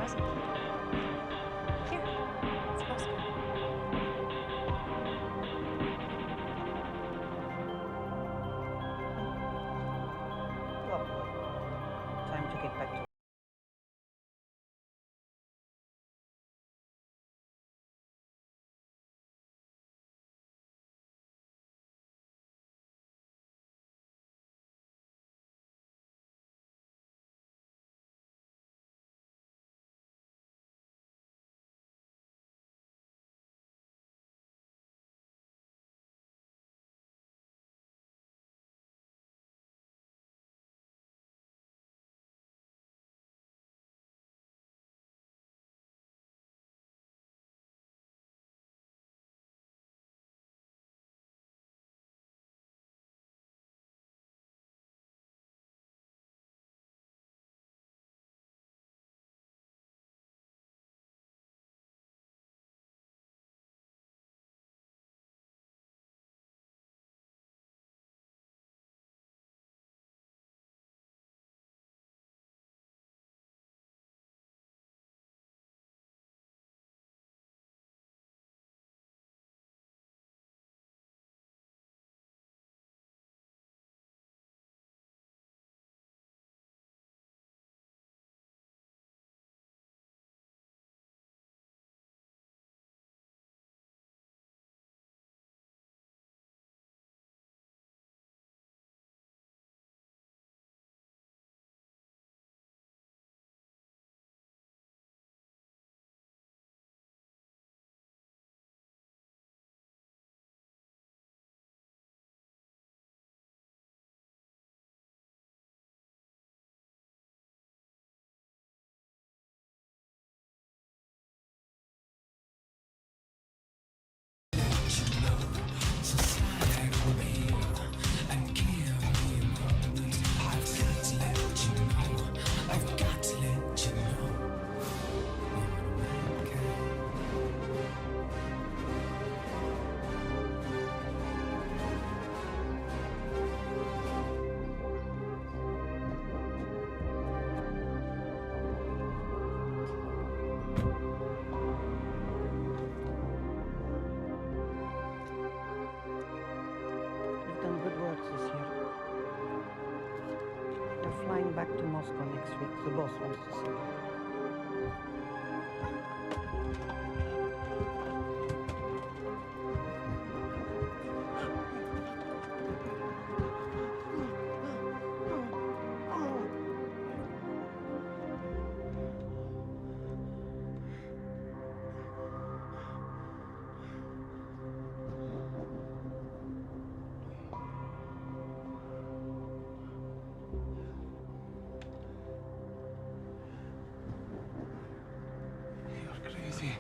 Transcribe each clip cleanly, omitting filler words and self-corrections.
present. Here, it's a postcard. Well, time to get back to You've done good work this year. You're flying back to Moscow next week. The boss wants to see you. You're crazy.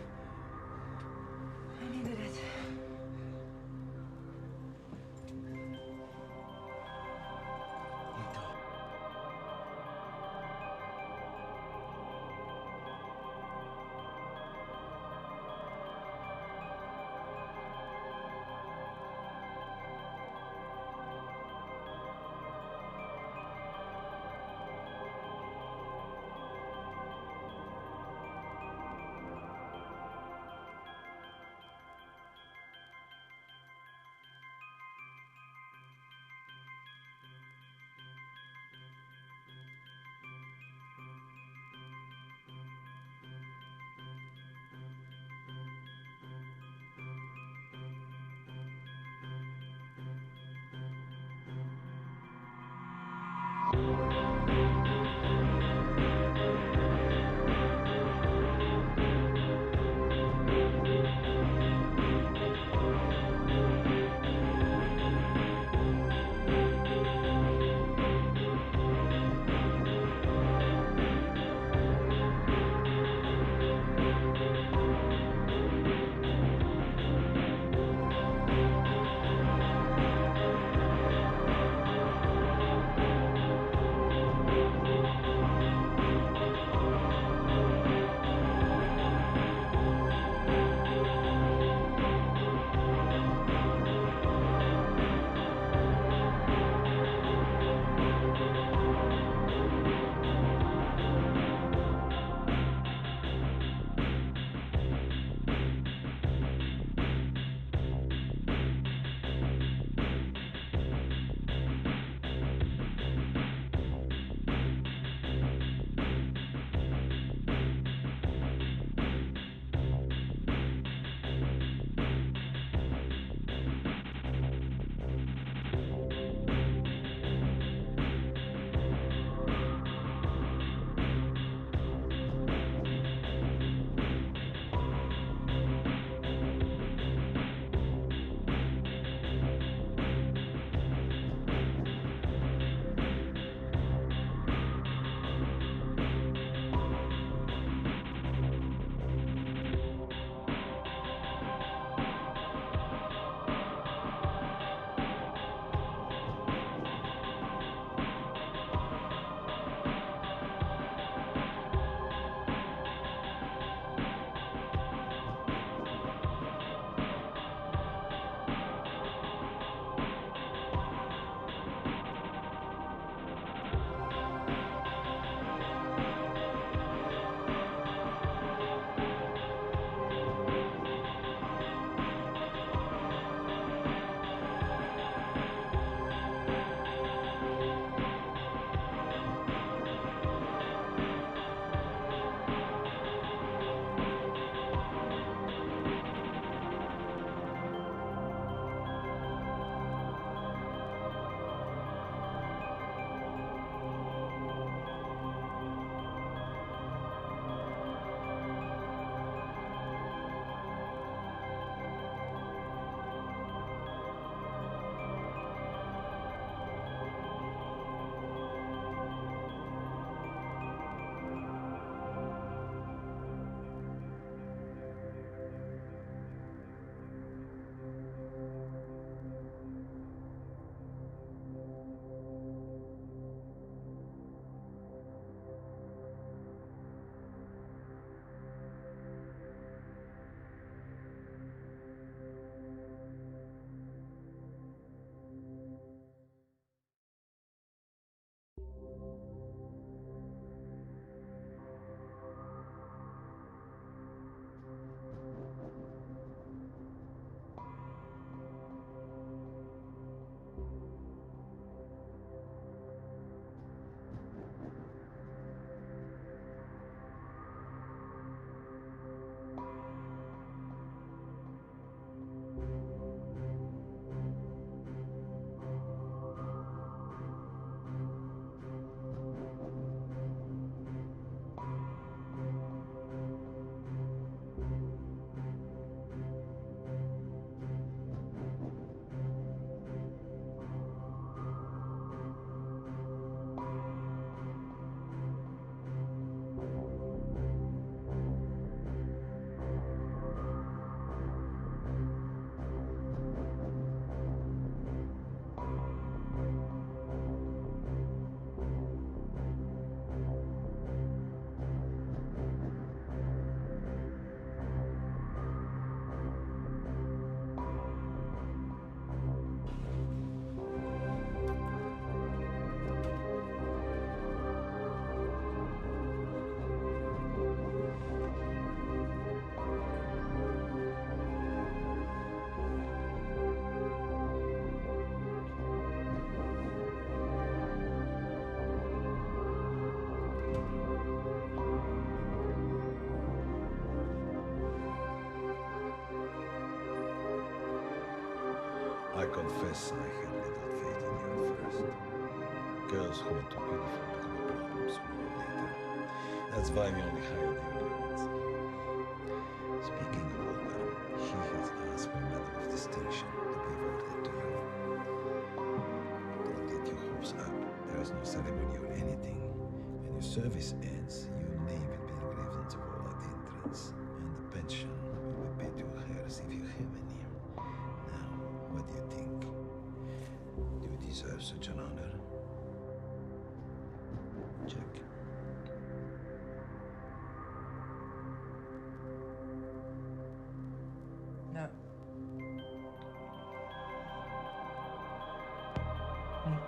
I confess I had little faith in you at first. Girls who are too beautiful become a problem sooner or later. That's why we only hired the ugly ones. Speaking of Olga, she has asked for a medal of distinction to be awarded to you. Don't get your hopes up. There is no ceremony or anything. When your service ends, your name will be engraved on the wall at the entrance, and the pension will be paid to your heirs if you have any. Now, what do you think? Do you deserve such an honor? Check. No. Neat.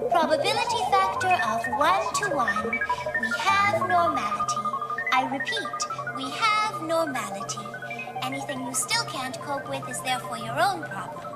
Probability factor of 1 to 1. We have normality. I repeat, we have normality. Anything you still can't cope with is therefore your own problem.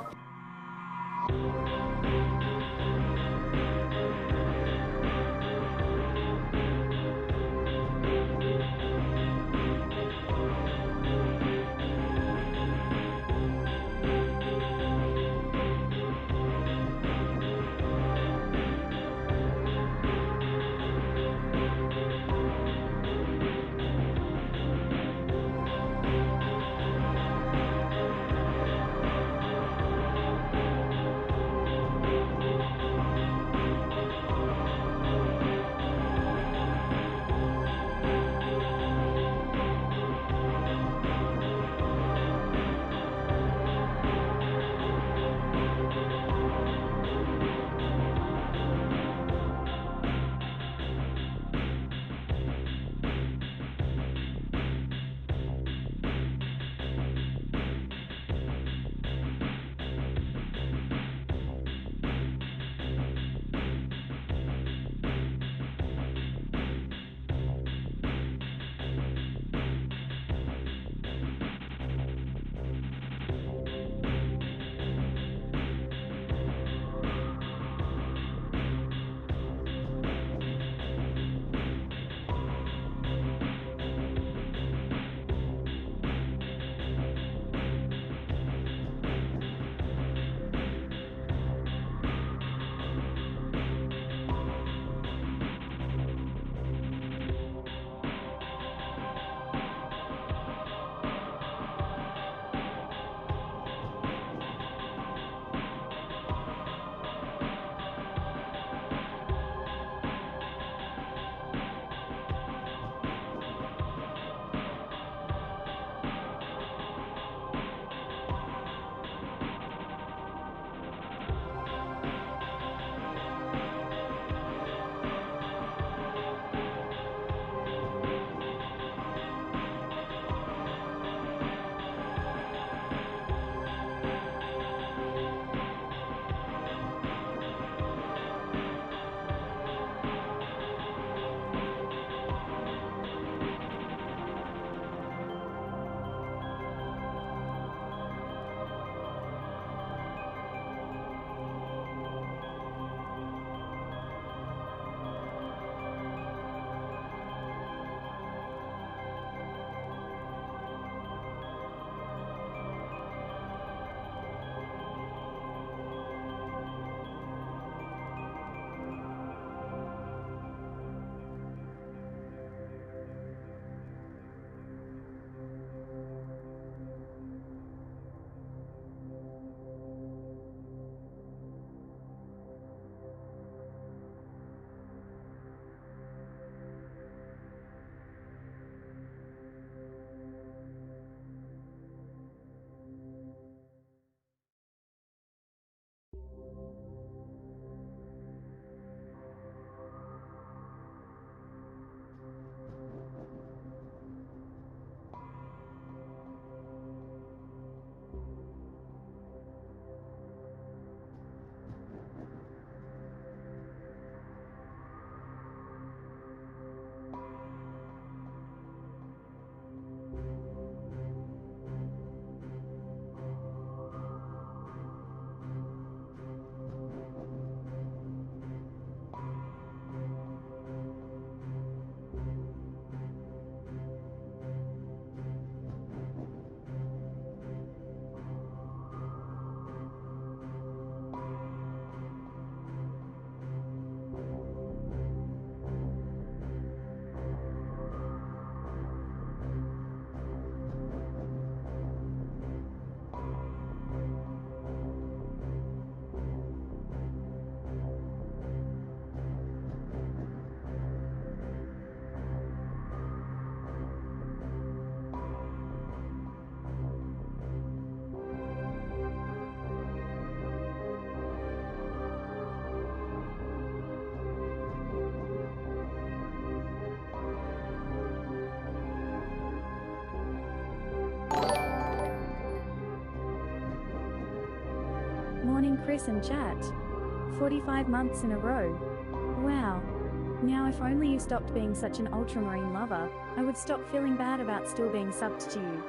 Chris and chat. 45 months in a row. Wow. Now if only you stopped being such an ultramarine lover, I would stop feeling bad about still being subbed to you.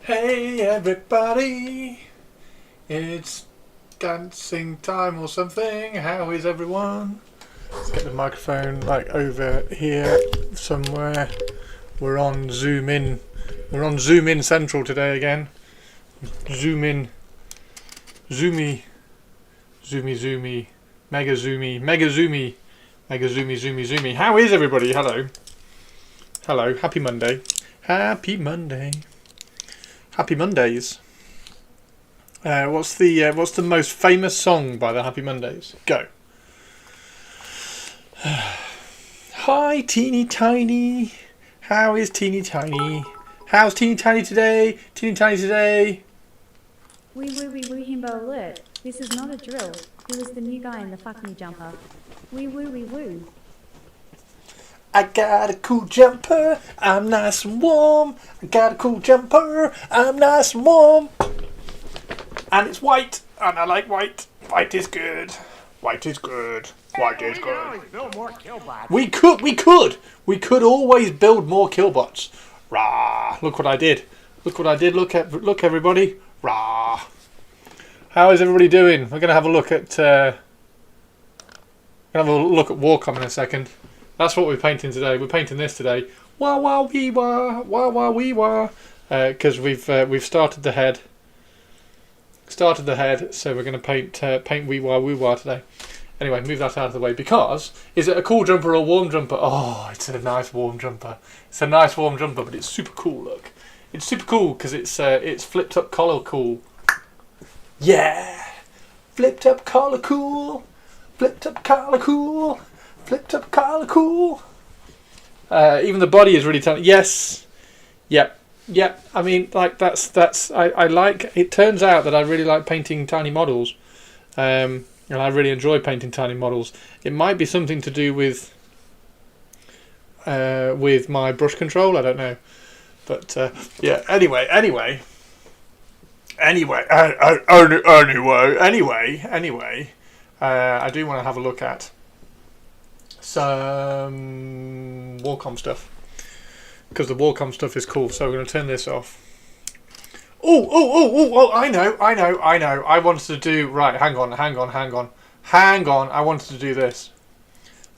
Hey everybody, it's dancing time or something. How is everyone? Let's get the microphone like over here somewhere. We're on Zoom in. We're on Zoom in Central today again. Zoom in. Zoomy. Zoomy. Mega zoomy. Mega zoomy. Mega zoomy. How is everybody? Hello. Hello. Happy Monday. Happy Monday. Happy Mondays. What's the most famous song by the Happy Mondays? Go. Hi, Teeny Tiny. How is Teeny Tiny? How's Teeny Tiny today? Teeny Tiny today. Wee himbo alert. This is not a drill. Who is the new guy in the fuck me jumper? Wee woo. I got a cool jumper, I'm nice and warm. I got a cool jumper, I'm nice and warm. And it's white, and I like white. White is good. White is good. White is good. We could always build more killbots. Rah! Look what I did. Look what I did. Look everybody. Rah! How is everybody doing? We're gonna have a look at. Warcom in a second. That's what we're painting today. We're painting this today. Wah wah wee wah, wah wah wee wah. Because we've started the head. So we're going to paint wee wah wee wah today. Anyway, move that out of the way because is it a cool jumper or a warm jumper? Oh, it's a nice warm jumper. It's a nice warm jumper, but it's super cool. Look, it's super cool because it's flipped up collar cool. Yeah, flipped up collar cool. Flipped up collar cool. Flipped up collar cool. Even the body is really tiny. Yes. Yep. I mean, like that's. I like. It turns out that I really like painting tiny models, and I really enjoy painting tiny models. It might be something to do with my brush control. I don't know, but yeah. Anyway. I do want to have a look at some Warcom stuff. Because the Warcom stuff is cool, so we're going to turn this off. Oh, I know. I wanted to do... Right, hang on. I wanted to do this.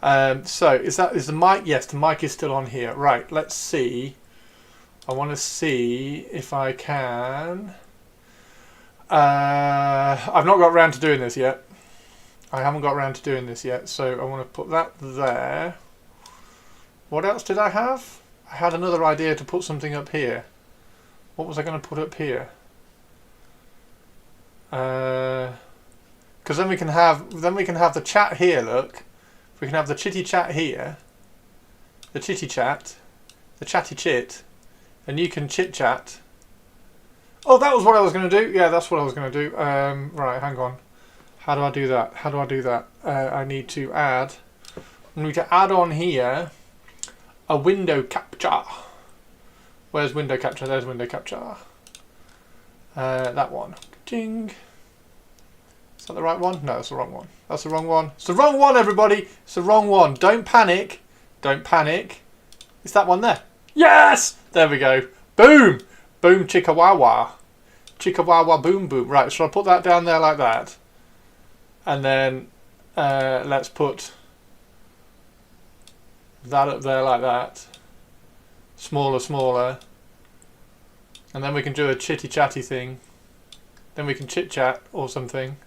So, is the mic... Yes, the mic is still on here. Right, let's see. I want to see if I can... I've not got around to doing this yet. I haven't got around to doing this yet, so I want to put that there. What else did I have? I had another idea to put something up here. What was I going to put up here? Because then we can have the chat here. Look, we can have the chitty chat here, the chitty chat, the chatty chit, and you can chit chat. Oh, that was what I was going to do. Yeah, that's what I was going to do. Right, hang on. How do I do that? I need to add on here. A window capture. Where's window capture? There's window capture. That one. Ding. Is that the right one? No, it's the wrong one. That's the wrong one. It's the wrong one, everybody. It's the wrong one. Don't panic. It's that one there. Yes! There we go. Boom! Boom chicka wah wah. Chicka wah wah boom boom. Right, so I'll put that down there like that. And then let's put that up there like that. Smaller. And then we can do a chitty chatty thing. Then we can chit chat or something.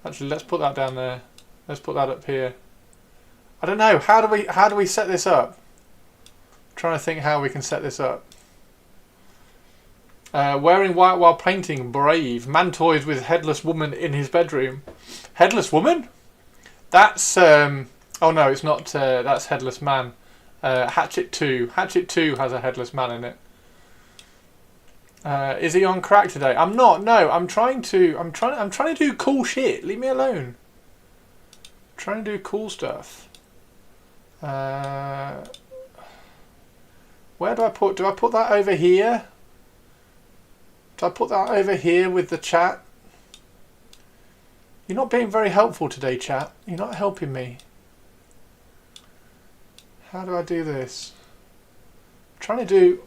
Actually, let's put that down there. Let's put that up here. I don't know. How do we set this up? I'm trying to think how we can set this up. Wearing white while painting, brave. Man toys with headless woman in his bedroom. Headless woman? That's oh no, it's not. That's Headless Man. Hatchet 2. Hatchet 2 has a Headless Man in it. Is he on crack today? I'm not. No, I'm trying to do cool shit. Leave me alone. I'm trying to do cool stuff. Where do I put? Do I put that over here? Do I put that over here with the chat? You're not being very helpful today, chat. You're not helping me. How do I do this? I'm trying to do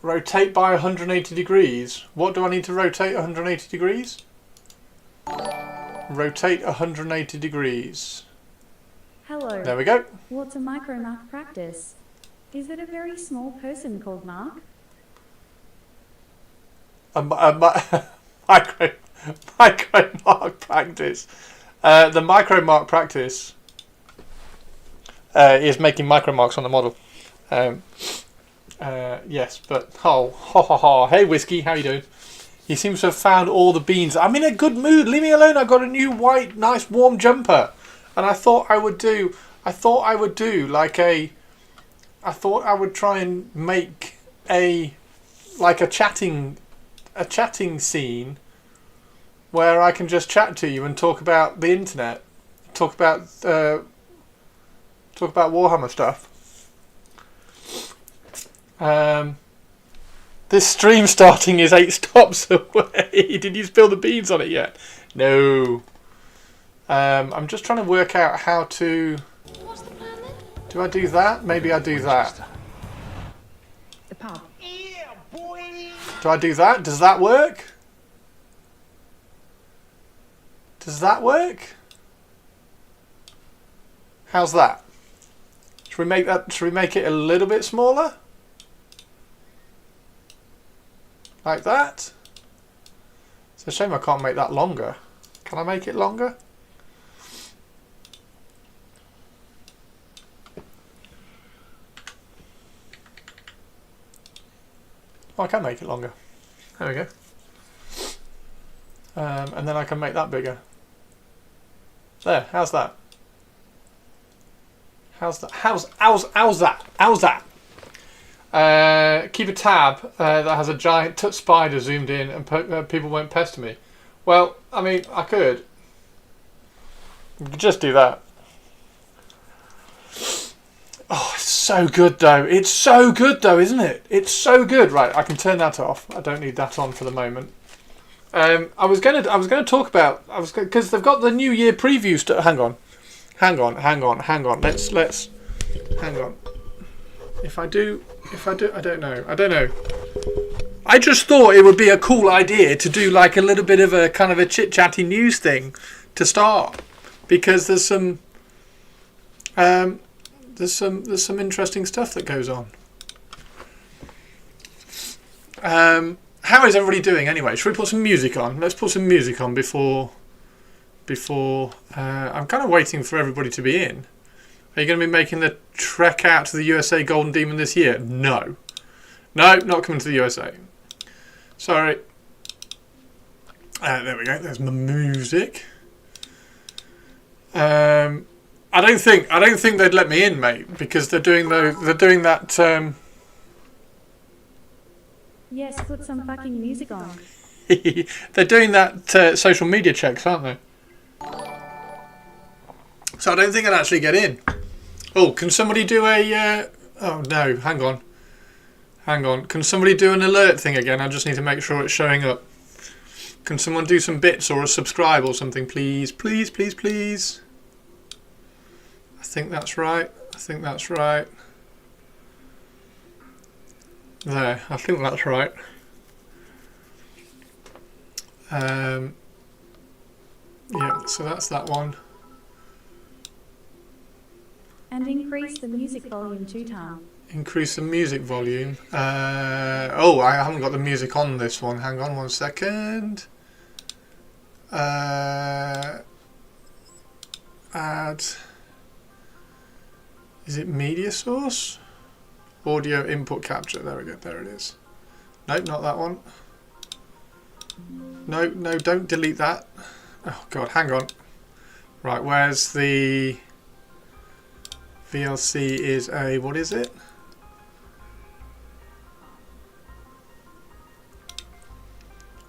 rotate by 180 degrees. What do I need to rotate 180 degrees? Rotate 180 degrees. Hello. There we go. What's a micromark practice? Is it a very small person called Mark? Micromark practice. The micromark practice is making micromarks on the model. Yes, but hey Whiskey, how you doing? He seems to have found all the beans. I'm in a good mood. Leave me alone. I've got a new white, nice, warm jumper, and I thought I would try and make a chatting scene where I can just chat to you and talk about the internet, talk about Warhammer stuff. This stream starting is 8 stops away. Did you spill the beans on it yet? No. I'm just trying to work out how to... What's the plan then? Do I do that? Maybe I do that. The pub. Do I do that? Does that work? Does that work? How's that? Should we make that? Should we make it a little bit smaller? Like that? It's a shame I can't make that longer. Can I make it longer? Oh, I can make it longer. There we go. And then I can make that bigger. There, how's that? How's that? How's that? How's that? Keep a tab that has a giant spider zoomed in and people won't pester me. Well, I mean, I could. You could just do that. Oh, it's so good though. It's so good though, isn't it? It's so good. Right, I can turn that off. I don't need that on for the moment. I was gonna talk about because they've got the New Year preview stuff. Hang on. Let's hang on. If I do, I don't know. I just thought it would be a cool idea to do like a little bit of a kind of a chit-chatty news thing to start, because there's some interesting stuff that goes on. How is everybody doing anyway? Should we put some music on? Let's put some music on before I'm kind of waiting for everybody to be in. Are you going to be making the trek out to the USA Golden Demon this year? No, not coming to the USA. Sorry. There we go. There's my music. I don't think they'd let me in, mate, because they're doing that. Yes, put some fucking music on. They're doing that social media checks, aren't they? So I don't think I'd actually get in. Oh, can somebody do a... oh, no, hang on. Can somebody do an alert thing again? I just need to make sure it's showing up. Can someone do some bits or a subscribe or something, please? Please. I think that's right. There, I think that's right. Yeah, so that's that one. And increase the music volume 2 times. Increase the music volume. Oh, I haven't got the music on this one. Hang on 1 second. Add. Is it media source? Audio input capture. There we go. There it is. Nope, not that one. No, don't delete that. Oh god, hang on. Right, where's the VLC is a, what is it?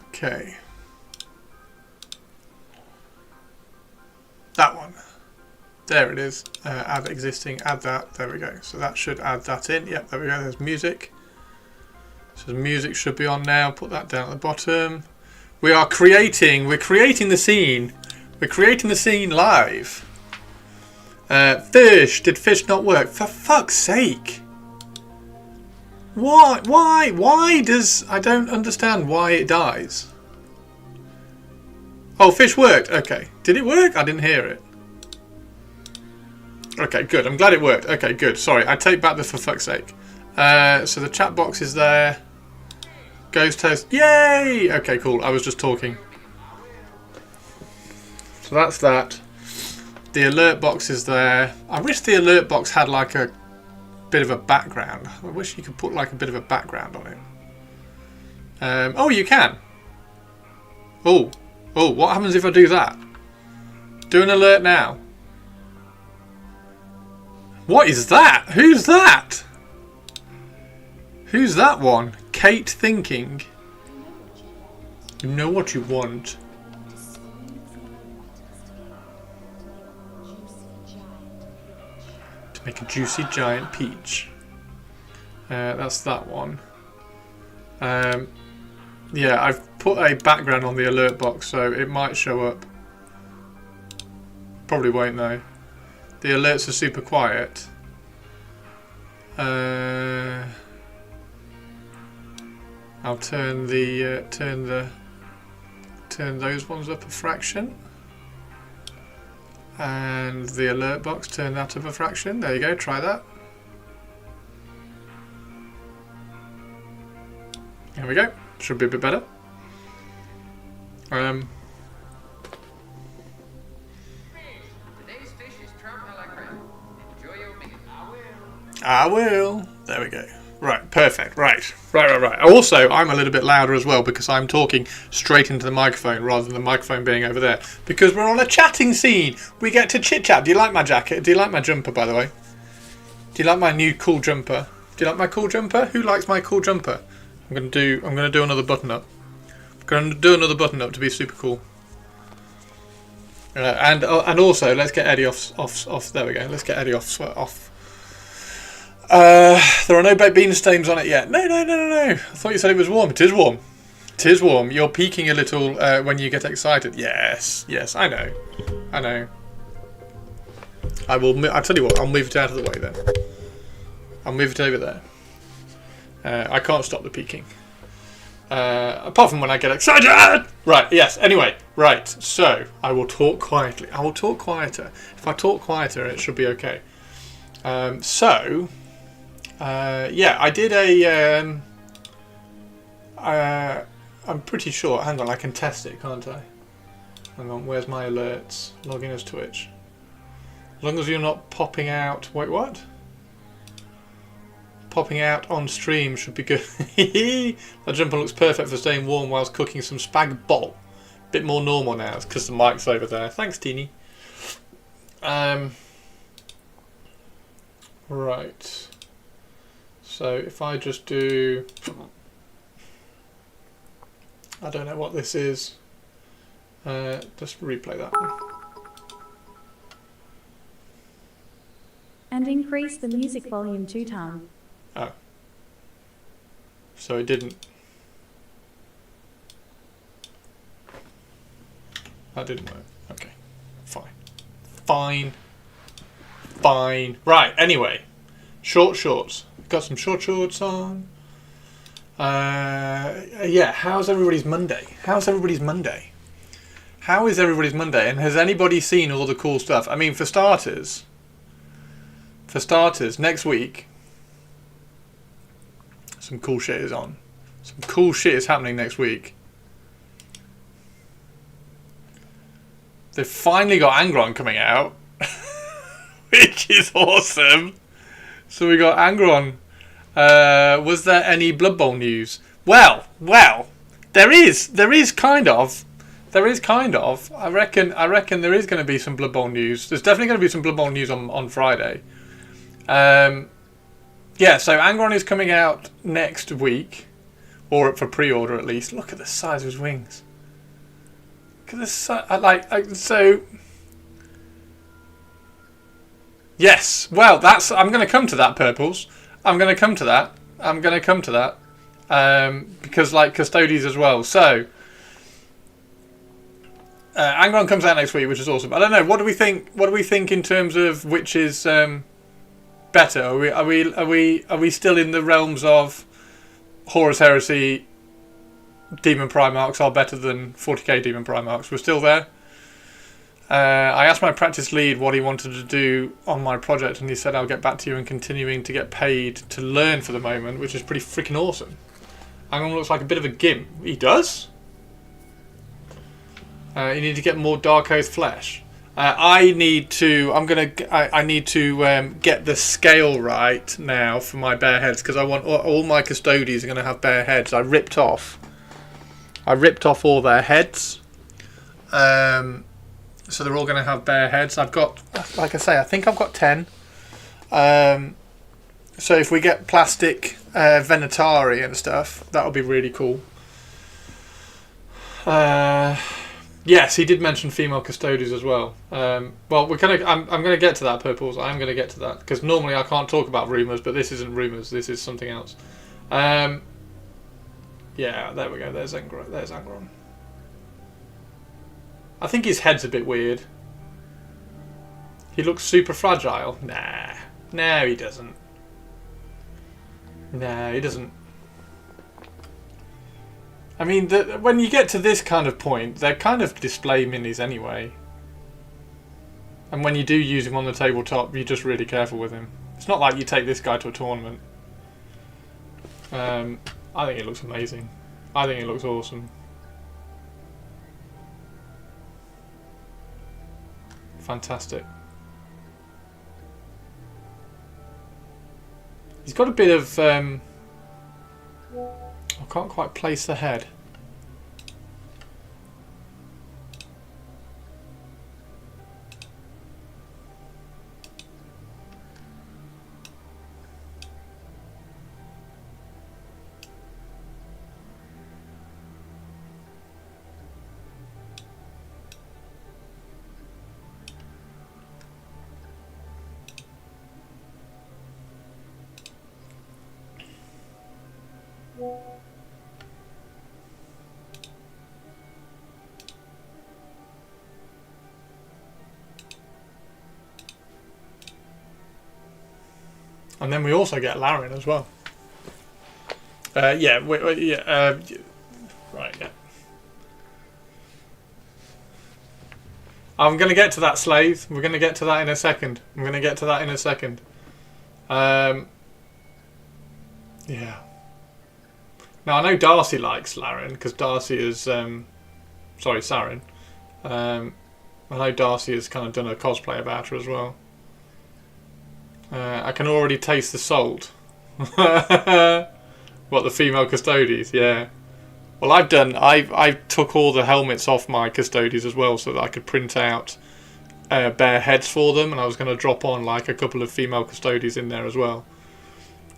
Okay. That one. There it is. Add existing, add that. There we go. So that should add that in. Yep, there we go. There's music. So the music should be on now. Put that down at the bottom. We're creating the scene. We're creating the scene live. Fish. Did fish not work? For fuck's sake. Why does... I don't understand why it dies. Oh, fish worked. Okay. Did it work? I didn't hear it. Okay, good. I'm glad it worked. Okay, good. Sorry, I take back the for fuck's sake. So the chat box is there. Ghost host. Yay! Okay, cool. I was just talking. So that's that. The alert box is there. I wish the alert box had like a bit of a background. I wish you could put like a bit of a background on it. Oh, you can. Oh, what happens if I do that? Do an alert now. What is that? Who's that? Who's that one? Kate thinking. You know what you want. To make a juicy giant peach. That's that one. Yeah, I've put a background on the alert box, so it might show up. Probably won't though. The alerts are super quiet. I'll turn those ones up a fraction, and the alert box, turn that up a fraction. There you go. Try that. There we go. Should be a bit better. Today's fish is trout a la creme. Enjoy your meal. I will. There we go. Right, perfect. Right. Also, I'm a little bit louder as well because I'm talking straight into the microphone rather than the microphone being over there. Because we're on a chatting scene. We get to chit chat. Do you like my jacket? Do you like my jumper, by the way? Do you like my new cool jumper? Do you like my cool jumper? Who likes my cool jumper? I'm gonna do another button up. I'm gonna do another button up to be super cool. And also, let's get Eddie off. There we go. Let's get Eddie off. There are no baked bean stains on it yet. No. I thought you said it was warm. It is warm. It is warm. You're peaking a little when you get excited. Yes. I know. I'll tell you what. I'll move it out of the way then. I'll move it over there. I can't stop the peaking. Apart from when I get excited. Right, yes. Anyway, right. So, I will talk quietly. I will talk quieter. If I talk quieter, it should be okay. Yeah, I did a... I'm pretty sure... Hang on, I can test it, can't I? Hang on, where's my alerts? Login as Twitch. As long as you're not popping out... Wait, what? Popping out on stream should be good. That jumper looks perfect for staying warm whilst cooking some spag bol. Bit more normal now, it's because the mic's over there. Thanks, Teeny. Right. So if I just do... I don't know what this is. Just replay that one. And increase the music volume 2 times. Oh. So it didn't. That didn't work. Okay. Fine. Right, anyway. Shorts. Got some shorts on. Yeah, how's everybody's Monday? How is everybody's Monday? And has anybody seen all the cool stuff? I mean, for starters, next week, some cool shit is on. Some cool shit is happening next week. They've finally got Angron coming out, which is awesome. So we got Angron. Was there any Blood Bowl news? Well, there is kind of. I reckon there is going to be some Blood Bowl news. There's definitely going to be some Blood Bowl news on Friday. Yeah, so Angron is coming out next week, or for pre-order at least. Look at the size of his wings. Look at the size. So. Yes, well, I'm going to come to that, Purples. I'm going to come to that. Because like Custodes as well. So. Angron comes out next week, which is awesome. I don't know. What do we think? What do we think in terms of which is better? Are we still in the realms of Horus Heresy? Demon Primarchs are better than 40k Demon Primarchs. We're still there. I asked my practice lead what he wanted to do on my project, and he said, "I'll get back to you," and continuing to get paid to learn for the moment, which is pretty freaking awesome. Angron looks like a bit of a gimp. He does. You need to get more Dark Oath flesh. I need to get the scale right now for my bear heads, because I want all my custodians are going to have bear heads. I ripped off all their heads, so they're all going to have bear heads. I've got, like I say, I think I've got 10. So if we get plastic Venatari and stuff, that'll be really cool. Yes, he did mention female custodians as well. Well, I'm going to get to that, Purples. I'm going to get to that, because normally I can't talk about rumours, but this isn't rumours. This is something else. Yeah, there we go. There's Angron. I think his head's a bit weird. He looks super fragile. Nah. No, he doesn't. No, he doesn't. I mean, when you get to this kind of point, they're kind of display minis anyway. And when you do use him on the tabletop, you're just really careful with him. It's not like you take this guy to a tournament. I think it looks amazing. I think it looks awesome. Fantastic. He's got a bit of... I can't quite place the head. And then we also get Laren as well. Right, yeah. I'm going to get to that slave. We're going to get to that in a second. Yeah. Now, I know Darcy likes Laren, because Darcy is... sorry, Saren. I know Darcy has kind of done a cosplay about her as well. I can already taste the salt. What, the female custodies? Yeah. Well, I took all the helmets off my custodies as well, so that I could print out bare heads for them, and I was going to drop on like a couple of female custodies in there as well.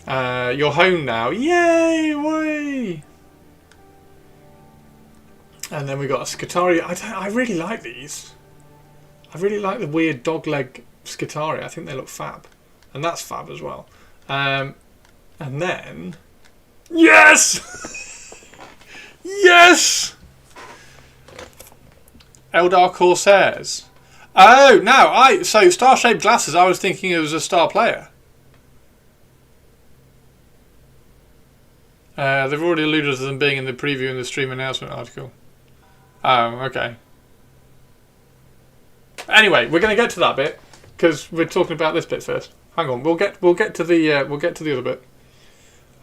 You're home now. Yay! Way! And then we got a Skitari. I really like these. I really like the weird dogleg Skitari. I think they look fab. And that's fab as well. And then... Yes! Yes! Eldar Corsairs. Oh, no. So star-shaped glasses, I was thinking it was a star player. They've already alluded to them being in the preview in the stream announcement article. Oh, okay. Anyway, we're going to get to that bit because we're talking about this bit first. Hang on, we'll get to the other bit.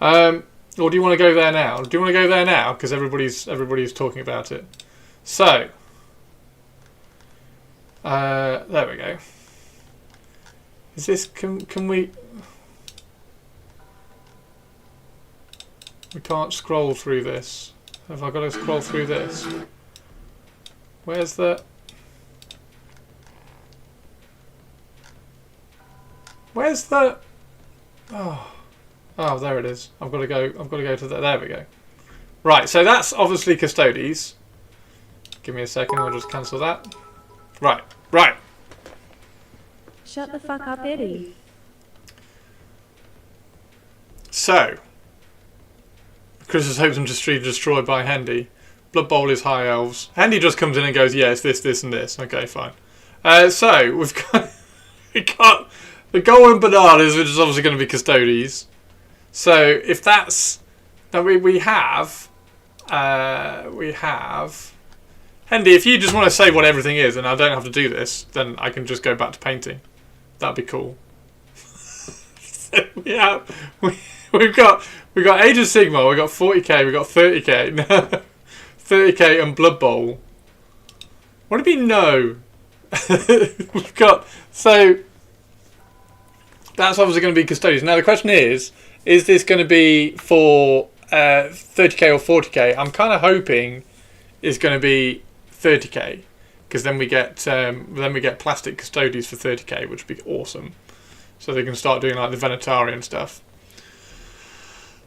Or do you want to go there now? Do you want to go there now because everybody's talking about it? So, there we go. Is this can we? We can't scroll through this. Have I got to scroll through this? Where's the? Where's the? Oh, there it is. I've got to go to that. There we go. Right, so that's obviously Custodes. Give me a second. I'll just cancel that. Right. Shut the fuck up, Eddie. So, Chris's hopes and destroyed by Handy. Blood Bowl is High Elves. Handy just comes in and goes, yeah, it's this, and this. Okay, fine. So, we've got the Golden Bananas, which is obviously going to be Custodes. So, if that's... Now, we have... Handy, if you just want to say what everything is, and I don't have to do this, then I can just go back to painting. That'd be cool. So we've got Age of Sigmar, we've got 40k, we've got 30k, 30k and Blood Bowl. What do you mean no? We've got, so that's obviously going to be Custodians. Now the question is this going to be for 30k or 40k? I'm kind of hoping it's going to be 30k, because then we get plastic Custodians for 30k, which would be awesome. So they can start doing like the Venatarian stuff.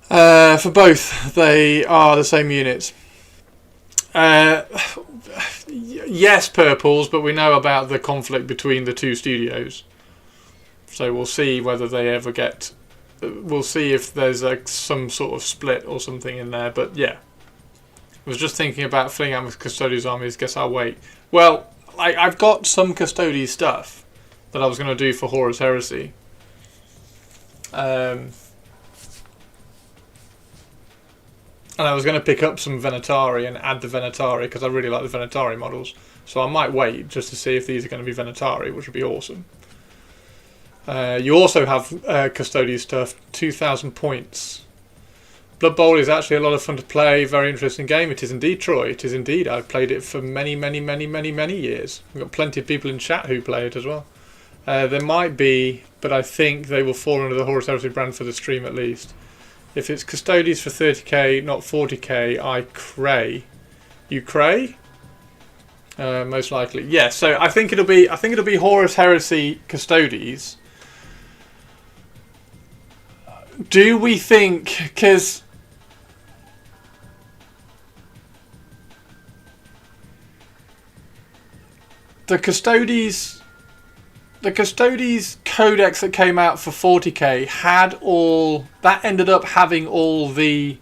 For both, they are the same units. Yes, purples, but we know about the conflict between the two studios. So we'll see whether they ever get... We'll see if there's some sort of split or something in there. But yeah, was just thinking about filling out with Custodes armies. Guess I'll wait. Well, I've got some Custodes stuff that I was going to do for Horus Heresy. And I was going to pick up some Venatari and add the Venatari because I really like the Venatari models. So I might wait just to see if these are going to be Venatari, which would be awesome. You also have Custodes stuff, 2,000 points. Blood Bowl is actually a lot of fun to play, very interesting game. It is indeed, Troy. It is indeed. I've played it for many years. We've got plenty of people in chat who play it as well. There might be, but I think they will fall under the Horus Heresy brand for the stream at least. If it's Custodes for 30k, not 40k, I cray. You cray? Most likely. Yeah, so I think it'll be Horus Heresy Custodes. Do we think, because the Custodes codex that came out for 40k had all that, ended up having all the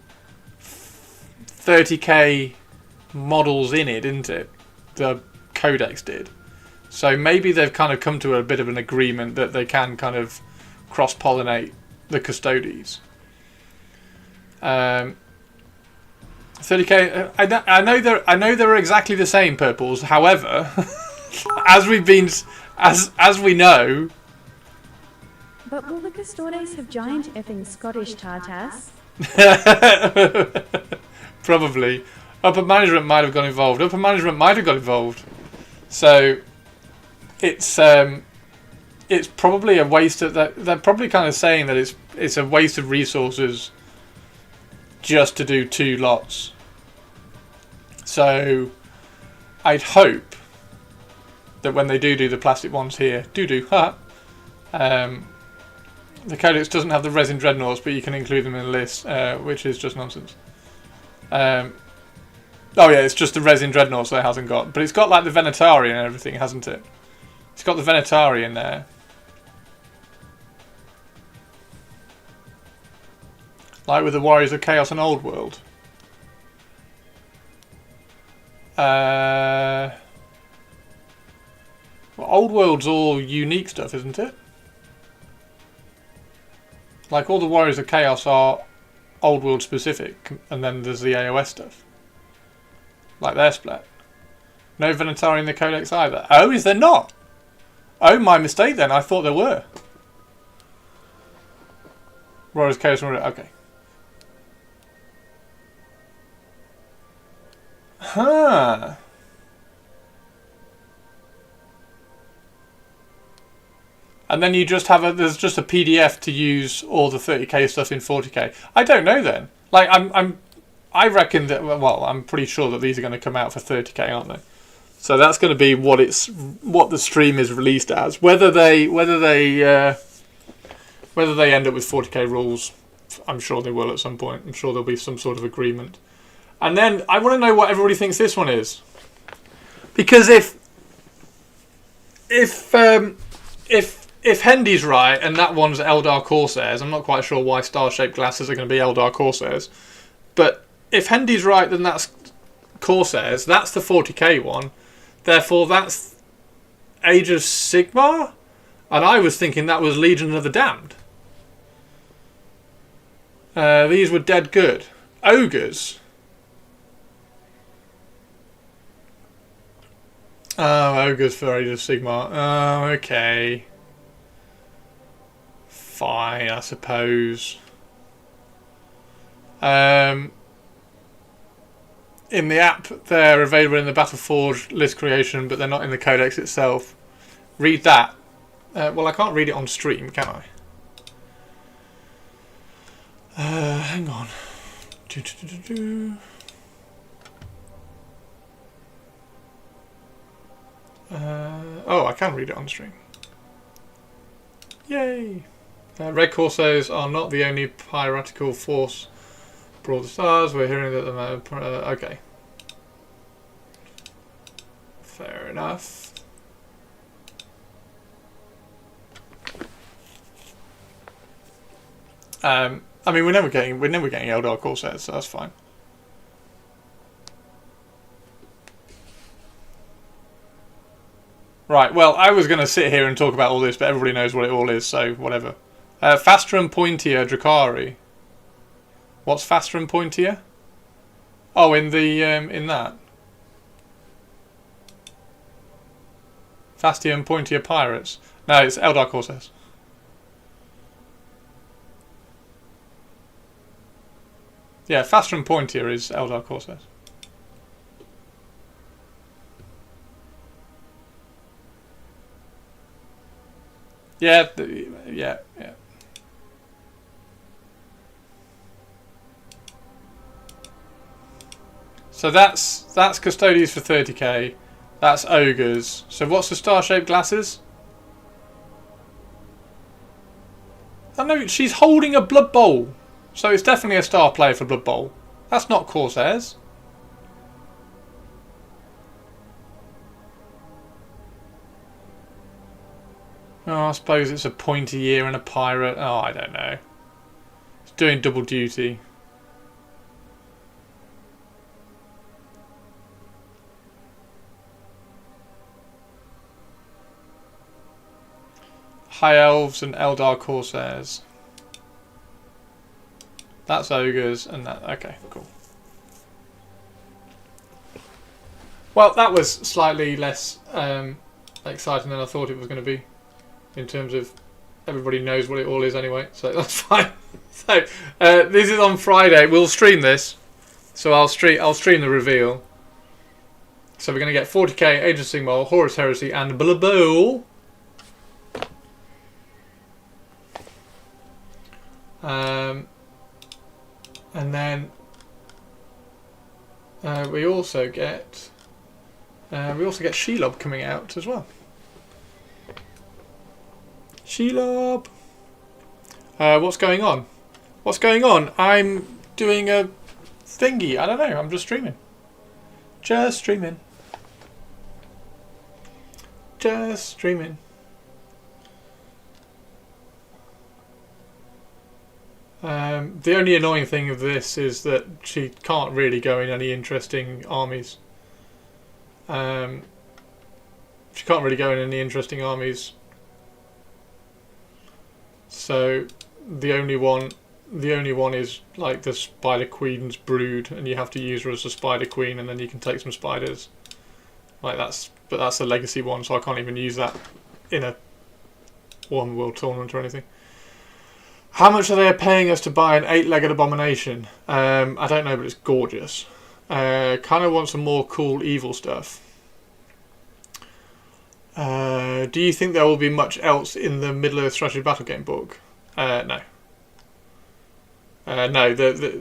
30k models in it, didn't it? The codex did. So maybe they've kind of come to a bit of an agreement that they can kind of cross-pollinate the Custodes. 30k. I know they're exactly the same purples. However, as we know. But will the Custodes have giant effing Scottish Tartars? Probably. Upper management might have got involved. So it's probably a waste of that. They're probably kind of saying that it's a waste of resources just to do 2 lots. So I'd hope that when they do the plastic ones here, the codex doesn't have the resin dreadnoughts, but you can include them in the list, which is just nonsense. Oh yeah, it's just the resin dreadnoughts that it hasn't got, but it's got like the Venatari and everything, hasn't it? It's got the Venatari in there. Like with the Warriors of Chaos and Old World. Well, Old World's all unique stuff, isn't it? Like all the Warriors of Chaos are Old World specific, and then there's the AOS stuff. Like their split. No Venatari in the Codex either. Oh, is there not? Oh, my mistake then. I thought there were. Warriors of Chaos. Okay. Huh. And then you just have there's just a PDF to use all the 30k stuff in 40k. I don't know then. Like I reckon that, well, I'm pretty sure that these are going to come out for 30k, aren't they? So that's going to be what the stream is released as. Whether they end up with 40k rules, I'm sure they will at some point. I'm sure there'll be some sort of agreement. And then I want to know what everybody thinks this one is, because if Hendy's right and that one's Eldar Corsairs, I'm not quite sure why star-shaped glasses are going to be Eldar Corsairs, but if Hendy's right, then that's Corsairs. That's the 40k one. Therefore, that's Age of Sigmar, and I was thinking that was Legion of the Damned. These were dead good. Ogres. Oh, Ogres for Age of Sigmar. Oh, okay. Fine, I suppose. In the app, they're available in the Battleforge list creation, but they're not in the codex itself. Read that. Well, I can't read it on stream, can I? Hang on. Oh, I can read it on stream. Yay! Red Corsairs are not the only piratical force for all the stars. We're hearing that okay. Fair enough. I mean, we're never getting Eldar Corsairs, so that's fine. Right, well, I was going to sit here and talk about all this, but everybody knows what it all is, so whatever. Faster and pointier Drakari. What's faster and pointier? Oh, in the in that. Faster and pointier pirates. No, it's Eldar Corsairs. Yeah, faster and pointier is Eldar Corsairs. Yeah, yeah. So that's Custodians for 30k. That's Ogres. So what's the star-shaped glasses? Oh no, she's holding a Blood Bowl. So it's definitely a star player for Blood Bowl. That's not Corsairs. Oh, I suppose it's a pointy ear and a pirate. Oh, I don't know. It's doing double duty. High Elves and Eldar Corsairs. That's Ogres and that. Okay, cool. Well, that was slightly less exciting than I thought it was going to be. In terms of everybody knows what it all is anyway, so that's fine. So this is on Friday. We'll stream this, so I'll stream the reveal. So we're going to get 40k, Age of Sigmar, Horus Heresy, and Blood Bowl. And then we also get Shelob coming out as well. Shelob. What's going on? What's going on? I'm doing a thingy. I don't know. I'm just streaming. Just streaming. Just streaming. The only annoying thing of this is that she can't really go in any interesting armies. She can't really go in any interesting armies. So the only one is like the Spider Queen's Brood, and you have to use her as a Spider Queen, and then you can take some spiders. Like but that's a legacy one, so I can't even use that in a One World tournament or anything. How much are they paying us to buy an 8-legged abomination? I don't know, but it's gorgeous. Kind of want some more cool evil stuff. Do you think there will be much else in the Middle-earth Strategy Battle Game book? No. No,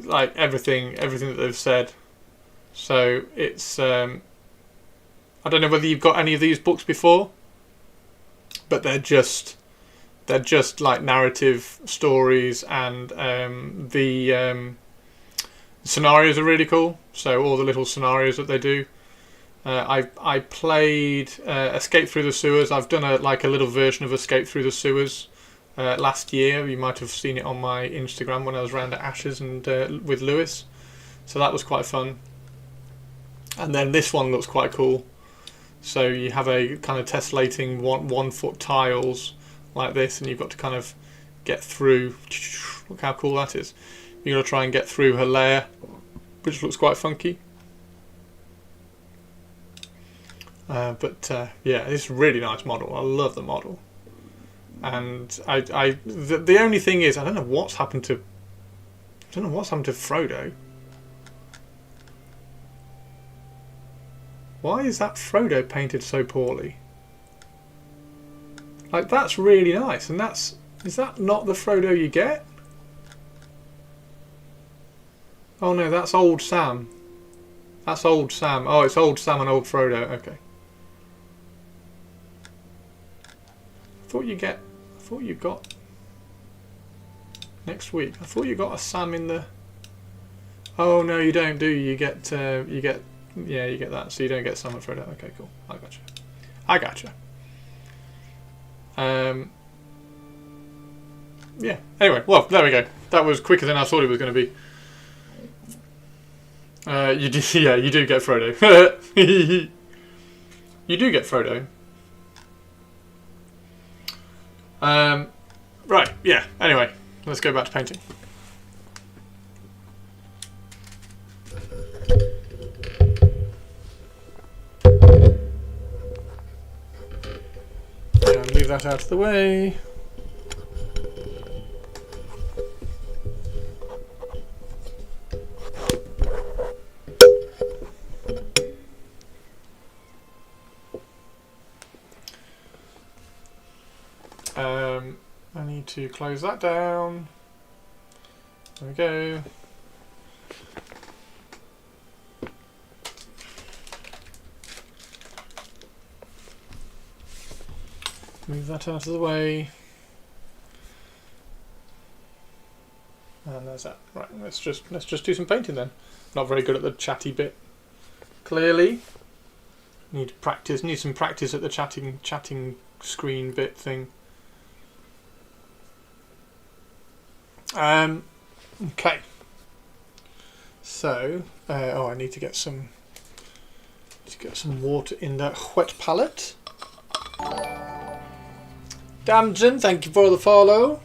like everything that they've said. So it's I don't know whether you've got any of these books before, but they're just like narrative stories, and the scenarios are really cool. So all the little scenarios that they do. I played Escape Through the Sewers. I've done a little version of Escape Through the Sewers last year. You might have seen it on my Instagram when I was around at Ashes and with Lewis. So that was quite fun. And then this one looks quite cool. So you have a kind of tessellating 1 foot tiles like this, and you've got to kind of get through. Look how cool that is. You've got to try and get through her lair, which looks quite funky. But yeah, it's a really nice model. I love the model. And the only thing is, I don't know what's happened to Frodo. Why is that Frodo painted so poorly? Like, that's really nice, and is that not the Frodo you get? Oh no, that's old Sam. That's old Sam. Oh, it's old Sam and old Frodo. Okay. I thought you got next week. I thought you got a Sam in the. Oh no, you don't. Do you get? You get that. So you don't get Sam and Frodo. Okay, cool. I gotcha. Yeah. Anyway, well, there we go. That was quicker than I thought it was going to be. You do get Frodo. You do get Frodo. Right, yeah, anyway, let's go back to painting. And leave that out of the way. I need to close that down. There we go. Move that out of the way. And there's that. Right, let's just do some painting then. Not very good at the chatty bit. Clearly. Need some practice at the chatting screen bit thing. Okay. So, I need to get some water in the wet palette. Damson, thank you for the follow.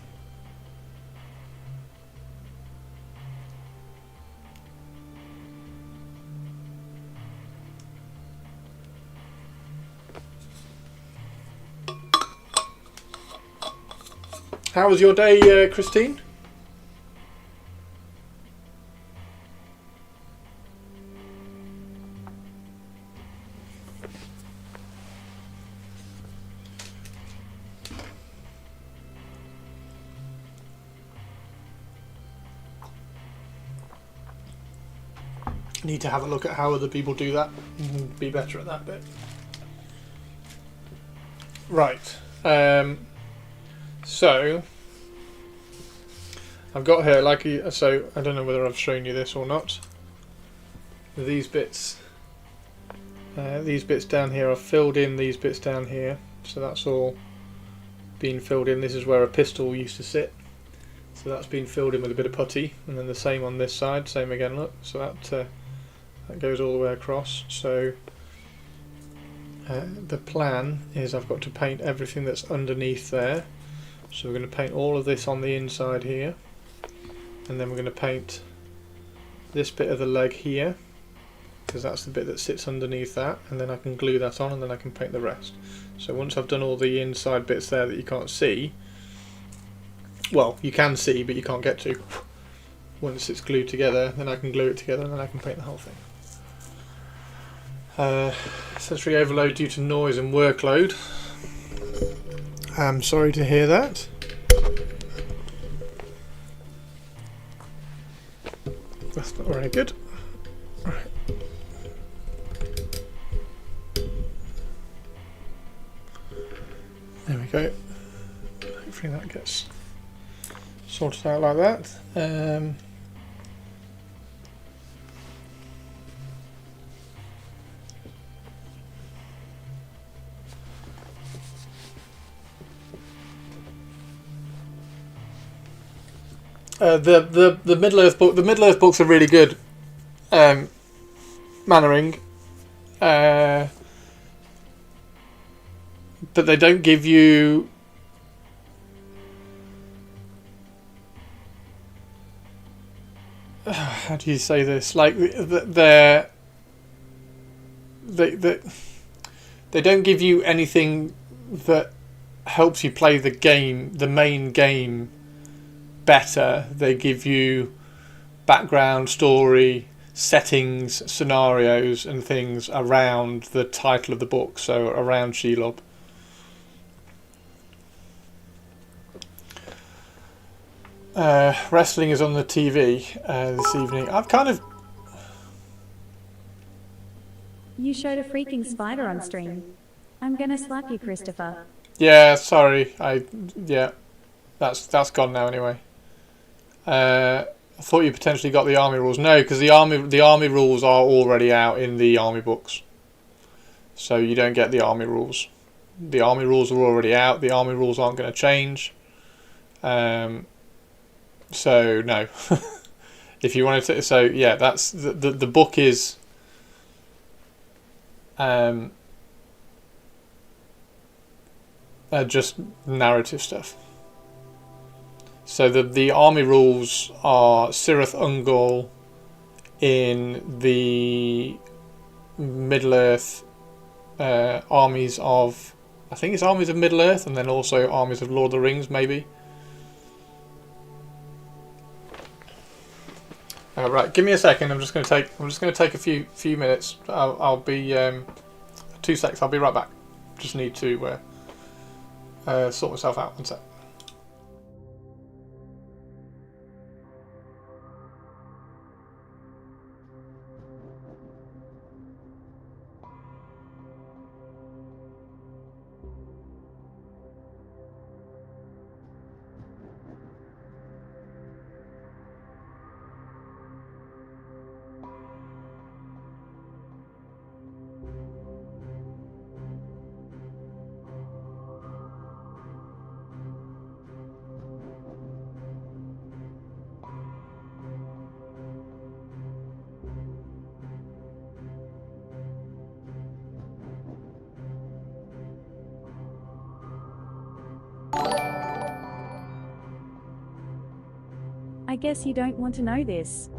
How was your day, Christine? Need to have a look at how other people do that and be better at that bit. Right. So I've got here so I don't know whether I've shown you this or not. These bits down here are filled in. These bits down here, so that's all been filled in. This is where a pistol used to sit. So that's been filled in with a bit of putty, and then the same on this side. Same again. Look. So that goes all the way across. So the plan is I've got to paint everything that's underneath there. So we're going to paint all of this on the inside here, and then we're going to paint this bit of the leg here, because that's the bit that sits underneath that, and then I can glue that on, and then I can paint the rest. So once I've done all the inside bits there that you can't see, well, you can see but you can't get to, once it's glued together, then I can glue it together and then I can paint the whole thing. Sensory overload due to noise and workload. I'm sorry to hear that. That's not very good. Right. There we go. Hopefully that gets sorted out like that. The Middle Earth book. The Middle Earth books are really good. Mannering, but they don't give you. How do you say this? Like they don't give you anything that helps you play the game, the main game, better. They give you background story, settings, scenarios and things around the title of the book, so around Shelob. Wrestling is on the TV this evening. I've kind of... You showed a freaking spider on stream. I'm gonna slap you, Christopher. Yeah, sorry. That's gone now anyway. I thought you potentially got the army rules. No, because the army rules are already out in the army books. So you don't get the army rules. The army rules are already out. The army rules aren't going to change. So no. If you wanted to, so yeah, that's the book is. just narrative stuff. So the army rules are Cirith Ungol in the Middle Earth armies of, I think it's armies of Middle Earth, and then also armies of Lord of the Rings, maybe. Right, give me a second. I'm just going to take a few minutes. I'll be 2 secs. I'll be right back. Just need to sort myself out. 1 sec. I guess you don't want to know this.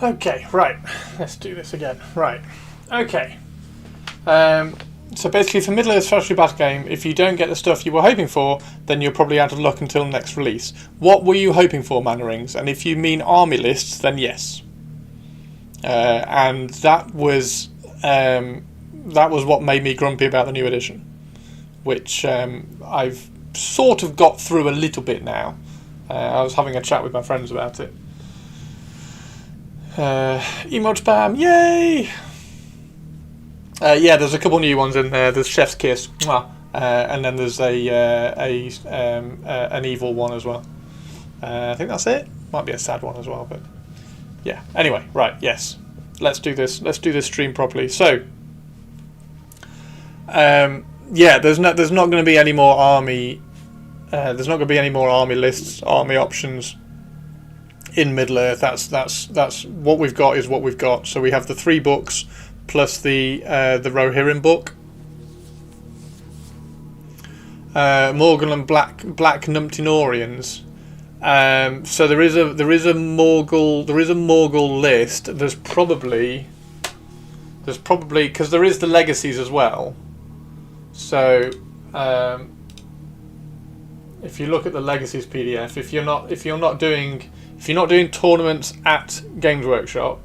Okay, right. Let's do this again. Right. Okay. So basically, for Middle-earth strategy battle game, if you don't get the stuff you were hoping for, then you're probably out of luck until next release. What were you hoping for, Mana Rings? And if you mean army lists, then yes. And that was what made me grumpy about the new edition, which I've sort of got through a little bit now. I was having a chat with my friends about it. Emote spam, yay! Yeah, there's a couple new ones in there. There's Chef's Kiss, and then there's an evil one as well. I think that's it. Might be a sad one as well, but yeah. Anyway, right, yes. Let's do this. Let's do this stream properly. So, yeah, there's not going to be any more army. There's not going to be any more army lists, army options in Middle-earth. That's what we've got is what we've got. So we have the 3 books plus the Rohirrim book. Morgul and Black Numptinorians. So there is a Morgul list. There's probably because there is the legacies as well. So if you look at the legacies PDF, if you're not doing tournaments at Games Workshop,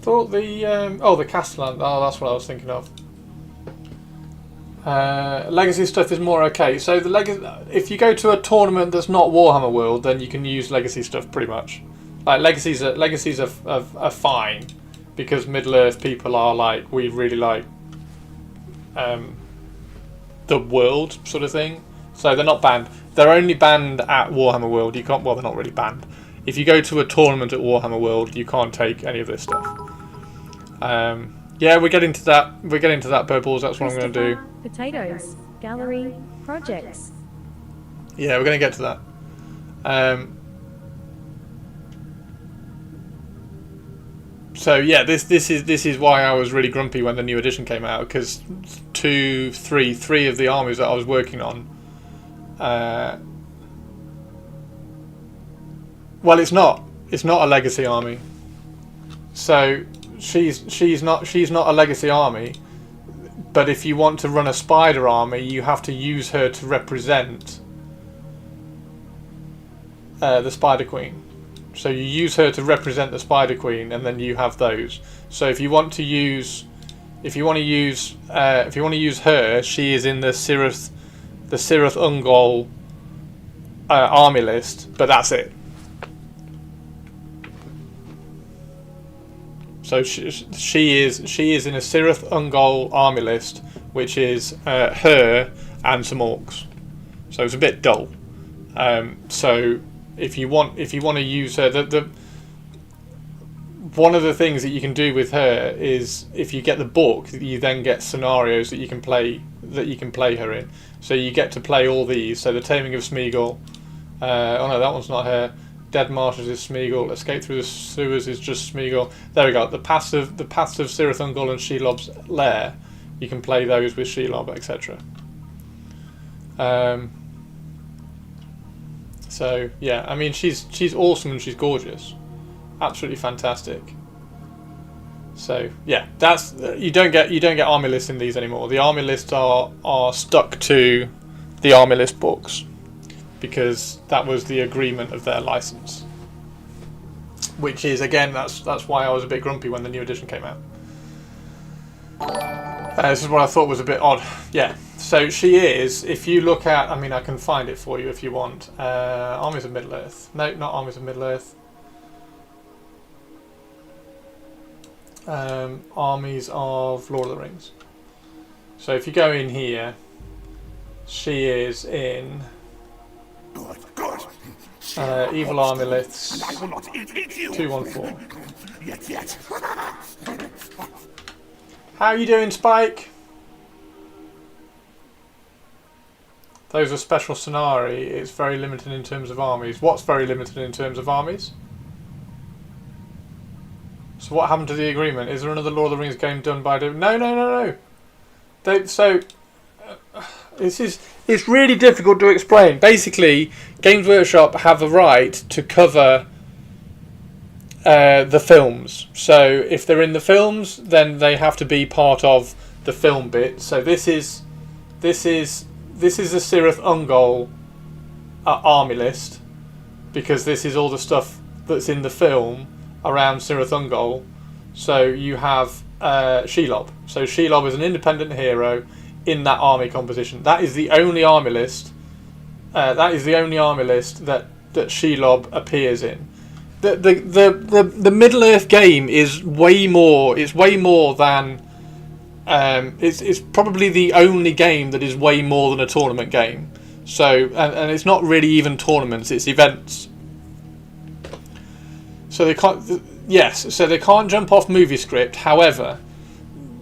thought the Castellan. Oh, that's what I was thinking of. Legacy stuff is more okay. So if you go to a tournament that's not Warhammer World, then you can use legacy stuff pretty much. Like legacies are fine because Middle-earth people are like, we really like the world sort of thing. So they're not banned. They're only banned at Warhammer World. You can't. Well, they're not really banned. If you go to a tournament at Warhammer World, you can't take any of this stuff. Yeah, we're getting to that. We're getting to that, Purples. That's what I'm going to do. Potatoes, gallery, projects. Yeah, we're going to get to that. So yeah, this is why I was really grumpy when the new edition came out, because three of the armies that I was working on. Well, it's not a legacy army. So she's not a legacy army. But if you want to run a spider army, you have to use her to represent the Spider Queen. So you use her to represent the Spider Queen, and then you have those. So if you want to use her, she is in the Cirith Ungol army list, but that's it. So she is in a Cirith Ungol army list, which is her and some orcs. So it's a bit dull. So if you want to use her, one of the things that you can do with her is if you get the book, you then get scenarios that you can play her in. So you get to play all these. So the Taming of Smeagol. Oh no, that one's not her. Dead Marshes is Smeagol. Escape Through the Sewers is just Smeagol. There we go. The paths of Cirith Ungol and Shelob's lair. You can play those with Shelob, etc. So yeah, I mean she's awesome and she's gorgeous, absolutely fantastic. So yeah, that's you don't get army lists in these anymore. The army lists are stuck to the army list books, because that was the agreement of their license. Which is, again, that's why I was a bit grumpy when the new edition came out. This is what I thought was a bit odd. Yeah, so she is, if you look at, I mean, I can find it for you if you want. Armies of Middle-earth. No, not Armies of Middle-earth. Armies of Lord of the Rings. So if you go in here, she is in... Good, good. Evil army lists. I will not eat you. 214. Yet. How are you doing, Spike? Those are special scenarii. It's very limited in terms of armies. What's very limited in terms of armies? So what happened to the agreement? Is there another Lord of the Rings game done by... No. It's really difficult to explain. Basically, Games Workshop have a right to cover the films. So if they're in the films, then they have to be part of the film bit. So this is a Cirith Ungol army list, because this is all the stuff that's in the film around Cirith Ungol. So you have Shelob. So Shelob is an independent hero in that army composition. That is the only army list. That Shelob appears in. The Middle Earth game is way more. It's way more than. It's probably the only game that is way more than a tournament game. So and it's not really even tournaments. It's events. So they can't. Yes. So they can't jump off movie script. However,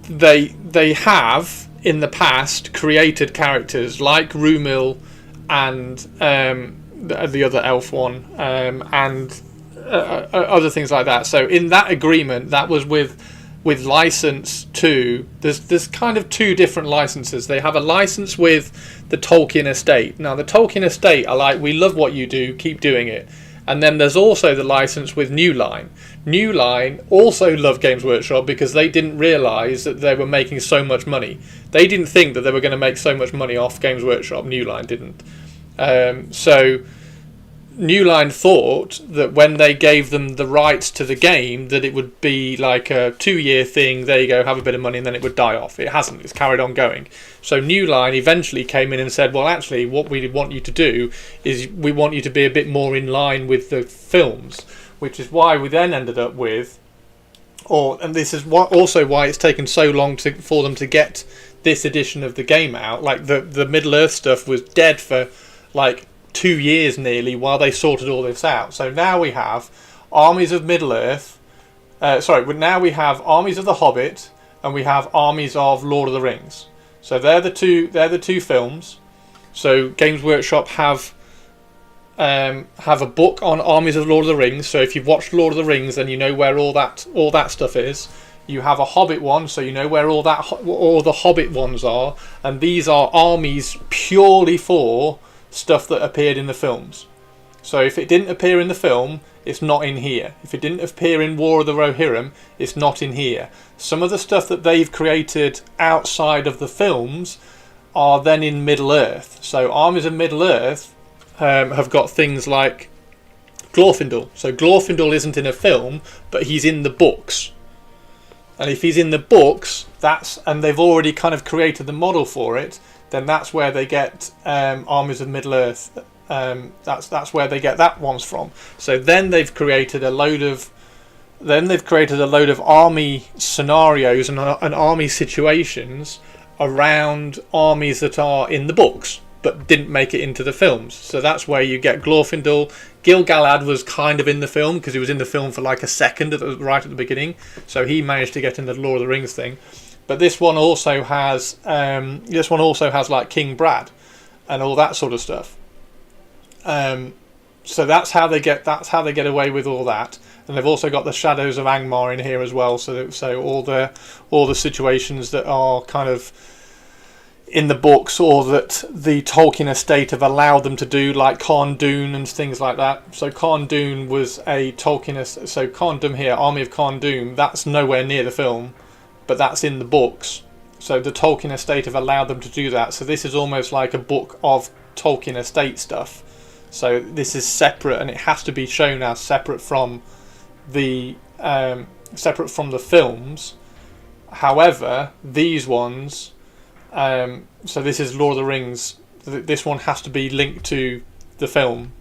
they have in the past created characters like Rumil and the other elf one and other things like that. So in that agreement, that was with license to, there's kind of two different licenses. They have a license with the Tolkien estate. Now the Tolkien estate are like, we love what you do, keep doing it. And then there's also the license with New Line. New Line also love Games Workshop because they didn't realise that they were making so much money. They didn't think that they were going to make so much money off Games Workshop. New Line didn't. So New Line thought that when they gave them the rights to the game, that it would be like a 2-year thing. There you go, have a bit of money, and then it would die off. It hasn't. It's carried on going. So New Line eventually came in and said, well, actually, what we want you to do is we want you to be a bit more in line with the films, which is why we then ended up with, and this is also why it's taken so long for them to get this edition of the game out. Like the Middle Earth stuff was dead for like 2 years nearly while they sorted all this out. So now we have armies of Middle Earth. Now we have armies of The Hobbit and we have armies of Lord of the Rings. So they're the two films. So Games Workshop have a book on armies of Lord of the Rings. So if you've watched Lord of the Rings, then you know where all that stuff is. You have a Hobbit one, so you know where all the Hobbit ones are, and these are armies purely for stuff that appeared in the films. So if it didn't appear in the film, it's not in here. If it didn't appear in War of the Rohirrim, it's not in here. Some of the stuff that they've created outside of the films are then in Middle Earth. So armies of Middle Earth have got things like Glorfindel. So Glorfindel isn't in a film, but he's in the books. And if he's in the books, and they've already kind of created the model for it, then that's where they get armies of Middle Earth. That's where they get that ones from. So then they've created a load of army scenarios and army situations around armies that are in the books but didn't make it into the films. So that's where you get Glorfindel. Gil-galad was kind of in the film because he was in the film for like a second right at the beginning. So he managed to get into the Lord of the Rings thing. But this one also has like King Brad and all that sort of stuff. So that's how they get away with all that. And they've also got the Shadows of Angmar in here as well. So all the situations that are kind of in the books or that the Tolkien estate have allowed them to do, like Khon Dûn and things like that. So Khon Dûn was a Tolkien. So Khon Dûn here, Army of Khon Dûn, that's nowhere near the film, but that's in the books. So the Tolkien estate have allowed them to do that. So this is almost like a book of Tolkien estate stuff. So this is separate, and it has to be shown as separate from the films. However, these ones. So this is Lord of the Rings. This one has to be linked to the film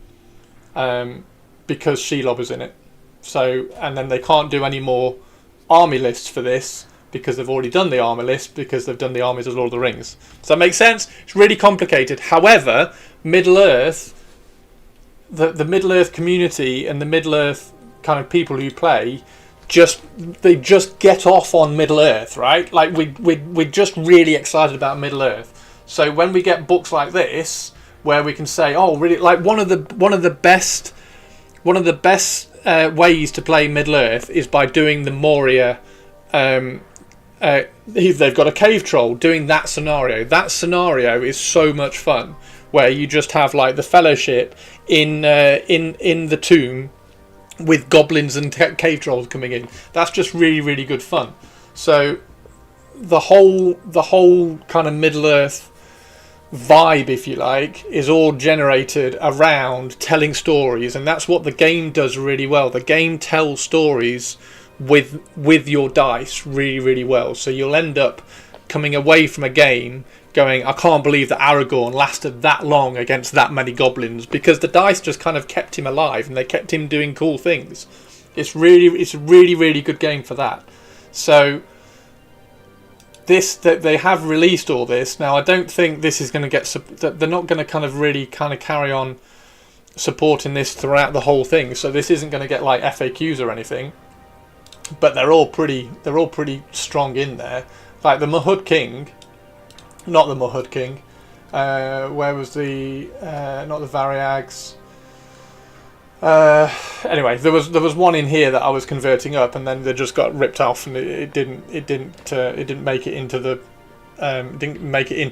because Shelob is in it. So, and then they can't do any more army lists for this because they've already done the army list because they've done the armies of Lord of the Rings. Does that make sense? It's really complicated. However, Middle Earth, the Middle Earth community and the Middle Earth kind of people who play they just get off on Middle Earth, right? Like we're just really excited about Middle Earth. So when we get books like this, where we can say, oh, really, like one of the best ways to play Middle Earth is by doing the Moria. They've got a cave troll doing that scenario. That scenario is so much fun, where you just have like the Fellowship in the tomb with goblins and cave trolls coming in. That's just really, really good fun. So the whole kind of Middle Earth vibe, if you like, is all generated around telling stories, and that's what the game does really well. The game tells stories with your dice really, really well. So you'll end up coming away from a game going, I can't believe that Aragorn lasted that long against that many goblins, because the dice just kind of kept him alive and they kept him doing cool things. It's a really, really good game for that. So that they have released all this now. I don't think this is going to get. They're not going to kind of really kind of carry on supporting this throughout the whole thing. So this isn't going to get like FAQs or anything. But they're all pretty strong in there. Like the Mahud King, not the Mahud King. Where was the not the Variags? Anyway, there was one in here that I was converting up, and then they just got ripped off, and it didn't make it into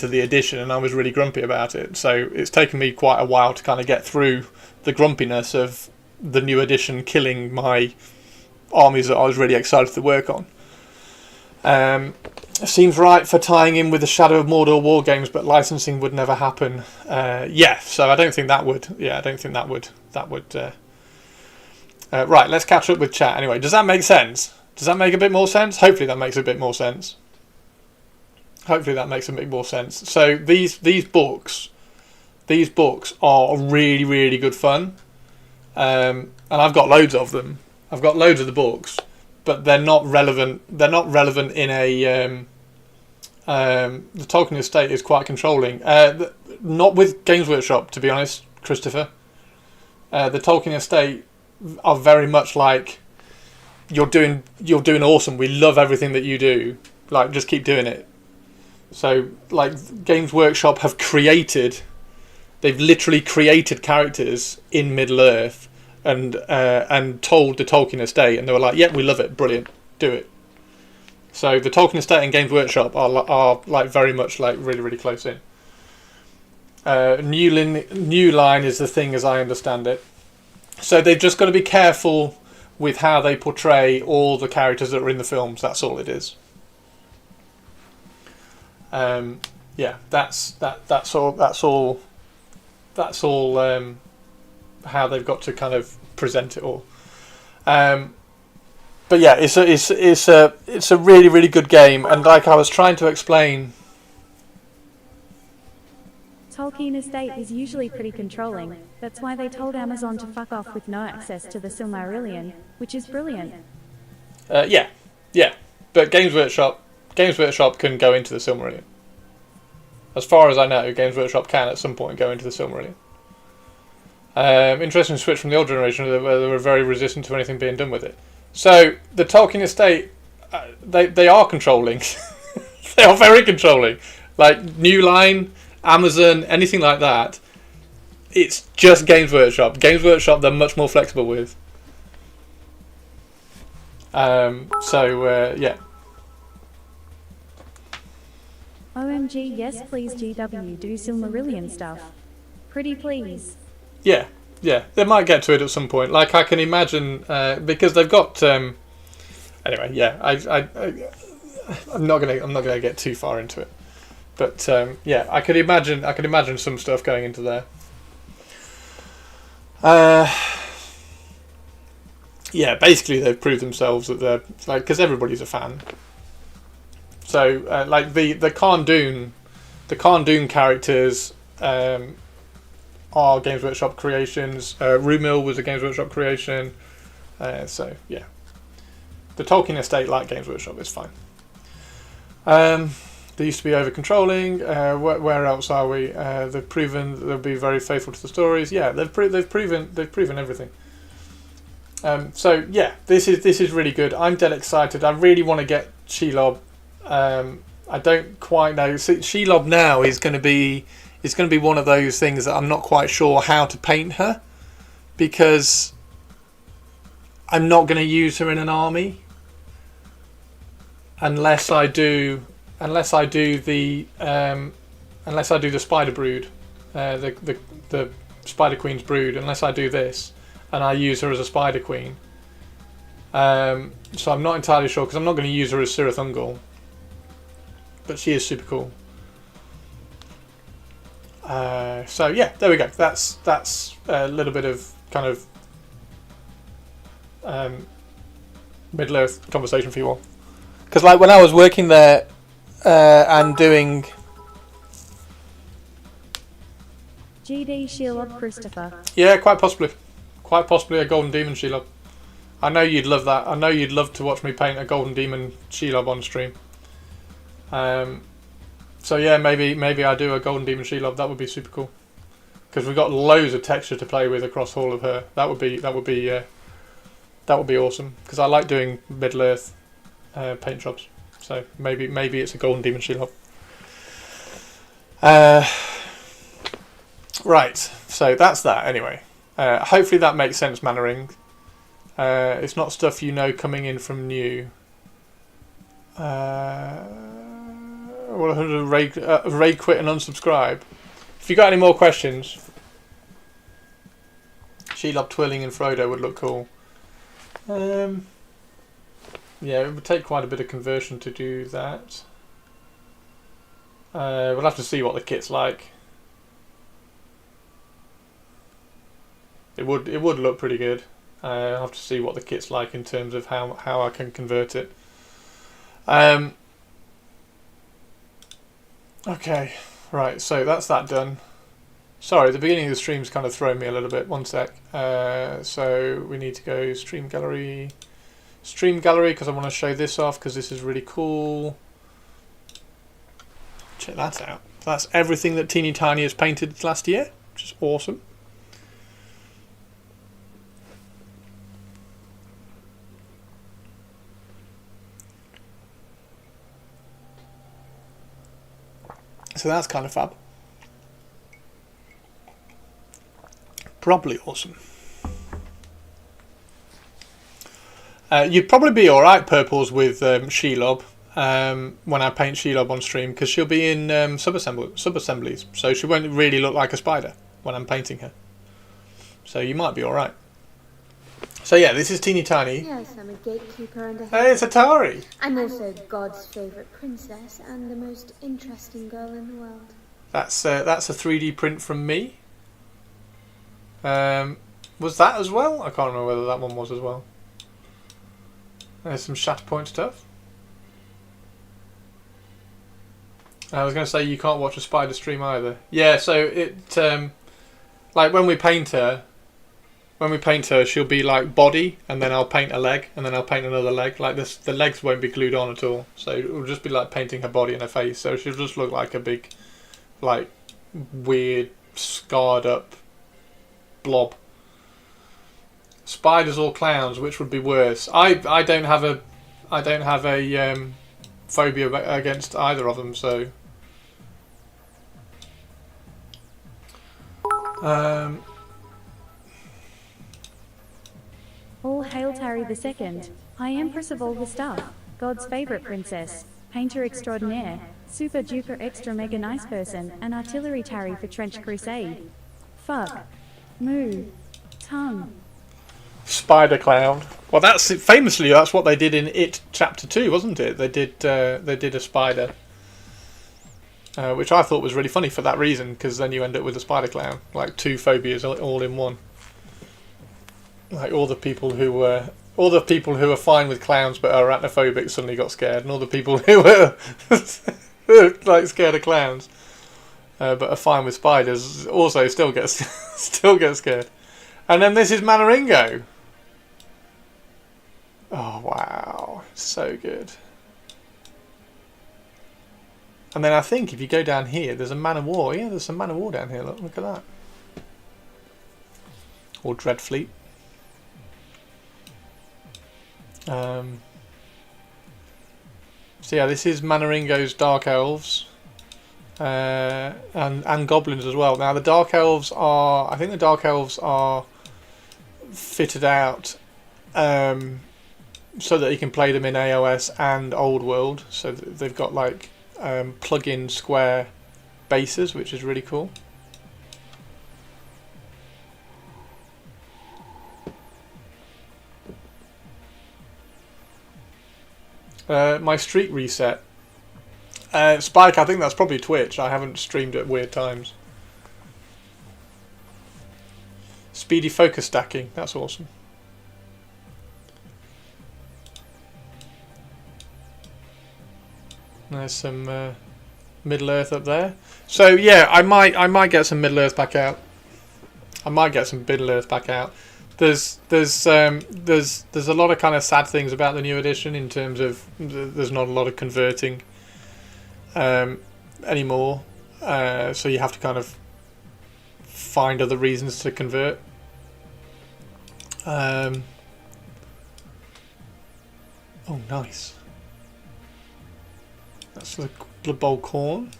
the edition, and I was really grumpy about it. So it's taken me quite a while to kind of get through the grumpiness of the new edition killing my armies that I was really excited to work on. Seems right for tying in with the Shadow of Mordor war games, but licensing would never happen. So I don't think that would. Yeah, I don't think that would. Right, let's catch up with chat. Anyway, does that make sense? Does that make a bit more sense? Hopefully that makes a bit more sense. So these books are really, really good fun, and I've got loads of them. I've got loads of the books, but they're not relevant. They're not relevant in a. The Tolkien estate is quite controlling. Not with Games Workshop, to be honest, Christopher. The Tolkien estate are very much like, you're doing awesome. We love everything that you do. Like, just keep doing it. So, like, Games Workshop have created. They've literally created characters in Middle Earth. And told the Tolkien estate, and they were like, "Yep, we love it, brilliant, do it." So the Tolkien estate and Games Workshop are like very much like really, really close in. New Line is the thing, as I understand it. So they've just got to be careful with how they portray all the characters that are in the films. That's all it is. That's all. How they've got to kind of present it all. But yeah, it's a really, really good game, and like I was trying to explain, Tolkien estate is usually pretty controlling. That's why they told Amazon to fuck off with no access to the Silmarillion, which is brilliant. Yeah. But Games Workshop can go into the Silmarillion. As far as I know, Games Workshop can at some point go into the Silmarillion. Interesting switch from the old generation, where they were very resistant to anything being done with it. So the Tolkien estate, they are controlling. They are very controlling. Like New Line, Amazon, anything like that. It's just Games Workshop. Games Workshop they're much more flexible with. Yeah. OMG, yes please GW, do Silmarillion stuff. Pretty please. Yeah, they might get to it at some point. Like I can imagine, because they've got. Anyway, yeah, I'm not gonna get too far into it, but yeah, I could imagine some stuff going into there. Yeah, basically they've proved themselves that they're like, because everybody's a fan. So like the Khārn Dûn characters. Are Games Workshop creations. Rumil was a Games Workshop creation. So yeah, the Tolkien estate, like Games Workshop, is fine. They used to be over controlling. Where else are we? They've proven they'll be very faithful to the stories. Yeah, they've proven everything. So yeah, this is really good. I'm dead excited. I really want to get Shelob. I don't quite know. See, Shelob now is going to be one of those things that I'm not quite sure how to paint her, because I'm not going to use her in an army unless I do the Spider Brood, the Spider Queen's brood. Unless I do this and I use her as a Spider Queen. So I'm not entirely sure, because I'm not going to use her as Cirith Ungol. But she is super cool. So yeah, there we go. That's a little bit of kind of Middle Earth conversation for you all. Because like when I was working there and doing GD Shelob Christopher. yeah, quite possibly a Golden Demon Shelob. I know you'd love that. I know you'd love to watch me paint a Golden Demon Shelob on stream. So yeah, maybe I do a Golden Demon Shelob. That would be super cool, because we've got loads of texture to play with across all of her. That would be awesome, because I like doing Middle Earth paint jobs. So maybe it's a Golden Demon Shelob. Right, so that's that anyway. Hopefully that makes sense, Mannering. It's not stuff you know coming in from new. Raid quit and unsubscribe. If you got any more questions, Shelob twirling in Frodo would look cool. Yeah, it would take quite a bit of conversion to do that. We'll have to see what the kit's like. It would look pretty good. I'll have to see what the kit's like in terms of how I can convert it. Okay, right, so that's that done. Sorry, the beginning of the stream's kind of thrown me a little bit. One sec. So we need to go stream gallery, because I want to show this off, because this is really cool. Check that out. That's everything that Teeny Tiny has painted last year, which is awesome. So that's kind of fab. Probably awesome. You'd probably be alright, Purples, with Shelob when I paint Shelob on stream, because she'll be in sub-assemblies, so she won't really look like a spider when I'm painting her. So you might be alright. So yeah, this is Teeny Tiny. Yes, I'm a gatekeeper and a Hey, it's Atari. I'm also God's favourite princess and the most interesting girl in the world. That's a 3D print from me. Was that as well? I can't remember whether that one was as well. There's some Shatterpoint stuff. I was going to say you can't watch a spider stream either. Yeah, so it like when we paint her, she'll be like body, and then I'll paint a leg, and then I'll paint another leg. Like this, the legs won't be glued on at all. So it will just be like painting her body and her face. So she'll just look like a big, like, weird, scarred up blob. Spiders or clowns, which would be worse? I don't have a phobia against either of them. So. All hail Tari II, High Empress of all the stuff, God's favourite princess, painter extraordinaire, super duper extra mega nice person, and artillery Tari for Trench Crusade. Fuck. Moo. Tongue. Spider clown. Well, that's famously that's what they did in It Chapter 2, wasn't it? They did a spider, which I thought was really funny for that reason, because then you end up with a spider clown, like two phobias all in one. Like all the people who were fine with clowns but are arachnophobic suddenly got scared, and all the people who were like scared of clowns but are fine with spiders also still get scared. And then this is Manneringo. Oh wow, so good. And then I think if you go down here, there's a man of war. Yeah, there's some man of war down here. Look at that. Or Dreadfleet. So yeah, this is Manaringo's Dark Elves. And Goblins as well. Now the Dark Elves are... I think the Dark Elves are fitted out so that you can play them in AOS and Old World. So they've got like plug-in square bases, which is really cool. My streak reset. Spike, I think that's probably Twitch. I haven't streamed at weird times. Speedy focus stacking. That's awesome. There's some Middle Earth up there. So yeah, I might get some Middle Earth back out. There's a lot of kind of sad things about the new edition in terms of there's not a lot of converting anymore. So you have to kind of find other reasons to convert. Oh, nice. That's the Blood Bowl corn.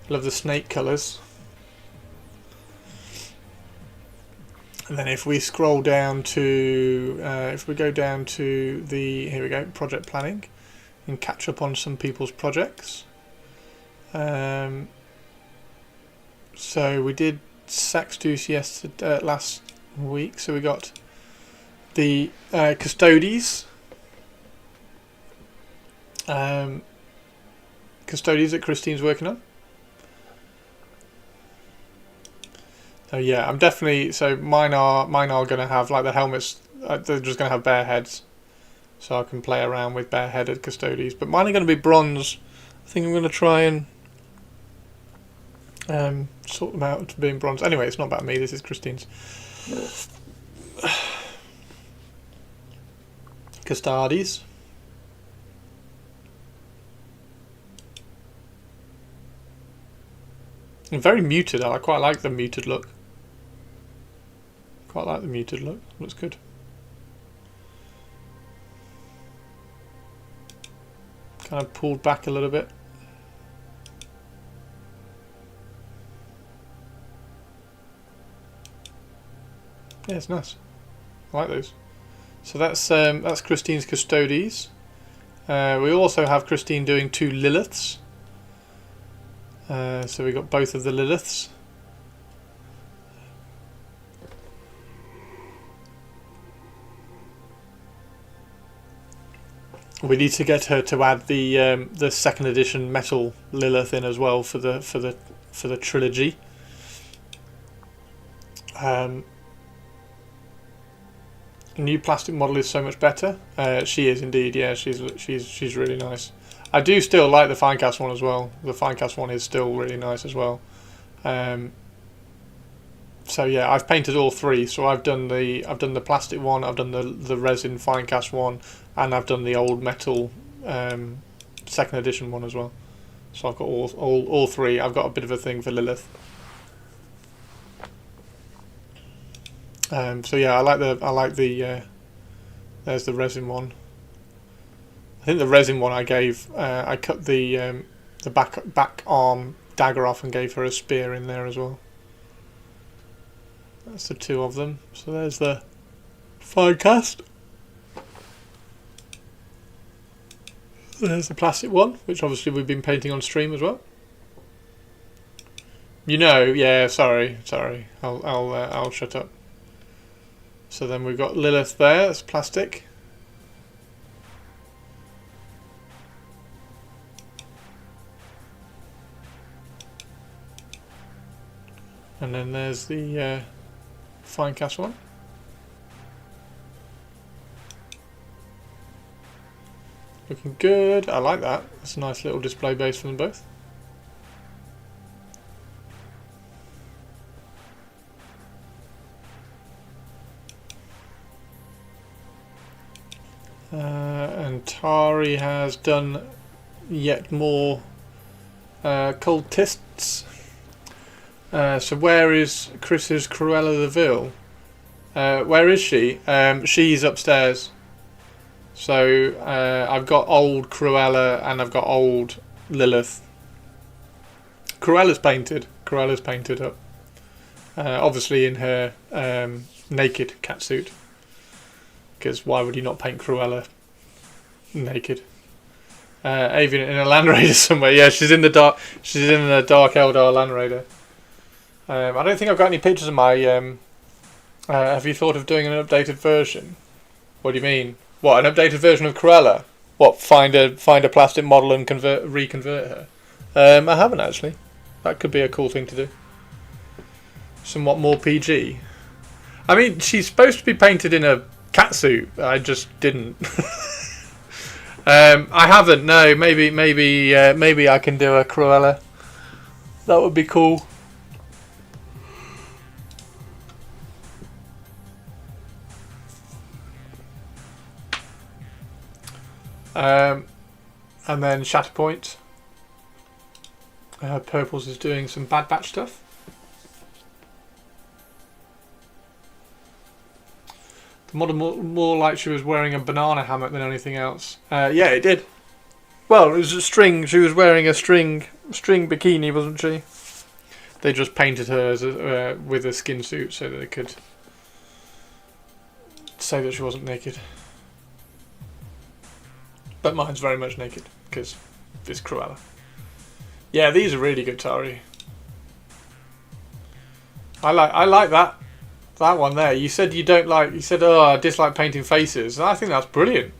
Love the snake colours. And then if we scroll down to, if we go down to the, here we go, project planning, and catch up on some people's projects. So we did Saxtus yesterday, last week. So we got the Custodes. Custodes that Christine's working on. So yeah, I'm definitely, so mine are going to have like the helmets. They're just going to have bare heads, so I can play around with bare-headed Custodes. But mine are going to be bronze. I think I'm going to try and sort them out to being bronze. Anyway, it's not about me. This is Christine's. Custodes. And very muted. I quite like the muted look. Looks good. Kind of pulled back a little bit. Yeah, it's nice. I like those. So that's Christine's Custodes. We also have Christine doing 2 Liliths. So we got both of the Liliths. We need to get her to add the 2nd edition metal Lilith in as well for the trilogy. New plastic model is so much better. She is indeed. Yeah, she's really nice. I do still like the Finecast one as well. The Finecast one is still really nice as well. So yeah, I've painted all 3. So I've done the plastic one, I've done the resin Finecast one, and I've done the old metal 2nd edition one as well. So I've got all 3. I've got a bit of a thing for Lilith. So yeah, I like the there's the resin one. I think the resin one I cut the back arm dagger off and gave her a spear in there as well. That's the 2 of them. So there's the Finecast. There's the plastic one, which obviously we've been painting on stream as well. You know, yeah. Sorry. I'll shut up. So then we've got Lilith there. That's plastic. And then there's the Finecast one. Looking good. I like that. That's a nice little display base for them both. And Tari has done yet more cultists. So where is Chris's Cruella de Vil? Where is she? She's upstairs. So I've got old Cruella and I've got old Lilith. Cruella's painted. Cruella's painted up. Obviously in her naked catsuit. Because why would you not paint Cruella naked? Avian in a Land Raider somewhere. Yeah, she's in the dark. She's in a dark Eldar Land Raider. I don't think I've got any pictures of my. Have you thought of doing an updated version? What do you mean? What, an updated version of Cruella? What, find a plastic model and reconvert her? I haven't actually. That could be a cool thing to do. Somewhat more PG. I mean, she's supposed to be painted in a catsuit. I just didn't. I haven't. No, maybe I can do a Cruella. That would be cool. And then Shatterpoint. Purples is doing some Bad Batch stuff. The model more like she was wearing a banana hammock than anything else. Yeah, it did. Well, it was a string. She was wearing a string bikini, wasn't she? They just painted her as with a skin suit so that they could say that she wasn't naked. But mine's very much naked because it's Cruella. Yeah, these are really good, Tari. I like that one there. You said you don't like. You said, "Oh, I dislike painting faces." And I think that's brilliant.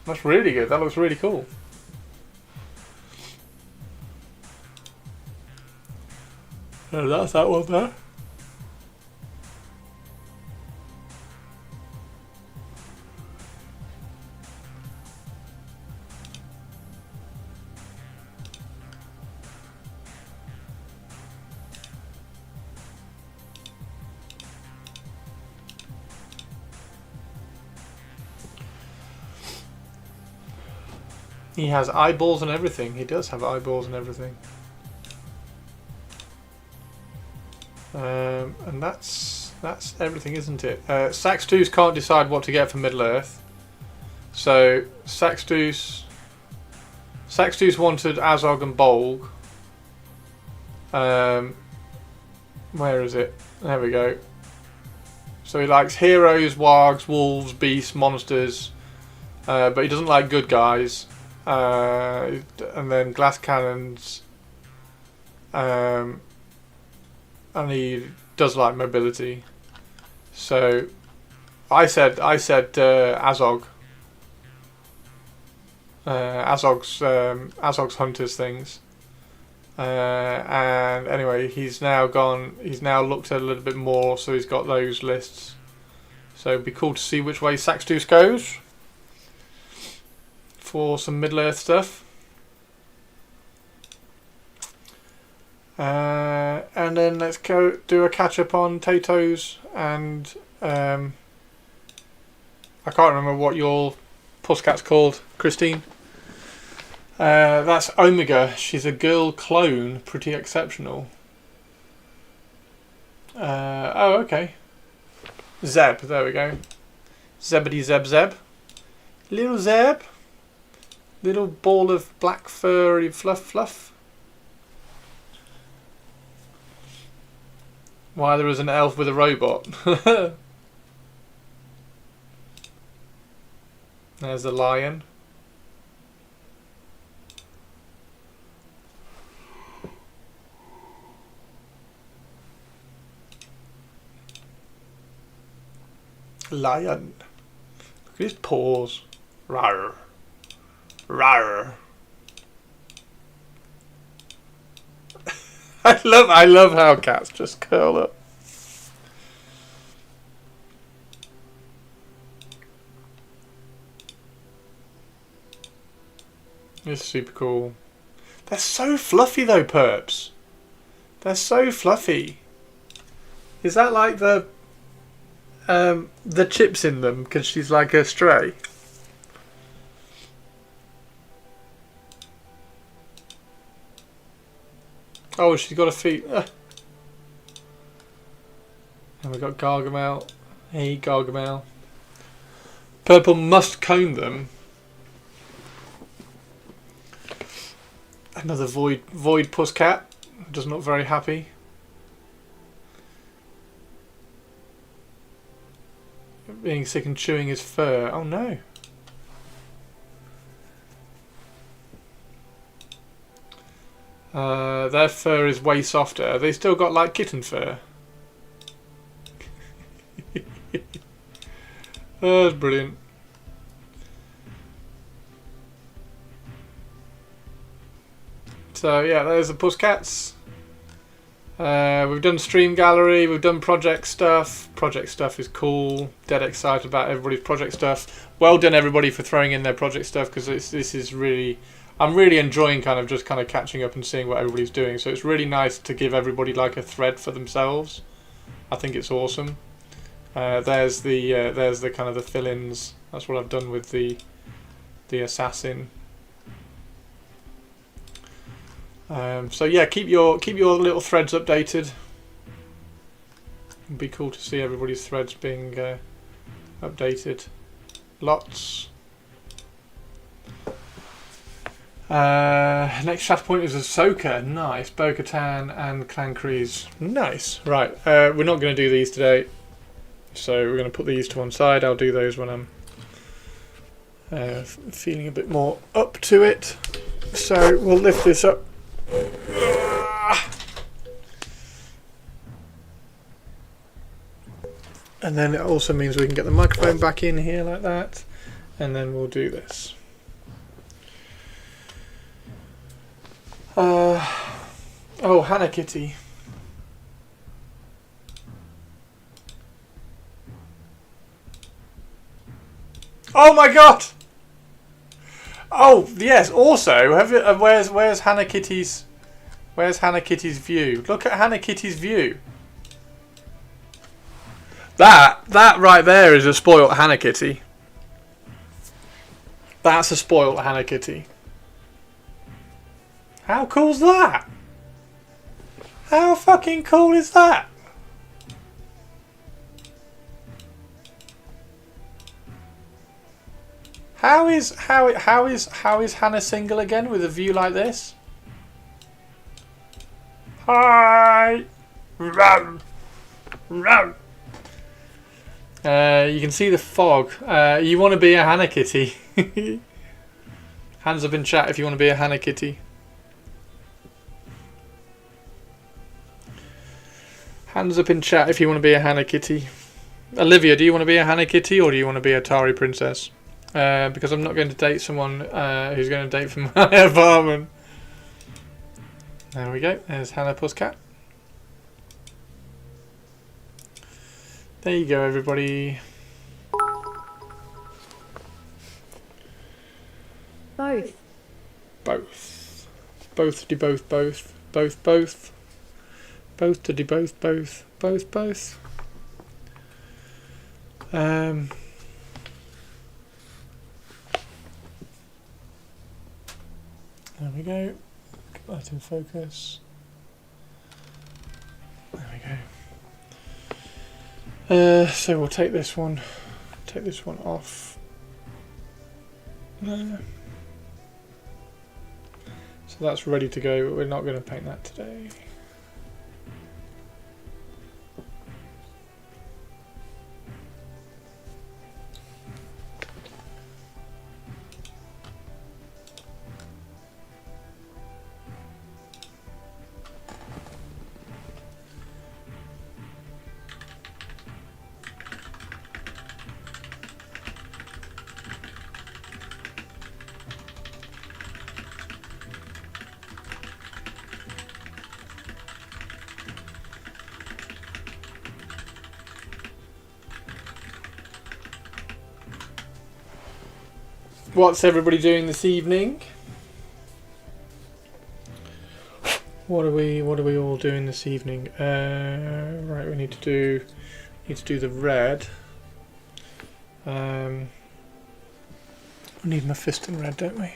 That's really good. That looks really cool. Oh, that's that one there. He has eyeballs and everything. He does have eyeballs and everything. And that's everything, isn't it? Saxtus can't decide what to get for Middle Earth. So Saxtus wanted Azog and Bolg. Where is it? There we go. So he likes heroes, wargs, wolves, beasts, monsters, but he doesn't like good guys. And then glass cannons, and he does like mobility. So I said Azog. Azog's hunters things. And anyway, he's now looked at a little bit more, so he's got those lists. So it'd be cool to see which way Saxtus goes for some Middle Earth stuff. And then let's go do a catch up on Tato's and I can't remember what your Pusscat's called, Christine. That's Omega. She's a girl clone, pretty exceptional. Oh, okay. Zeb, there we go. Zebedee Zeb Zeb. Little Zeb. Little ball of black furry fluff. Why there was an elf with a robot. There's the lion. Lion. Look at his paws. Rawr. Rawr. I love how cats just curl up. It's super cool. They're so fluffy though, perps. They're so fluffy. Is that like the chips in them because she's like a stray? Oh, she's got her feet. And we've got Gargamel. Hey, Gargamel. Purple must comb them. Another void pusscat. Does not very happy. Being sick and chewing his fur. Oh no. Their fur is way softer. They still got like kitten fur. Oh, that's brilliant. So yeah, there's the Pusscats. We've done stream gallery, we've done project stuff. Project stuff is cool. Dead excited about everybody's project stuff. Well done everybody for throwing in their project stuff, because this is really, I'm really enjoying kind of catching up and seeing what everybody's doing. So it's really nice to give everybody like a thread for themselves. I think it's awesome. There's the kind of the fill-ins. That's what I've done with the assassin. So yeah, keep your little threads updated. It'd be cool to see everybody's threads being updated. Lots. Next chat point is Ahsoka. Nice. Bo-Katan and Clan Kryze. Nice. Right. We're not going to do these today, so we're going to put these to one side. I'll do those when I'm feeling a bit more up to it. So we'll lift this up. And then it also means we can get the microphone back in here like that, and then we'll do this. Oh, Hannah Kitty. Oh my god! Oh yes. Also, where's Hannah Kitty's? Where's Hannah Kitty's view? Look at Hannah Kitty's view. That right there is a spoilt Hannah Kitty. That's a spoilt Hannah Kitty. How cool's that? How fucking cool is that? How is Hannah single again with a view like this? Hi. Run. Run. You can see the fog. You want to be a Hannah Kitty? Hands up in chat if you want to be a Hannah Kitty. Hands up in chat if you want to be a Hannah Kitty. Olivia, do you want to be a Hannah Kitty or do you want to be a Atari Princess? Because I'm not going to date someone who's going to date from my apartment. There we go. There's Hannah Pusscat. There you go, everybody. Both. Both. Both to both. Both. Both. Both. Both to do both. Both. Both. Both. There we go. Get that in focus. There we go. So we'll take this one off. So that's ready to go, but we're not going to paint that today. What's everybody doing this evening? What are we all doing this evening? Right, we need to do the red. We need Mephisto red, don't we?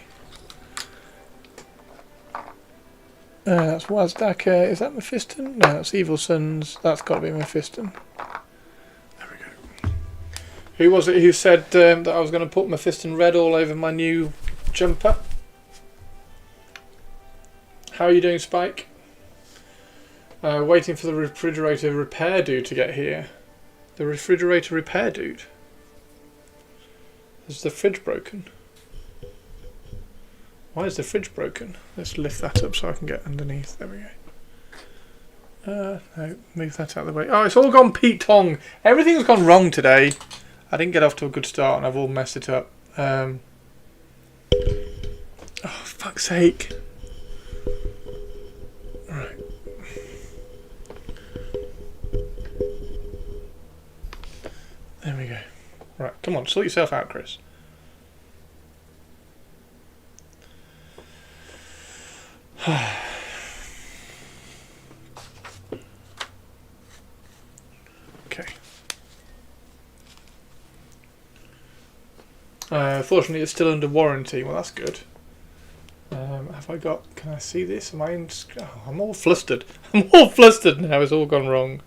That's Wazdaka. Is that Mephiston? No, that's Evil Sons. That's got to be Mephiston. There we go. Who was it who said that I was going to put Mephiston red all over my new jumper? How are you doing, Spike? Waiting for the refrigerator repair dude to get here. The refrigerator repair dude? Is the fridge broken? Why is the fridge broken? Let's lift that up so I can get underneath. There we go. No, move that out of the way. Oh, it's all gone Pete Tong. Everything's gone wrong today. I didn't get off to a good start and I've all messed it up. Oh, fuck's sake. Right. There we go. Right, come on, sort yourself out, Chris. Okay. Fortunately, it's still under warranty. Well, that's good. Have I got... Can I see this? Am I in... Oh, I'm all flustered. I'm all flustered now. It's all gone wrong.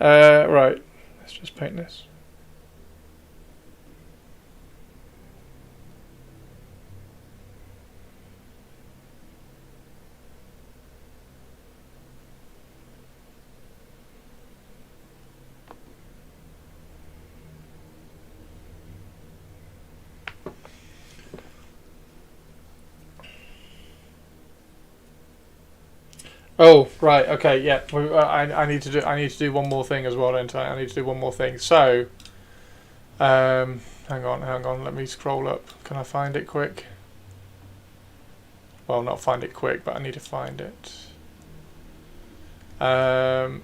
Right. Let's just paint this. Oh, right, okay, yeah. I need to do one more thing as well, don't I? I need to do one more thing. So, hang on. Let me scroll up. Can I find it quick? Well, not find it quick, but I need to find it. One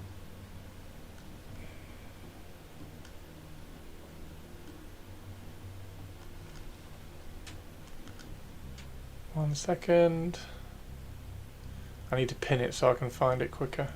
second. I need to pin it so I can find it quicker.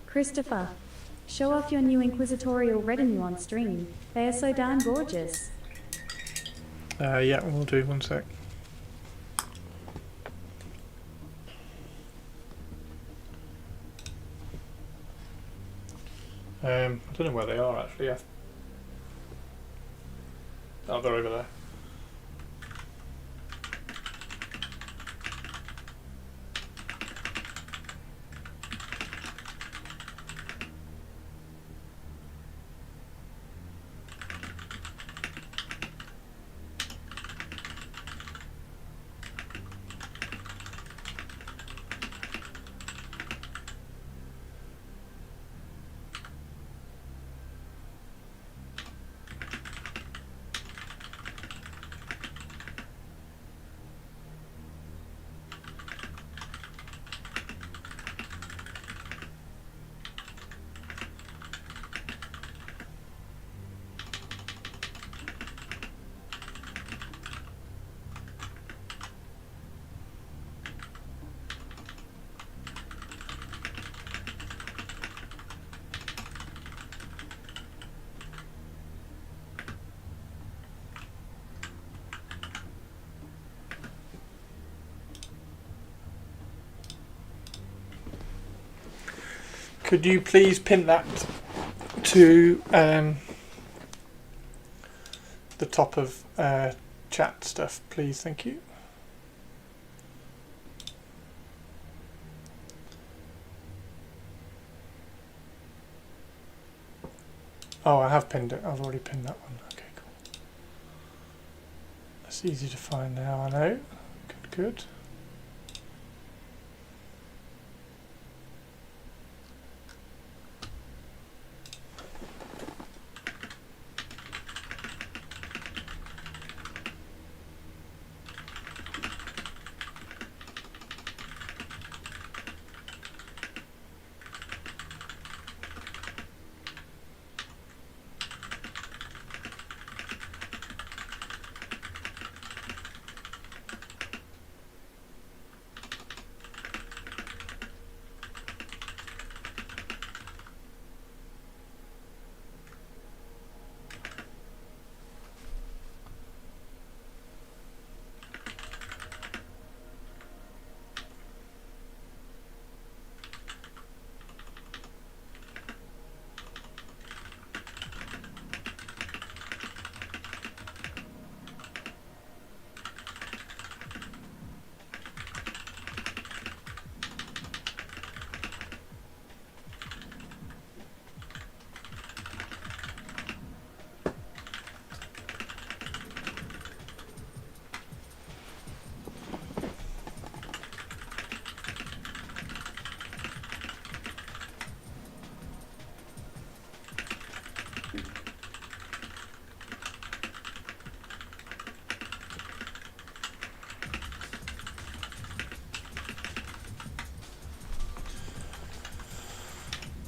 Christopher, show off your new inquisitorial retinue on stream. They are so darn gorgeous. Yeah, we'll do. One sec. I don't know where they are actually. Yeah. Oh, they're over there. Could you please pin that to the top of chat stuff, please? Thank you. Oh, I have pinned it. I've already pinned that one. Okay, cool. Let's It's easy to find now, I know. Good, good.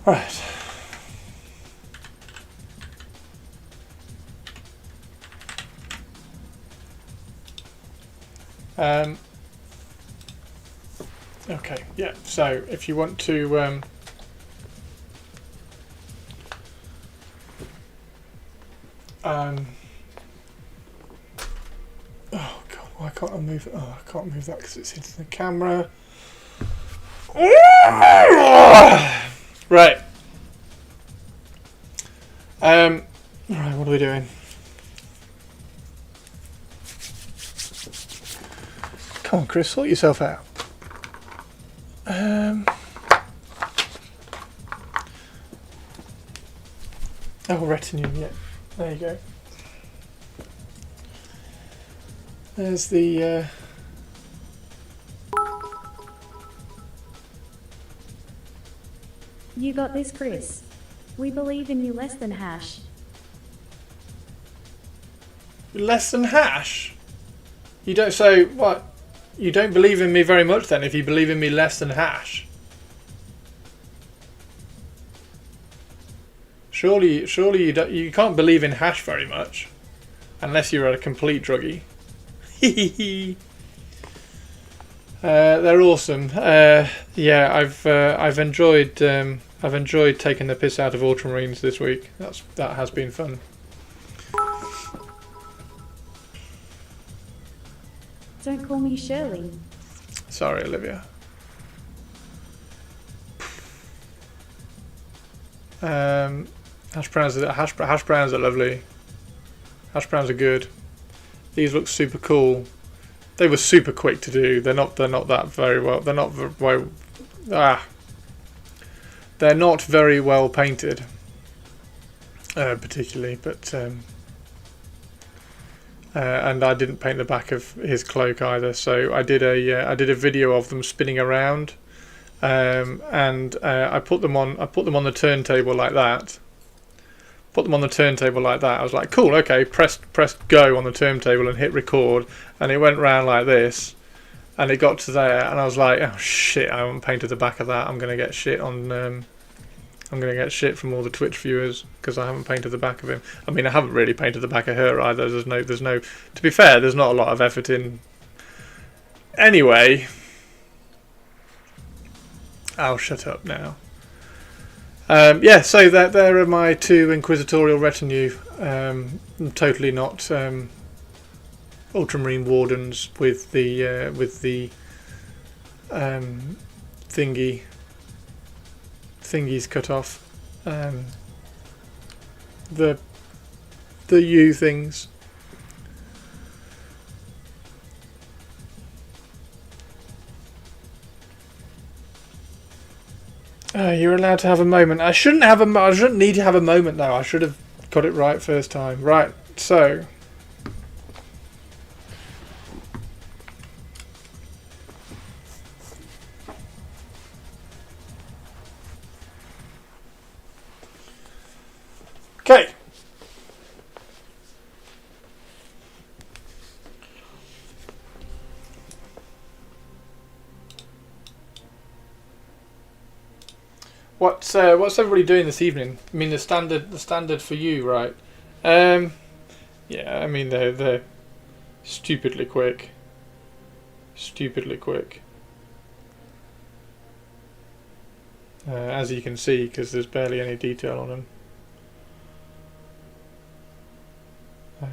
Right. Okay, yeah, so if you want to oh god, why can't I move it? Oh, I can't move that because it's hitting the camera. Right. Right, what are we doing? Come on, Chris, sort yourself out. Oh, retinue, yeah. There you go. There's the You got this, Chris. We believe in you less than hash. less than hash? You don't, so what? You don't believe in me very much then if you believe in me less than hash? Surely you can't believe in hash very much, unless you're a complete druggie. They're awesome. Yeah, I've enjoyed taking the piss out of Ultramarines this week. That has been fun. Don't call me Shirley. Sorry, Olivia. Hash browns are lovely. Hash browns are good. These look super cool. They were super quick to do. They're not that very well. They're not very They're not very well painted, particularly. But and I didn't paint the back of his cloak either. So I did a video of them spinning around, and I put them on the turntable like that. Put them on the turntable like that. I was like, cool, okay, press go on the turntable and hit record, and it went round like this, and it got to there, and I was like, oh shit, I haven't painted the back of that. I'm gonna get shit on. I'm gonna get shit from all the Twitch viewers because I haven't painted the back of him. I mean, I haven't really painted the back of her either. There's no. To be fair, there's not a lot of effort in. Anyway, I'll shut up now. Yeah, so there are my two inquisitorial retinue. Totally not Ultramarine wardens with the thingies cut off. The U things. You're allowed to have a moment. I shouldn't need to have a moment though. I should have got it right first time. Right, so Okay. What's everybody doing this evening? I mean, the standard for you, right? Yeah, I mean they're stupidly quick. Stupidly quick. As you can see, because there's barely any detail on them.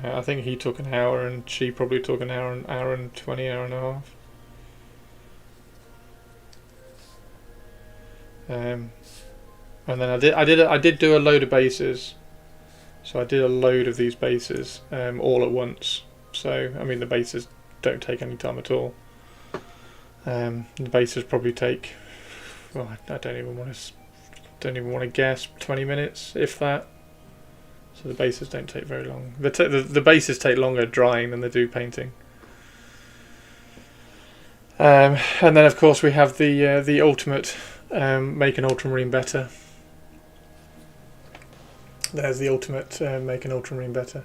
I think he took an hour, and she probably took an hour and 20, hour and a half. And then I did do a load of bases. So I did a load of these bases all at once. So I mean the bases don't take any time at all. The bases probably take, well, I don't even want to guess, 20 minutes if that. So the bases don't take very long. The bases take longer drying than they do painting. And then of course we have the ultimate make an ultramarine better. There's the ultimate make an ultramarine better.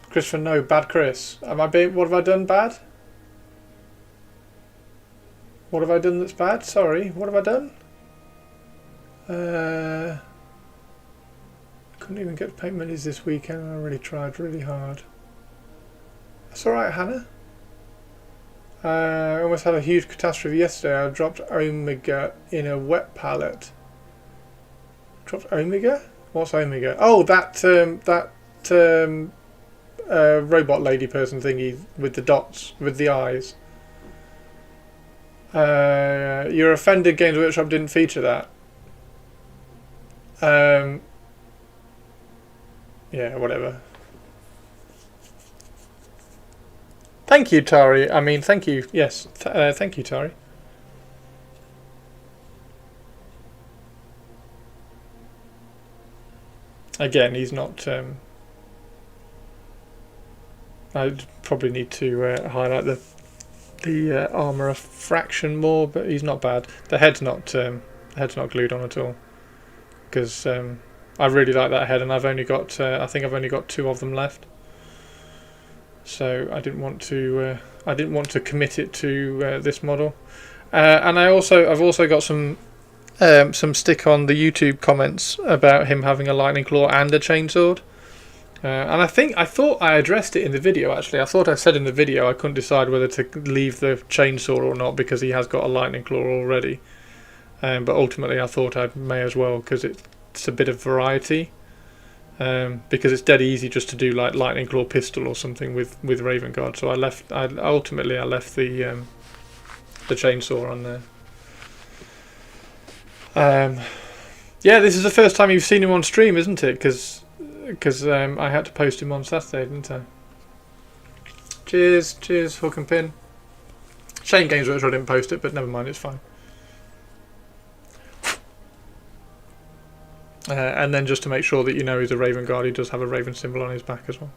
Christopher, no, bad Chris. What have I done bad? What have I done that's bad? Sorry, what have I done? Couldn't even get paint minis this weekend. I really tried really hard. That's alright, Hannah. I almost had a huge catastrophe yesterday. I dropped Omega in a wet pallet. Dropped Omega? What's Omega? Oh, that robot lady person thingy with the dots, with the eyes. You're offended Games Workshop didn't feature that. Yeah, whatever. Thank you, Tari. I mean, thank you. Yes, thank you, Tari. Again, he's not. I'd probably need to highlight the armour a fraction more, but he's not bad. The head's not glued on at all, because I really like that head, and I've only got I think I've only got 2 of them left. So I didn't want to commit it to this model, and I've also got some stick on the YouTube comments about him having a lightning claw and a chainsword. And I thought I addressed it in the video. Actually, I thought I said in the video I couldn't decide whether to leave the chainsaw or not because he has got a lightning claw already. But ultimately, I thought I may as well because it's a bit of variety. Because it's dead easy just to do like lightning claw pistol or something with Raven Guard. So I left the chainsaw on there. Yeah, this is the first time you've seen him on stream, isn't it? Because I had to post him on Saturday, didn't I? Cheers, Hook and Pin. Shame Games Workshop didn't post it, but never mind, it's fine. And then just to make sure that you know he's a Raven Guard, he does have a Raven symbol on his back as well.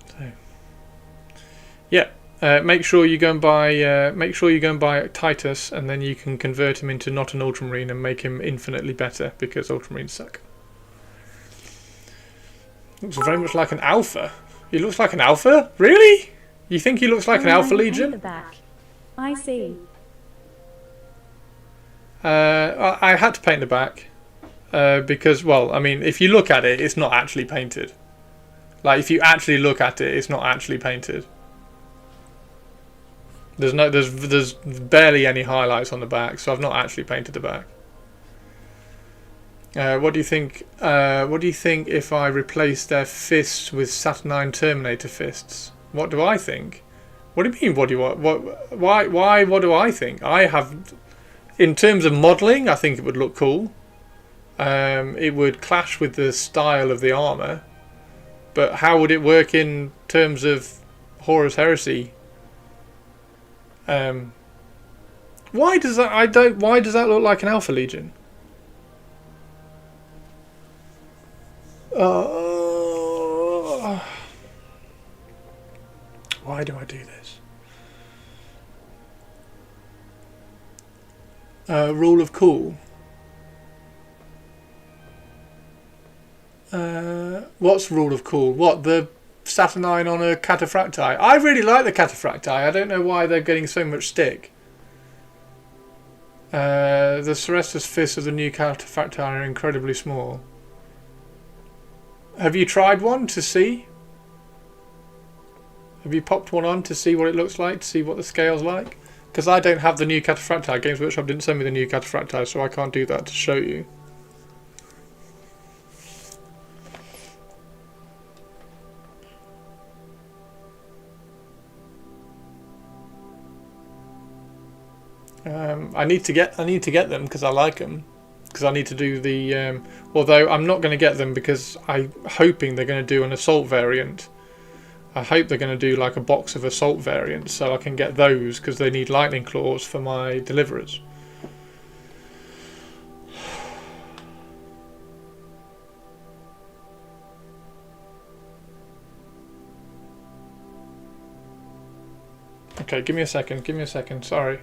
So, yeah. Make sure you go and buy Titus, and then you can convert him into not an Ultramarine and make him infinitely better because Ultramarines suck. Looks very much like an Alpha. He looks like an Alpha? Really? You think he looks like an Alpha Legion? The back. I see. I had to paint the back because, well, I mean, if you look at it, it's not actually painted. Like, if you actually look at it, it's not actually painted. There's barely any highlights on the back, so I've not actually painted the back. What do you think? What do you think if I replace their fists with Saturnine Terminator fists? What do I think? What do you mean? What do you want? Why? What do I think? I have, in terms of modelling, I think it would look cool. It would clash with the style of the armour, but how would it work in terms of Horus Heresy? Why does that? Why does that look like an Alpha Legion? Why do I do this? Rule of cool. What's rule of cool? What, the Saturnine on a Cataphracti? I really like the Cataphracti. I don't know why they're getting so much stick. The Cerestus fists of the new Cataphracti are incredibly small. Have you tried one to see? Have you popped one on to see what it looks like, to see what the scale's like? Because I don't have the new Cataphracti. Games Workshop didn't send me the new Cataphracti, so I can't do that to show you. I need to get them because I like them. Because I need to do the. Although I'm not going to get them because I'm hoping they're going to do an assault variant. I hope they're going to do like a box of assault variants so I can get those because they need lightning claws for my deliverers. Okay, give me a second, sorry.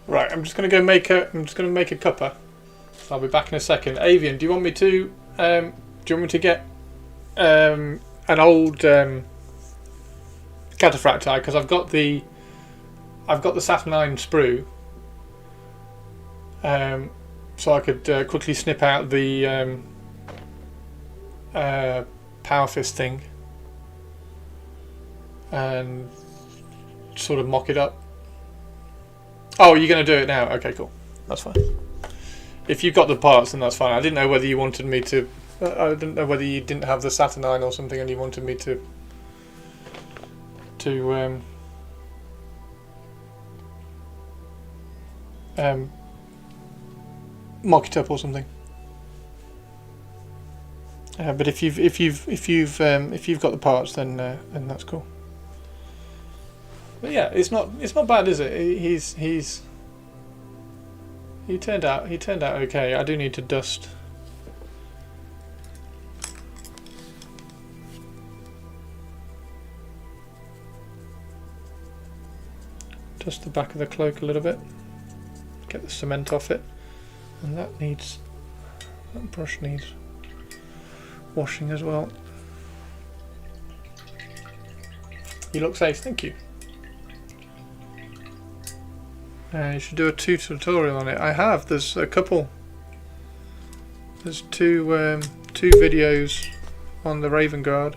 Right, I'm just gonna go make a. I'm just gonna make a cuppa. I'll be back in a second. Avian, do you want me to? Get an old Cataphracti because I've got the Saturnine sprue. So I could quickly snip out the Power Fist thing and sort of mock it up. Oh, you're going to do it now? Okay, cool. That's fine. If you've got the parts, then that's fine. I didn't know whether you wanted me to... I didn't know whether you didn't have the Saturnine or something and you wanted me to mock it up or something. But if you've got the parts, then that's cool. But yeah, it's not bad, is it? He turned out okay. I do need to dust the back of the cloak a little bit, get the cement off it, and that brush needs washing as well. You look safe, thank you. You should do a tutorial on it. I have. There's a couple. There's two videos on the Raven Guard.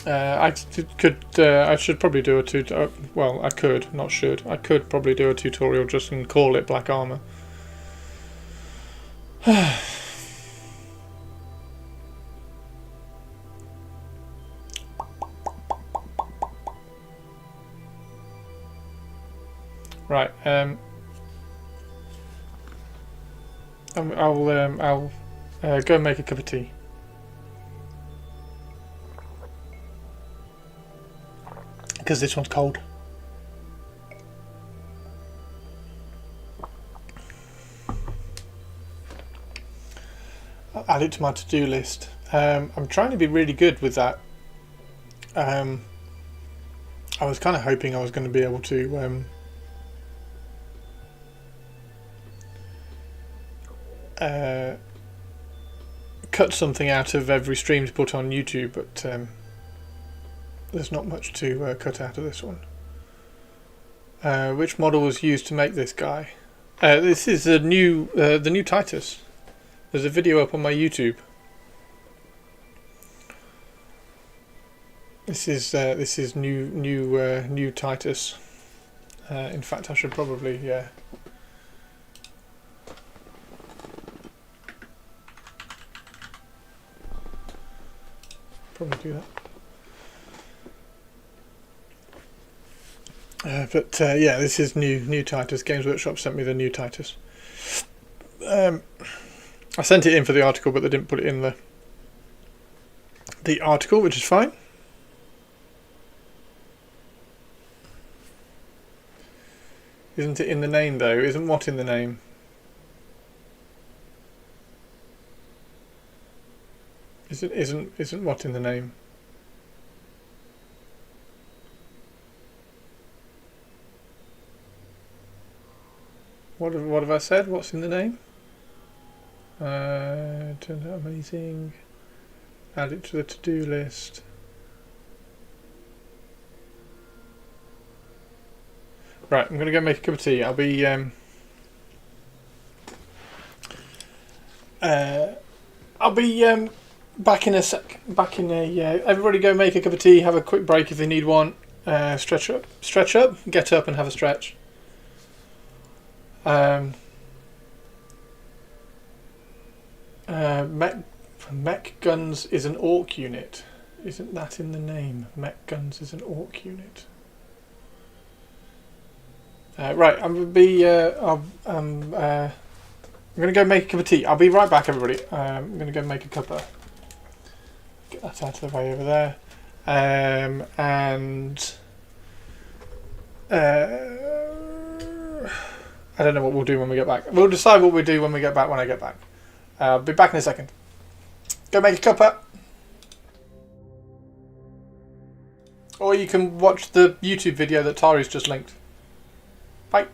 I should probably do a tutorial. Well, I could, not should. I could probably do a tutorial just and call it Black Armor. Right. I'll go and make a cup of tea. Because this one's cold. I'll add it to my to-do list. I'm trying to be really good with that. I was kind of hoping I was going to be able to cut something out of every stream to put on YouTube, but there's not much to cut out of this one. Which model was used to make this guy? This is the new Titus. There's a video up on my YouTube. This is new Titus. In fact, I should probably do that. But yeah, this is new Titus. Games Workshop sent me the new Titus. I sent it in for the article, but they didn't put it in the article, which is fine. Isn't it in the name though? Isn't what in the name? Isn't what in the name? What have I said? What's in the name? Turned out amazing. Add it to the to-do list. Right, I'm gonna go make a cup of tea. I'll be back in a sec. Everybody go make a cup of tea. Have a quick break if they need one. Stretch up, get up and have a stretch. Mech Guns is an orc unit. Isn't that in the name? Mech Guns is an orc unit. Right, I'm gonna go make a cup of tea. I'll be right back, everybody. I'm gonna go make a cuppa. Get that out of the way over there. I don't know what we'll do when we get back. We'll decide what we do when we get back. When I get back, I'll be back in a second. Go make a cuppa. Or you can watch the YouTube video that Tari's just linked. Bye.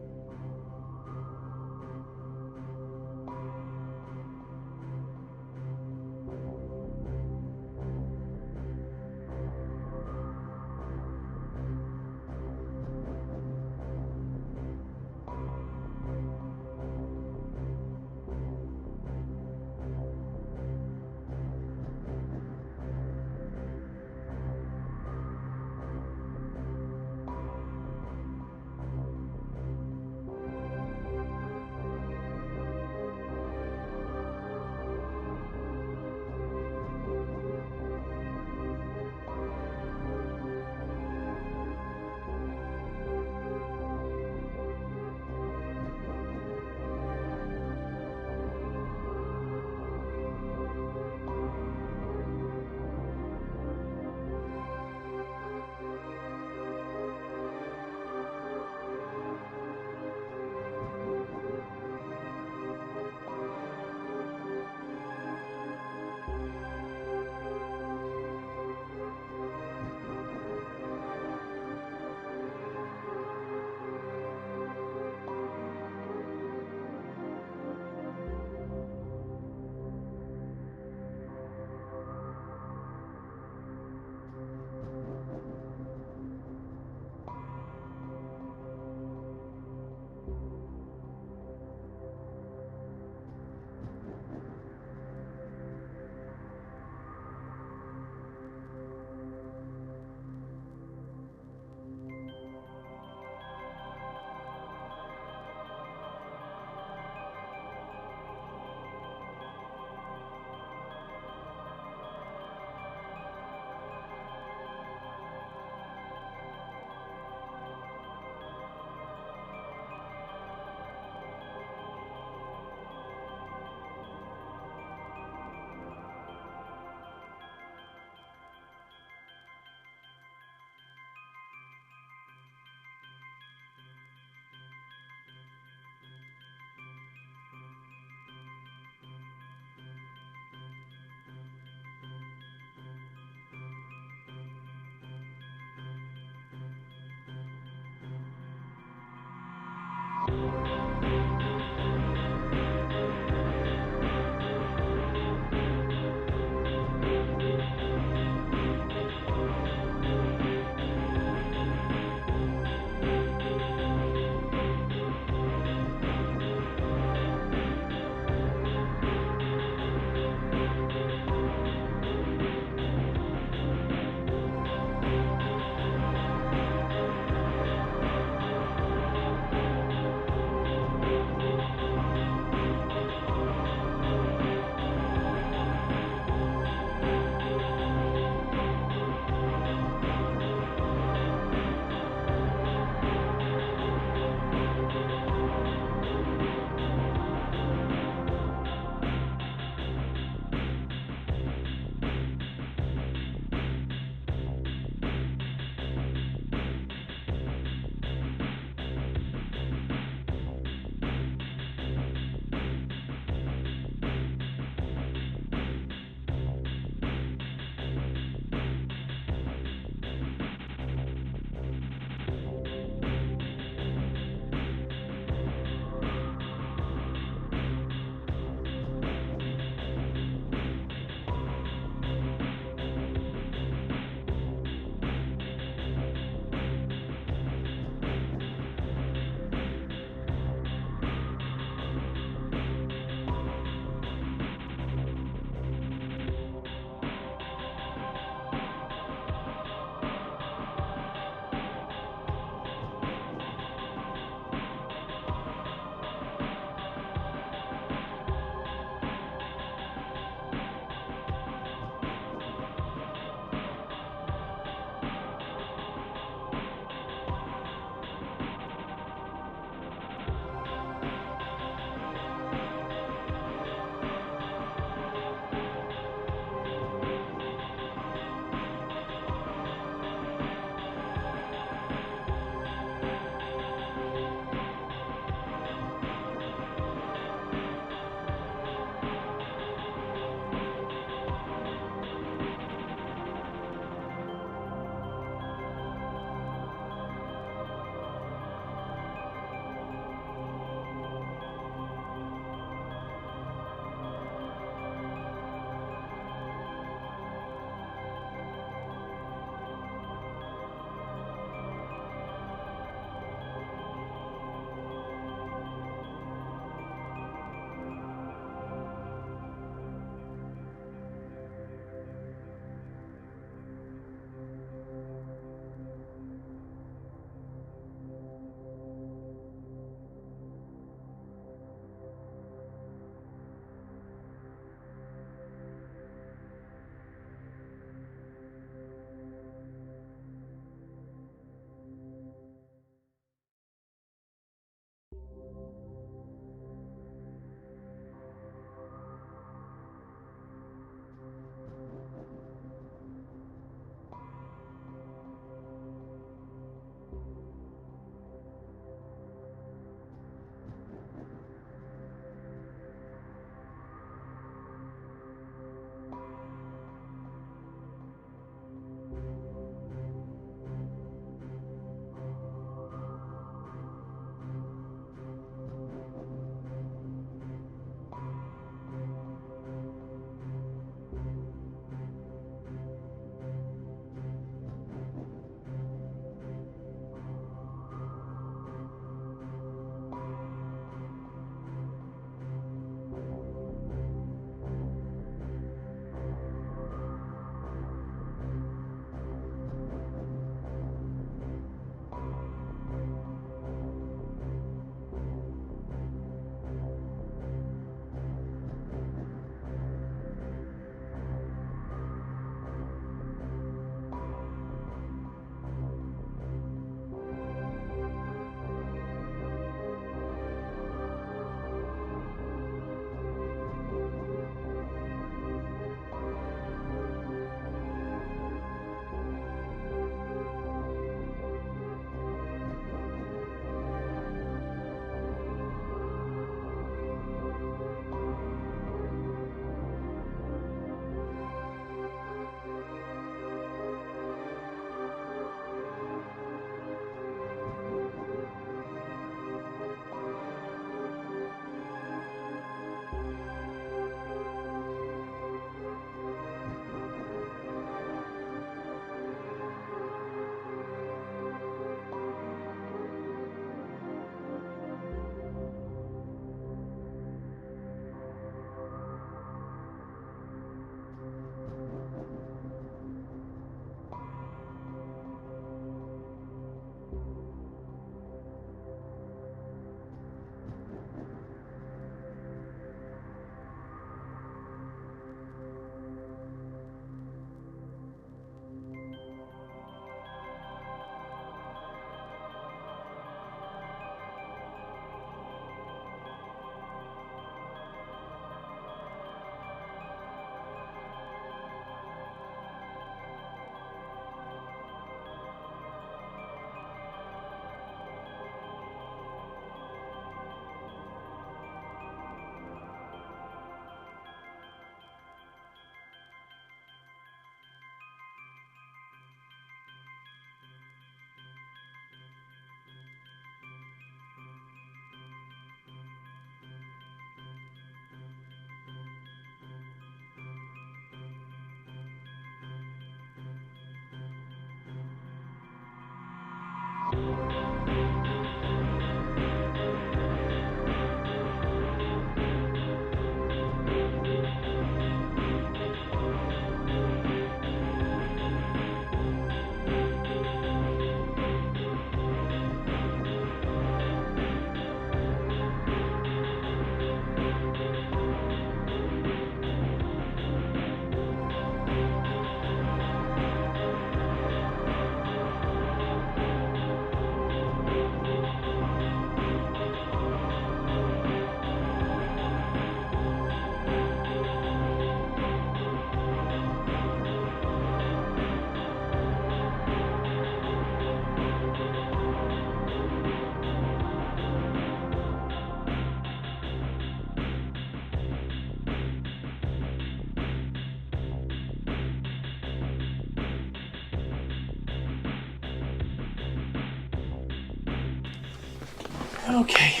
Okay.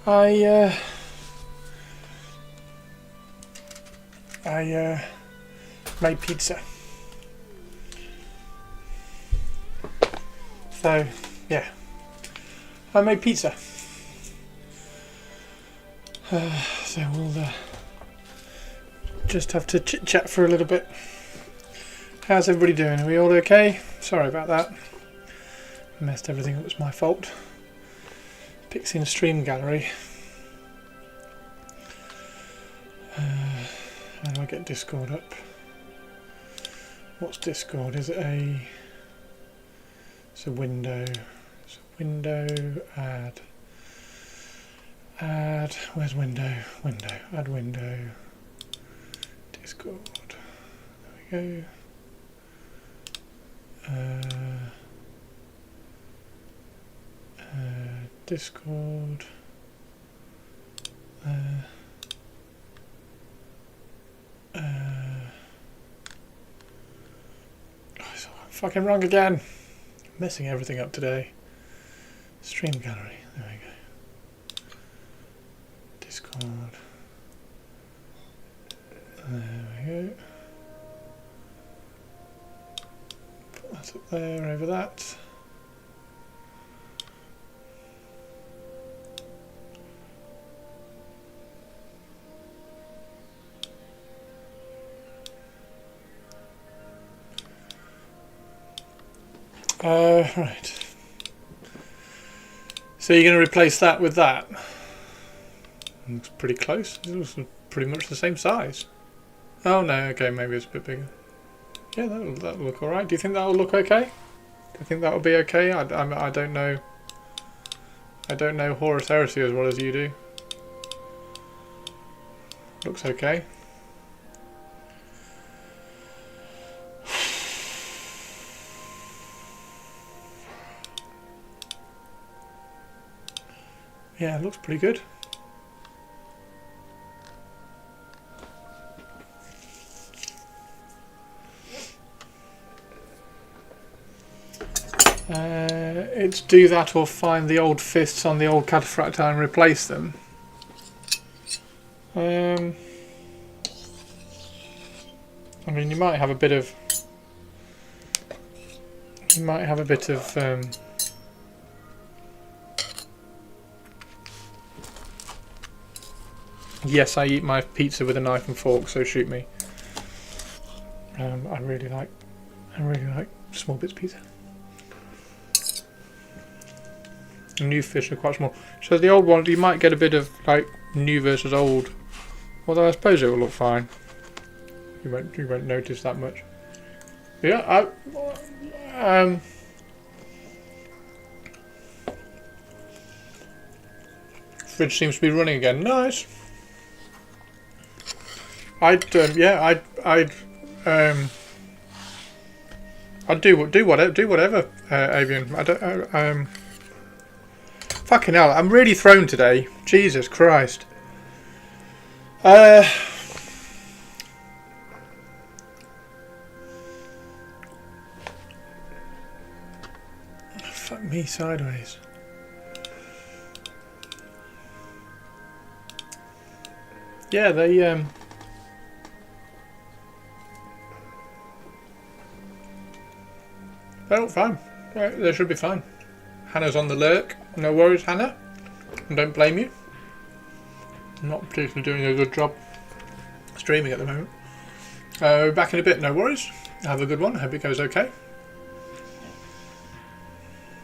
I made pizza. So, yeah. I made pizza. So we'll just have to chit chat for a little bit. How's everybody doing? Are we all okay? Sorry about that. I messed everything up, it's my fault. Fixing stream gallery. How do I get Discord up? What's Discord? Is it a... It's a window. It's a window, add. Add, where's window? Window, add window. Discord. There we go. Discord. It's fucking wrong again. I'm messing everything up today. Stream gallery. There we go. Discord. There we go. Put that up there, over that. Right. So you're going to replace that with that? Looks pretty close. It looks pretty much the same size. Oh no, okay, maybe it's a bit bigger. Yeah, that'll look alright. Do you think that'll look okay? Do you think that'll be okay? I don't know. I don't know Horus Heresy as well as you do. Looks okay. Yeah, it looks pretty good. It's do that or find the old fists on the old cataphracta and replace them. I mean, you might have a bit of... Yes, I eat my pizza with a knife and fork, so shoot me. I really like small bits of pizza. New fish are quite small. So the old one, you might get a bit of like new versus old. Although I suppose it will look fine. You won't notice that much. Yeah, fridge seems to be running again. Nice. I'd do whatever, Avian. I don't. Fucking hell! I'm really thrown today. Jesus Christ. Fuck me sideways. Yeah, they look fine. They should be fine. Hannah's on the lurk. No worries, Hannah. I don't blame you. I'm not particularly doing a good job streaming at the moment. Back in a bit, no worries. Have a good one. Hope it goes okay.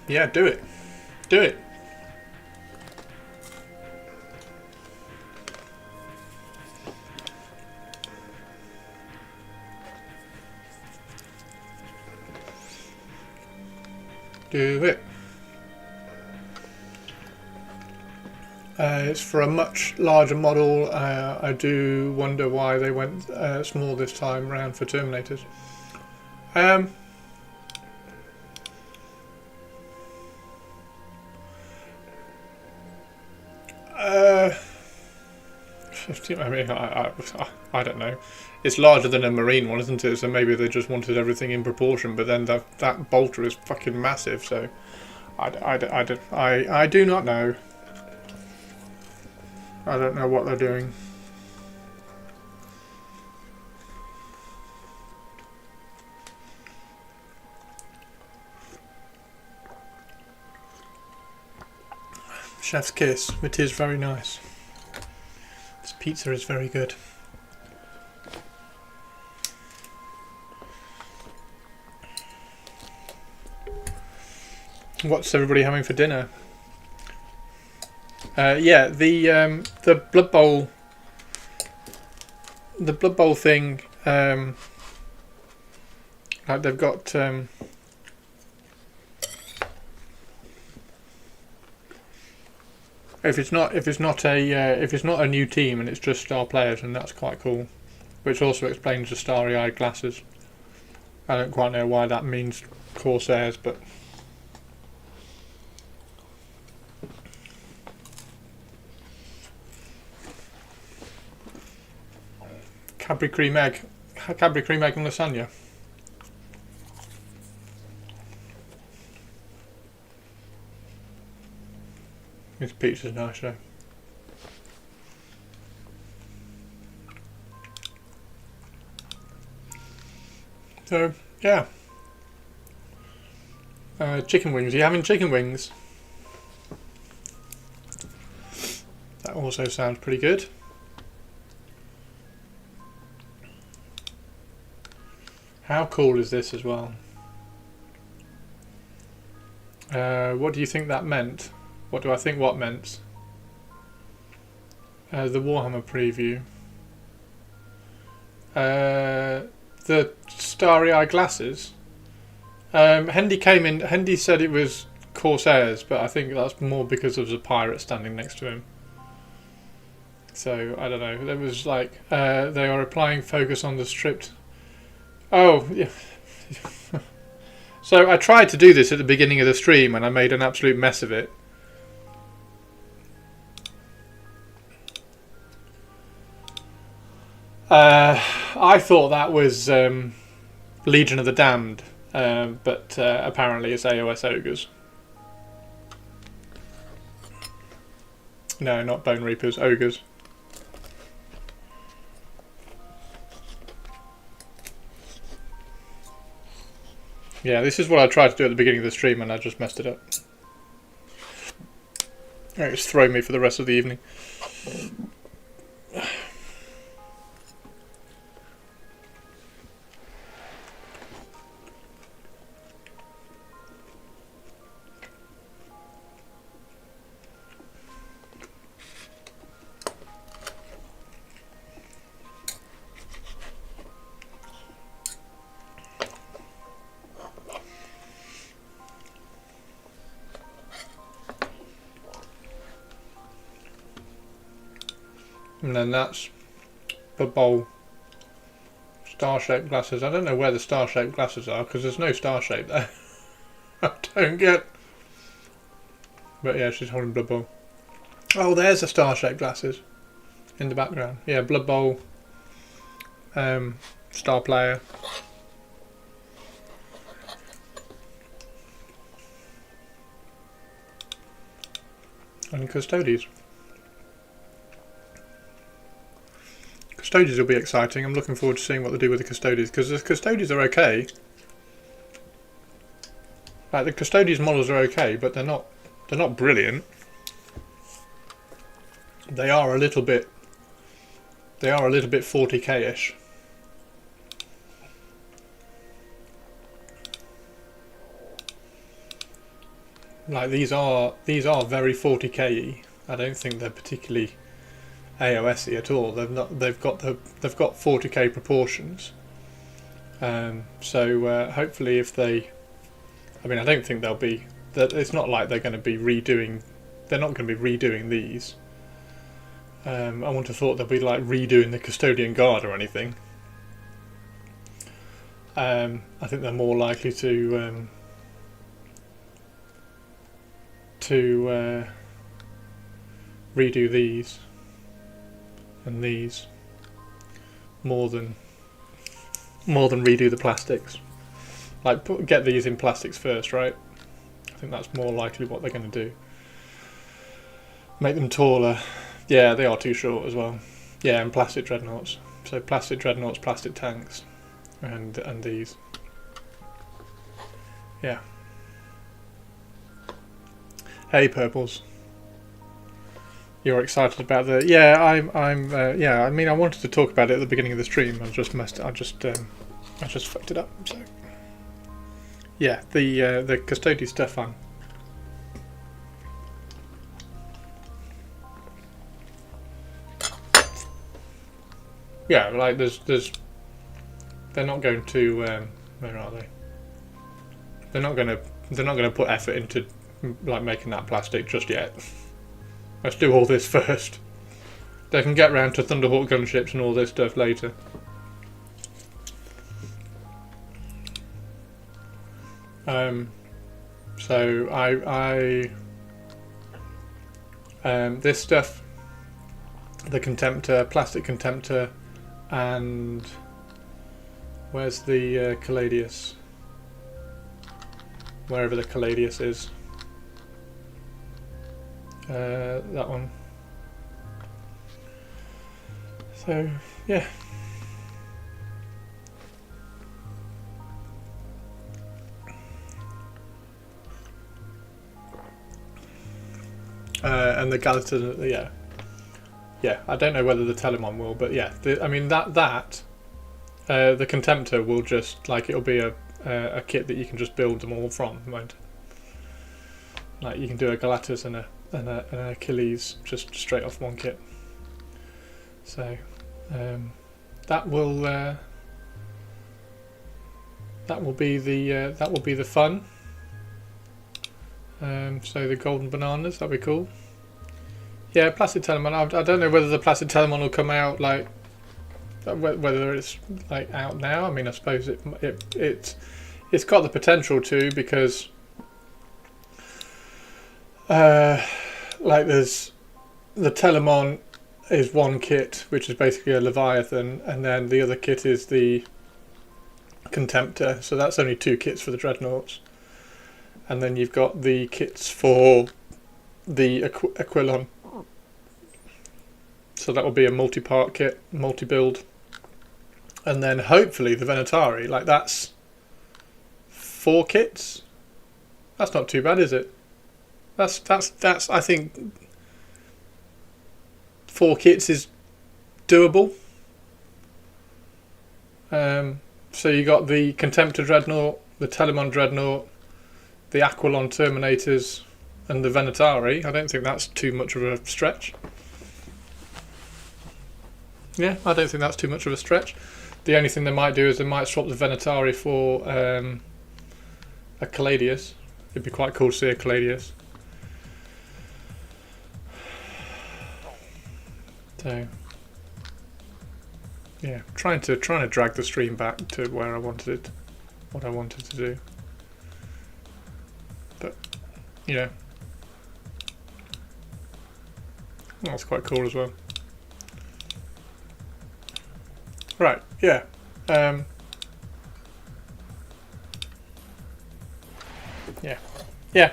Yeah, do it. Do it. Do it. It's for a much larger model. I do wonder why they went small this time round for Terminators. I mean, I don't know. It's larger than a marine one, isn't it? So maybe they just wanted everything in proportion. But then that bolter is fucking massive. So I do not know. I don't know what they're doing. Chef's kiss. It is very nice. This pizza is very good. What's everybody having for dinner? Yeah, the Blood Bowl. The Blood Bowl thing. Like they've got. If it's not a new team and it's just star players, and that's quite cool. Which also explains the starry-eyed glasses. I don't quite know why that means Corsairs, but. Cadbury cream egg and lasagna. This pizza's nice though. So yeah, chicken wings. Are you having chicken wings? That also sounds pretty good. How cool is this as well? What do you think that meant? What do I think what meant? The Warhammer preview. The starry-eyed glasses. Hendy said it was Corsairs, but I think that's more because there was a pirate standing next to him. So, I don't know. There was like, they are applying focus on the stripped... Oh, yeah. So I tried to do this at the beginning of the stream and I made an absolute mess of it. I thought that was Legion of the Damned, but apparently it's AOS Ogres. No, not Bone Reapers, Ogres. Yeah, this is what I tried to do at the beginning of the stream and I just messed it up. It's throwing me for the rest of the evening. And then that's the bowl. Star-shaped glasses. I don't know where the star-shaped glasses are because there's no star shape there. I don't get. But yeah, she's holding Blood Bowl. Oh, there's the star-shaped glasses in the background. Yeah, Blood Bowl. Star Player. And Custodies. Custodies will be exciting. I'm looking forward to seeing what they do with the Custodies because the Custodies are okay. Like the Custodians models are okay, but they're not brilliant. They are a little bit 40k-ish. Like these are very 40k-y. I don't think they're particularly AOS-y at all. They've got 40k proportions. So hopefully, if they, I mean, I don't think they'll be. It's not like they're going to be redoing. They're not going to be redoing these. I wouldn't have thought they'll be like redoing the Custodian Guard or anything. I think they're more likely to redo these and these more than redo the plastics. Like get these in plastics first, right? I think that's more likely what they're going to do. Make them taller. Yeah, they are too short as well. Yeah, and plastic dreadnoughts. So plastic dreadnoughts, plastic tanks, and these. Yeah. Hey, Purples. You're excited about the? Yeah, I'm. Yeah, I mean, I wanted to talk about it at the beginning of the stream. I just fucked it up. So. Yeah, the Custodian stuff on. Yeah, like there's. They're not going to. Where are they? They're not going to put effort into like making that plastic just yet. Let's do all this first. They can get round to Thunderhawk gunships and all this stuff later. So I this stuff, the Contemptor, plastic Contemptor, and where's the Caladius? Wherever the Caladius is. That one. So yeah. And the Gallatin, yeah. I don't know whether the Telemon will, but yeah. I mean the Contemptor will just it'll be a kit that you can just build them all from, won't it? Like you can do a Galatus and an Achilles just straight off one kit. So that will be the fun. So the golden bananas, that'll be cool. Yeah, plastic Telemon. I don't know whether the plastic Telemon will come out whether it's out now. I mean, I suppose it's got the potential to, because there's the Telemon is one kit, which is basically a Leviathan, and then the other kit is the Contemptor. So that's only 2 kits for the Dreadnoughts. And then you've got the kits for the Aquilon. So that will be a multi-part kit, multi-build. And then hopefully the Venatari, that's 4 kits. That's not too bad, is it? That's I think 4 kits is doable. So you got the Contemptor Dreadnought, the Telemon Dreadnought, the Aquilon Terminators, and the Venatari. I don't think that's too much of a stretch. Yeah, I don't think that's too much of a stretch. The only thing they might do is they might swap the Venatari for a Caladius. It'd be quite cool to see a Caladius. So yeah, trying to drag the stream back to where I wanted it, what I wanted to do. But that's quite cool as well. Right, yeah. Yeah.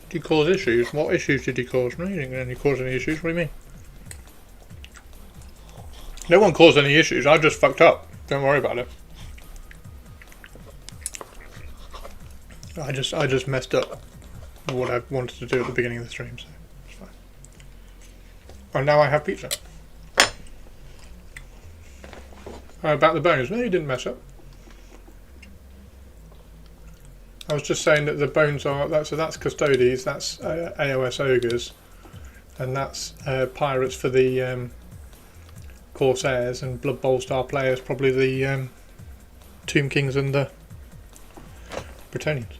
Did you cause issues? What issues did you cause? No, you didn't cause any issues. What do you mean? No one caused any issues. I just fucked up. Don't worry about it. I just messed up what I wanted to do at the beginning of the stream, so it's fine. And now I have pizza. About the bones. No, you didn't mess up. I was just saying that the bones are so that's Custodes, that's AOS ogres, and that's pirates for the Corsairs, and Blood Bowl star players probably the Tomb Kings and the Bretonnians.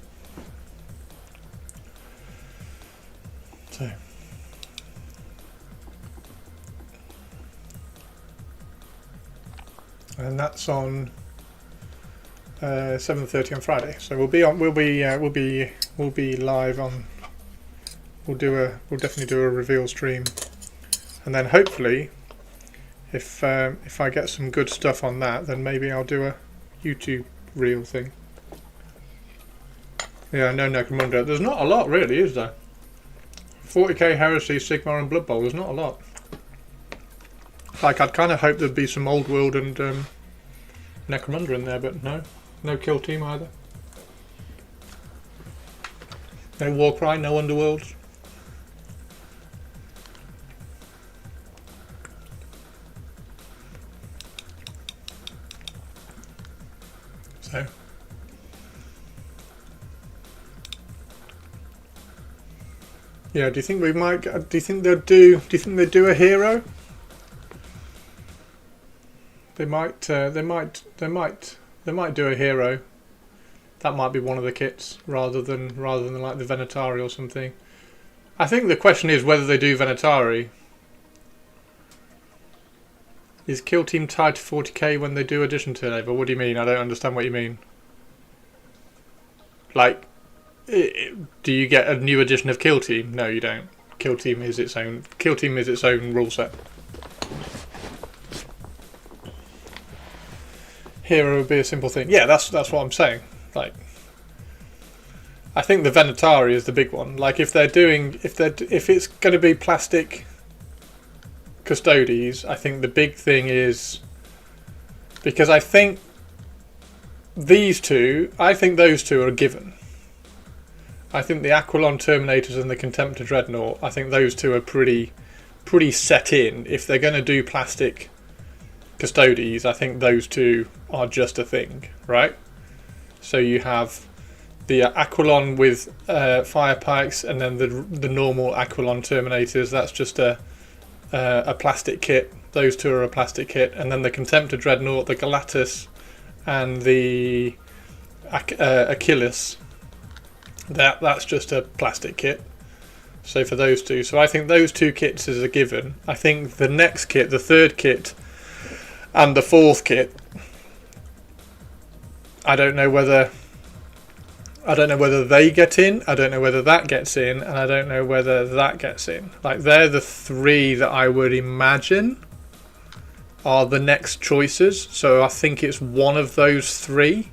So. And that's on 7:30 on Friday. So we'll be live on. We'll definitely do a reveal stream, and then hopefully, if I get some good stuff on that, then maybe I'll do a YouTube reel thing. Yeah, no Necromunda. There's not a lot really, is there? 40k Heresy, Sigmar, and Blood Bowl. There's not a lot. Like, I'd kind of hoped there'd be some Old World and Necromunda in there, but no Kill Team either. No Warcry, no Underworlds. So. Yeah, do you think we might? Do you think they'll do? Do you think they do a hero? They might do a hero. That might be one of the kits rather than like the Venatari or something. I think the question is whether they do Venatari. Is Kill Team tied to 40k when they do addition turnover? What do you mean? I don't understand what you mean. Like, do you get a new edition of Kill Team? No, you don't. Kill Team is its own rule set. Hero would be a simple thing. Yeah, that's what I'm saying. Like, I think the Venatari is the big one. Like, if it's going to be plastic Custodes, I think the big thing is, because I think those two are a given. I think the Aquilon Terminators and the Contemptor Dreadnought, I think those two are pretty set in. If they're going to do plastic Custodes, I think those two are just a thing, right? So you have the Aquilon with fire pikes, and then the normal Aquilon Terminators. That's just a plastic kit. Those two are a plastic kit, and then the Contemptor Dreadnought, the Galatus, and the Achilles. That's just a plastic kit. So for those two, so I think those two kits is a given. I think the next kit, the third kit, and the fourth kit, I don't know whether they get in, I don't know whether that gets in, and I don't know whether that gets in. Like, they're the three that I would imagine are the next choices. So I think it's one of those three,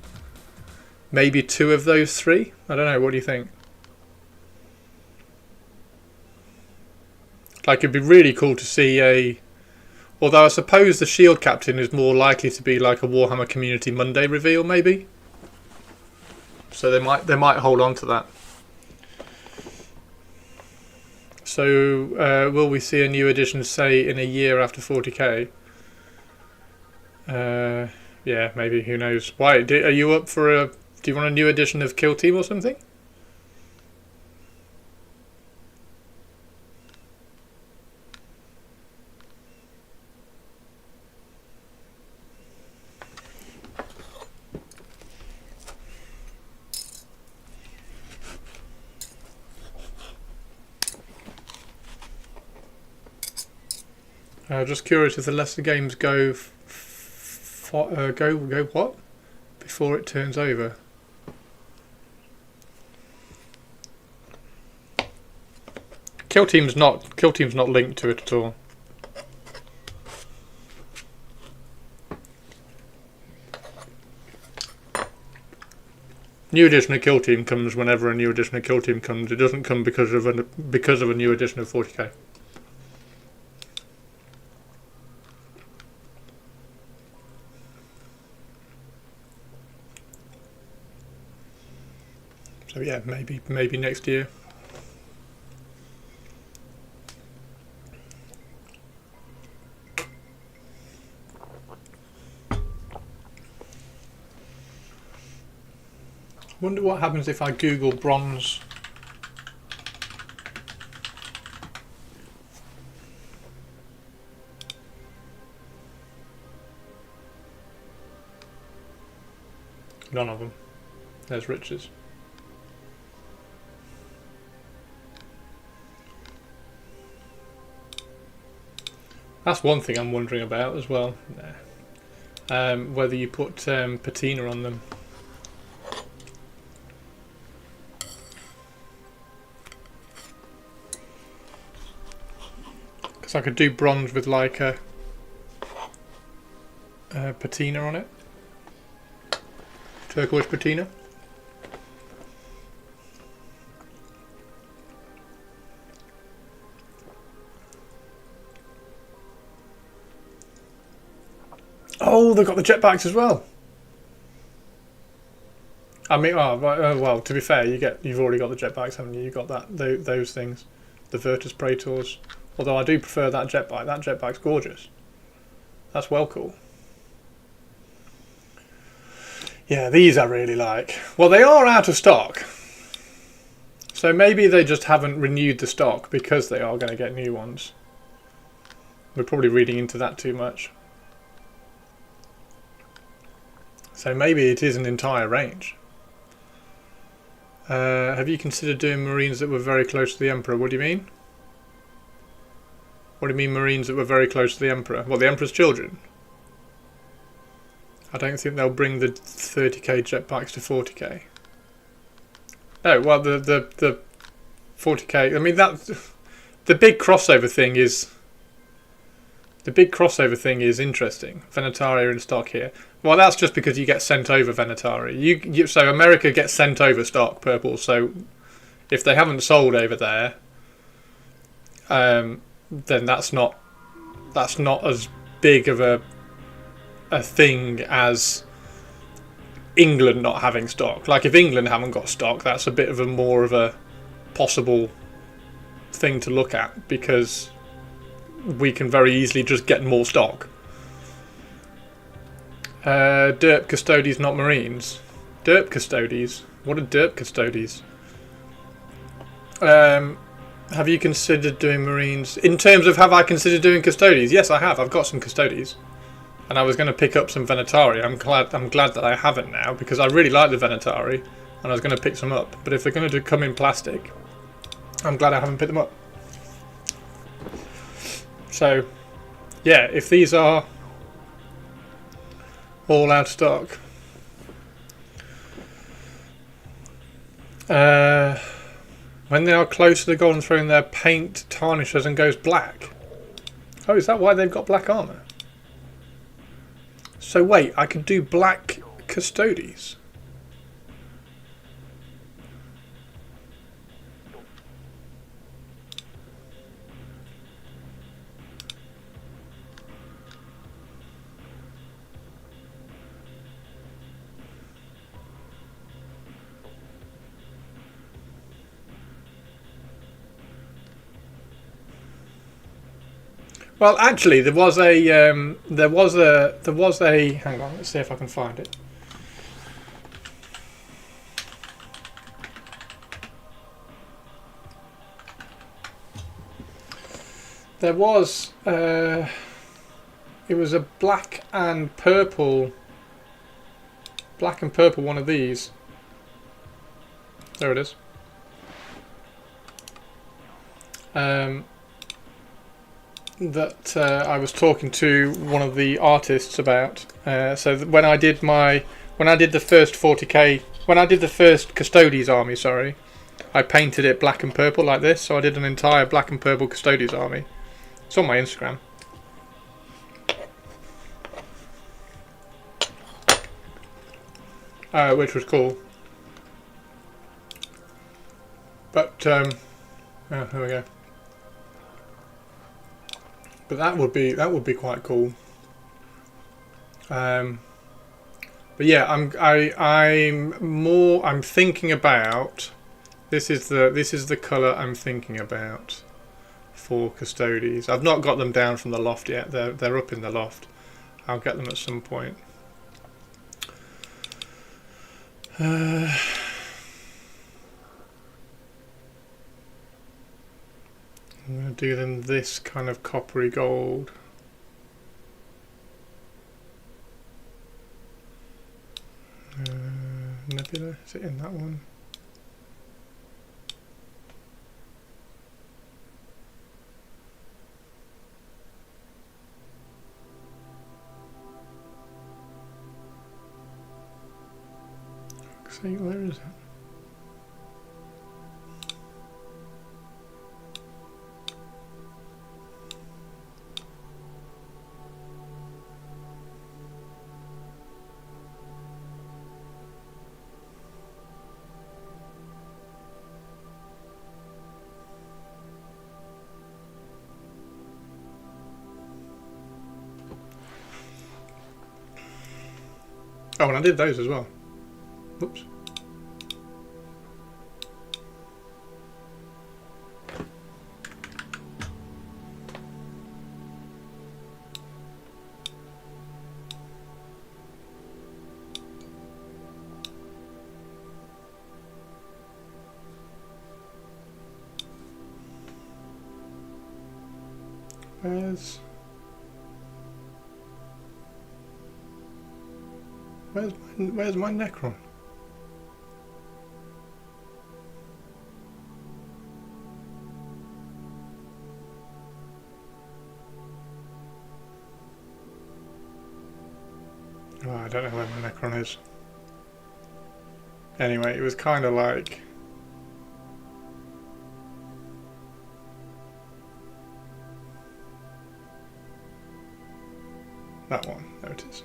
maybe two of those three. I don't know, what do you think? Like, it'd be really cool to see although I suppose the Shield Captain is more likely to be like a Warhammer Community Monday reveal, maybe. So they might hold on to that. So will we see a new edition, say, in a year after 40k? Yeah, maybe. Who knows? Why? Are you up for do you want a new edition of Kill Team or something? Just curious if the lesser games go what before it turns over. Kill Team's not linked to it at all. New edition of Kill Team comes whenever a new edition of Kill Team comes. It doesn't come because of a new edition of 40k. So yeah, maybe next year. Wonder what happens if I Google bronze. None of them. There's riches. That's one thing I'm wondering about as well. Whether you put patina on them. Because I could do bronze with like a patina on it. Turquoise patina. Oh, they've got the jetpacks as well. I mean, well, to be fair, you've already got the jetpacks, haven't you? You got those things, the Virtus Praetors. Although I do prefer that jetpack. That jetpack's gorgeous. That's well cool. Yeah, these I really like. Well, they are out of stock. So maybe they just haven't renewed the stock because they are going to get new ones. We're probably reading into that too much. So maybe it is an entire range. Have you considered doing Marines that were very close to the Emperor? What do you mean? What do you mean Marines that were very close to the Emperor? What, the Emperor's children? I don't think they'll bring the 30k jetpacks to 40k. No, well, the 40k. I mean, that the big crossover thing is interesting. Venetari are in stock here. Well, that's just because you get sent over Venetari. So America gets sent over stock purple. So if they haven't sold over there, then that's not as big of a thing as England not having stock. Like if England haven't got stock, that's a bit of a more of a possible thing to look at because we can very easily just get more stock. Derp Custodies, not Marines. Derp Custodies? What are Derp Custodies? Have you considered doing Marines? In terms of have I considered doing Custodies? Yes, I have. I've got some Custodies. And I was going to pick up some Venetari. I'm glad that I haven't now because I really like the Venetari and I was going to pick some up. But if they're going to come in plastic, I'm glad I haven't picked them up. So, yeah, if these are all out of stock, when they are close to the Golden Throne, their paint tarnishes and goes black. Oh, is that why they've got black armour? So wait, I could do black Custodies. Well, actually, there was a hang on, let's see if I can find it. There was it was a black and purple one of these. There it is. That I was talking to one of the artists about. So when I did the first 40k, when I did the first Custodies army, sorry, I painted it black and purple like this. So I did an entire black and purple Custodies army. It's on my Instagram. Which was cool. But here we go. But that would be quite cool. But yeah, I'm thinking about this is the colour I'm thinking about for custodies. I've not got them down from the loft yet. They're up in the loft. I'll get them at some point. I'm going to do them this kind of coppery gold. Nebula, is it in that one? See, where is it? Oh, and I did those as well. Whoops. Where's my Necron? Oh, I don't know where my Necron is. Anyway, it was kind of like that one. There it is.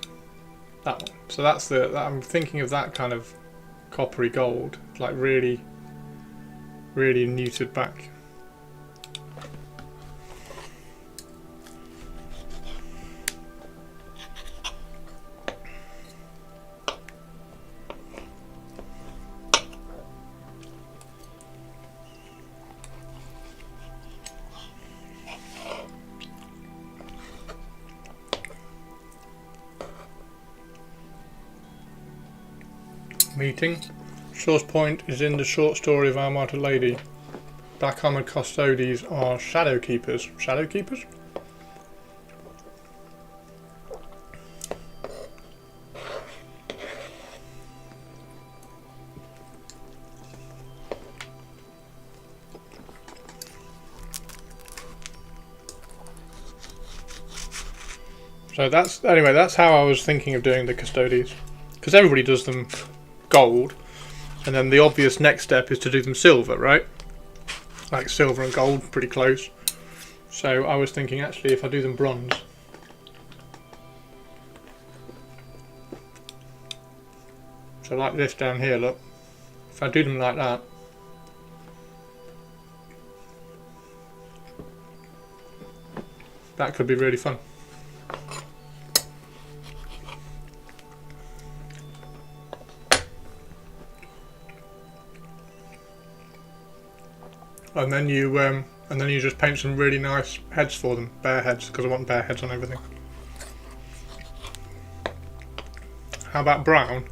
That one. So that's I'm thinking of that kind of coppery gold, like really, really neutered back. Meeting. Source point is in the short story of Our Martyred Lady. Black armored custodies are shadow keepers. Shadow keepers? So that's how I was thinking of doing the custodies, because everybody does them gold, and then the obvious next step is to do them silver, right? Like silver and gold, pretty close. So I was thinking, actually, if I do them bronze, so like this down here, look, if I do them like that, that could be really fun. And then you just paint some really nice heads for them, bear heads, because I want bear heads on everything. How about brown?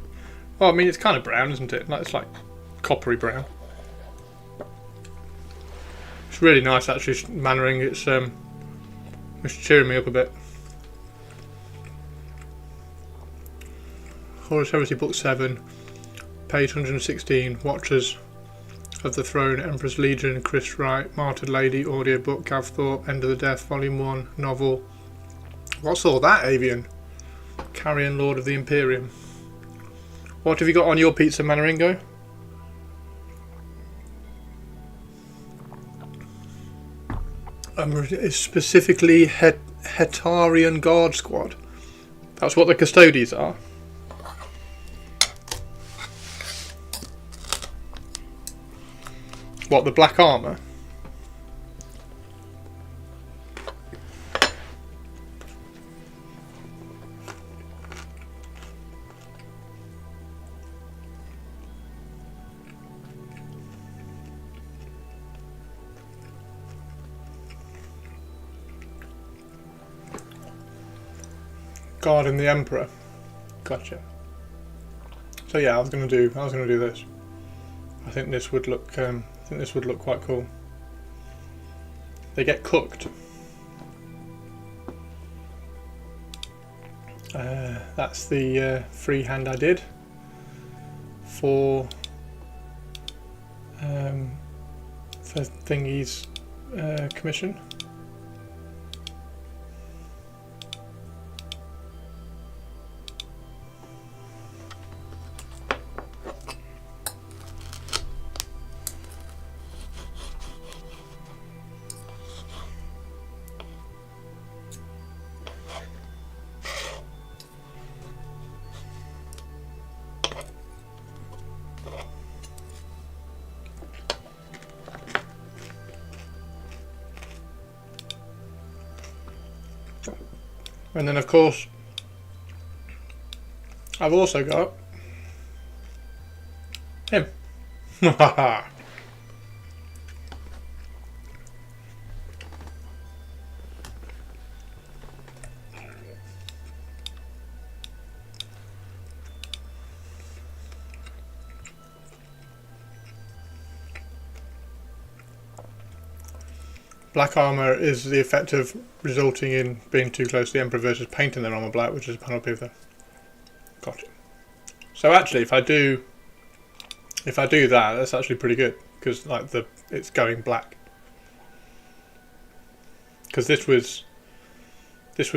Well, I mean, it's kind of brown, isn't it? It's like coppery brown. It's really nice, actually, Mannering. It's cheering me up a bit. Horus Heresy Book 7, page 116, Watchers of the Throne, Emperor's Legion, Chris Wright, Martyred Lady, audiobook, Gav Thorpe, End of the Death, Volume 1, novel. What's all that, Avian? Carrion Lord of the Imperium. What have you got on your pizza, Manneringo? It's specifically Hetarian Guard Squad. That's what the custodies are. What, the black armour? guarding the Emperor. Gotcha. So yeah, I was gonna do this. I think this would look quite cool. They get cooked. That's the freehand I did for Thingy's commission. And then of course I've also got him. Black armour is the effect of resulting in being too close to the Emperor versus painting their armour black, which is a penalty of the... Gotcha. So actually, if I do that, that's actually pretty good, because like it's going black. Because this was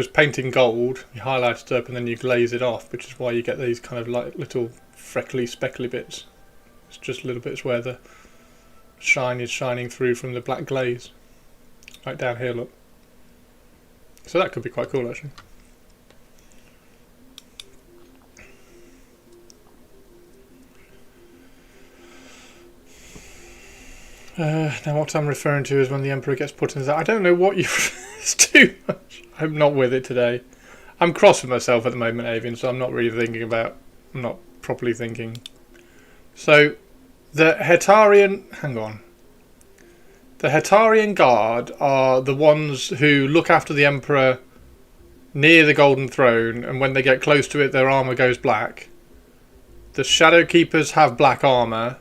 painting gold, you highlight it up and then you glaze it off, which is why you get these kind of like little freckly, speckly bits. It's just little bits where the shine is shining through from the black glaze. Right down here, look. So that could be quite cool, actually. Now what I'm referring to is when the Emperor gets put in that. I don't know what you... It's too much. I'm not with it today. I'm cross with myself at the moment, Avian, so I'm not really thinking about... I'm not properly thinking. So, the Hetarian... Hang on. The Hetarian Guard are the ones who look after the Emperor near the Golden Throne, and when they get close to it, their armour goes black. The Shadow Keepers have black armour.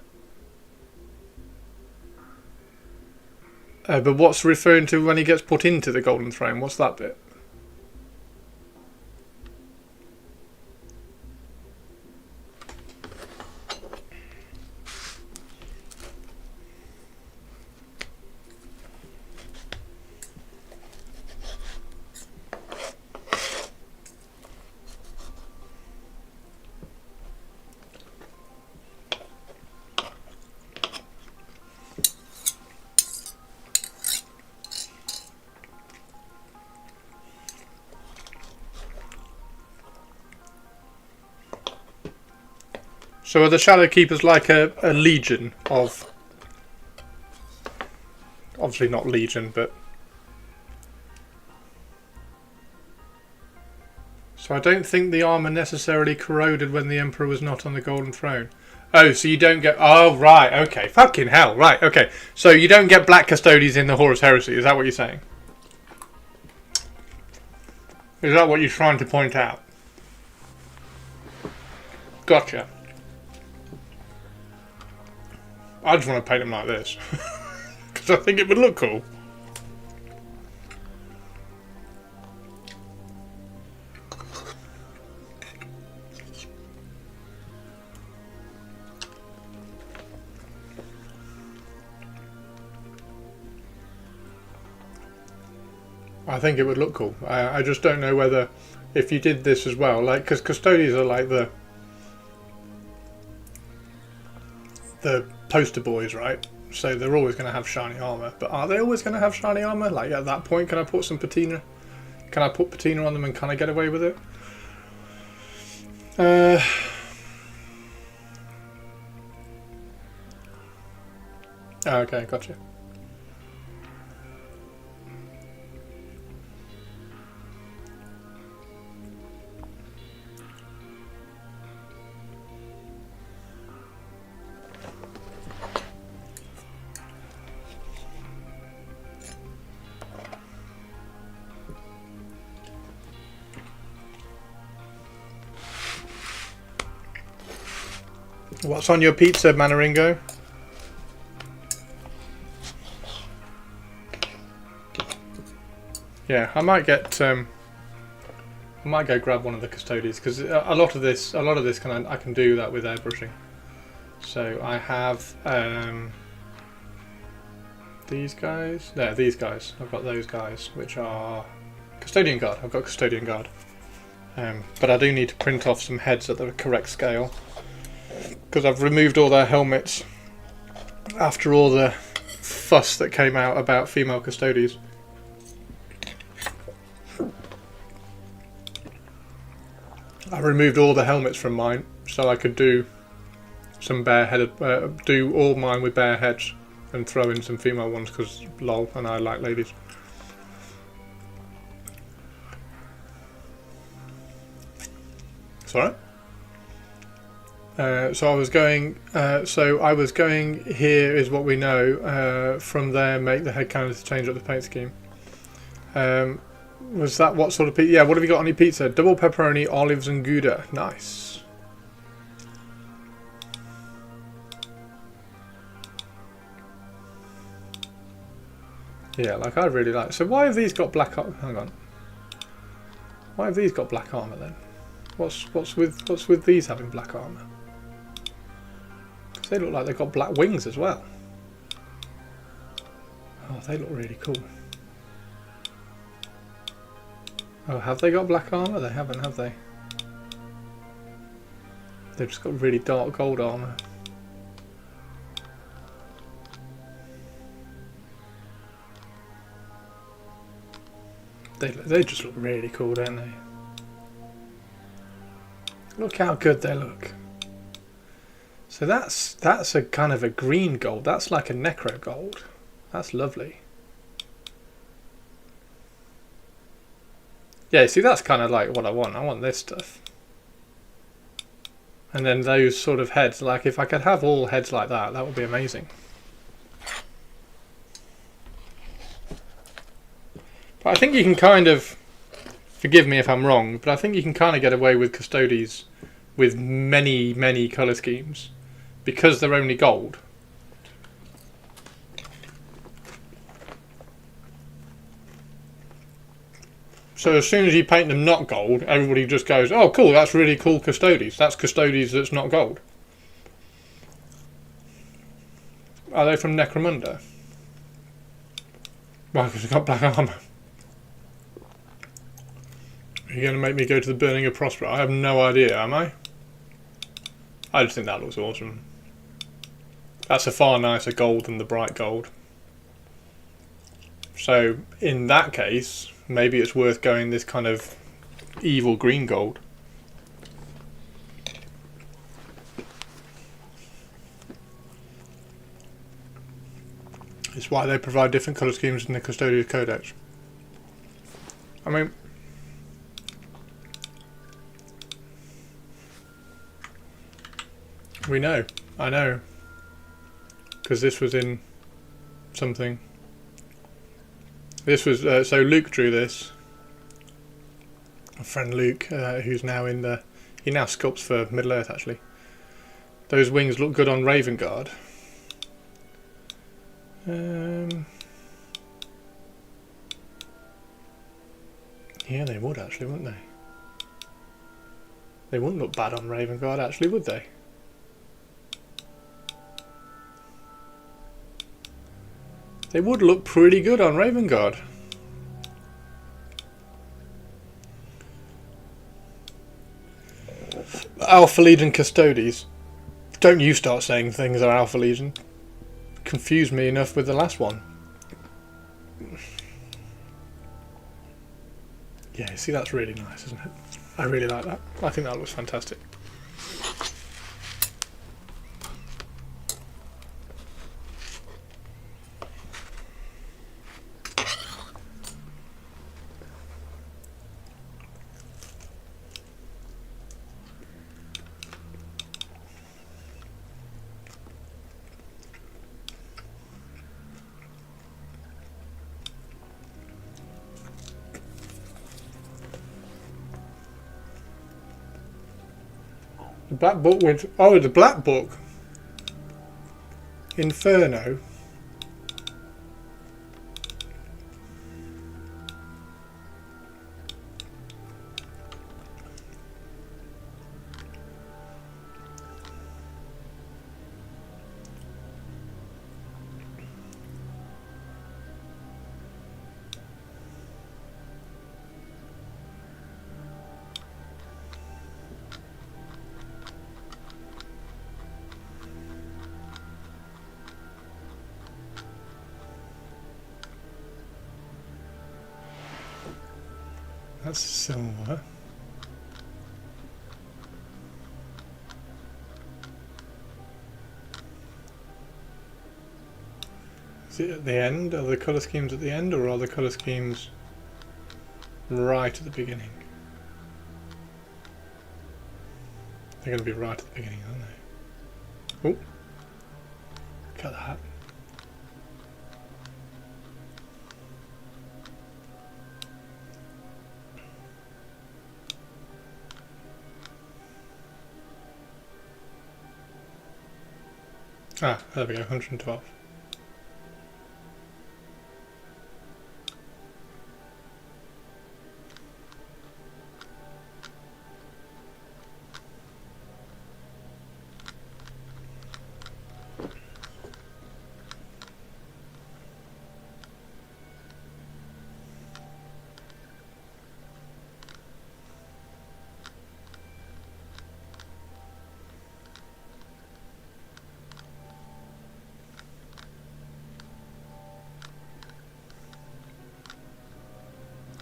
But what's referring to when he gets put into the Golden Throne? What's that bit? So are the Shadow Keepers like a legion of... Obviously not legion, but... So I don't think the armour necessarily corroded when the Emperor was not on the Golden Throne. Oh, so you don't get... Oh, right, okay. Fucking hell, right, okay. So you don't get Black Custodians in the Horus Heresy, is that what you're saying? Is that what you're trying to point out? Gotcha. I just want to paint them like this. Because I think it would look cool. I think it would look cool. I just don't know whether, if you did this as well, like, because Custodians are like the poster boys, right? So they're always going to have shiny armour. But are they always going to have shiny armour? Like, at that point, can I put some patina? Can I put patina on them and can I get away with it? Okay, gotcha. What's on your pizza, Manaringo? Yeah, I might get. I might go grab one of the custodies because a lot of this I can do that with airbrushing. So I have these guys. There, these guys. I've got those guys, which are custodian guard. I've got custodian guard. But I do need to print off some heads at the correct scale because I've removed all their helmets after all the fuss that came out about female custodians. I removed all the helmets from mine so I could do some bare-headed, do all mine with bare heads and throw in some female ones because lol, and I like ladies. Sorry. So I was going. Here is what we know. From there, make the head canvas to change up the paint scheme. Was that what sort of pizza? Yeah. What have you got on your pizza? Double pepperoni, olives, and Gouda. Nice. Yeah, like I really like. So why have these got black? Hang on. Why have these got black armor then? What's with these having black armor? Because they look like they've got black wings as well. Oh, they look really cool. Oh, have they got black armor? They haven't, have they? They've just got really dark gold armor. They just look really cool, don't they? Look how good they look. So that's a kind of a green gold. That's like a necro gold. That's lovely. Yeah, see, that's kind of like what I want. I want this stuff. And then those sort of heads, like if I could have all heads like that, that would be amazing. But I think you can kind of, forgive me if I'm wrong, but I think you can kind of get away with custodies with many, many colour schemes because they're only gold. So as soon as you paint them not gold, everybody just goes, oh cool, that's really cool custodies. That's custodies that's not gold. Are they from Necromunda? Well, because they've got black armour. Are you going to make me go to the Burning of Prospero? I have no idea, am I? I just think that looks awesome. That's a far nicer gold than the bright gold. So, in that case, maybe it's worth going this kind of evil green gold. It's why they provide different colour schemes in the Custodian Codex. I mean, we know. I know. Because this was in something. This was, so Luke drew this. My friend Luke, who's now in the, he now sculpts for Middle Earth actually. Those wings look good on Raven Guard. Yeah, they would actually, wouldn't they? They wouldn't look bad on Raven Guard actually, would they? They would look pretty good on Raven Guard. Alpha Legion Custodes. Don't you start saying things are Alpha Legion. Confused me enough with the last one. Yeah, see, that's really nice, isn't it? I really like that. I think that looks fantastic. The black book with... Oh, the black book. Inferno. That's silver. Is it at the end? Are the colour schemes at the end, or are the colour schemes right at the beginning? They're going to be right at the beginning, aren't they? Oh, cut that. Ah, there we go, 112.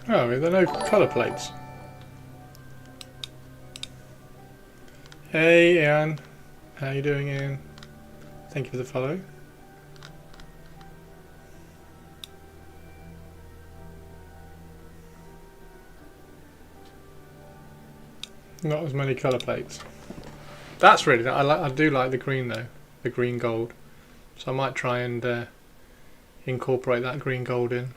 Oh, there are no colour plates. Hey Ian, how you doing Ian? Thank you for the follow. Not as many colour plates. That's really, I do like the green though, the green gold. So I might try and incorporate that green gold in.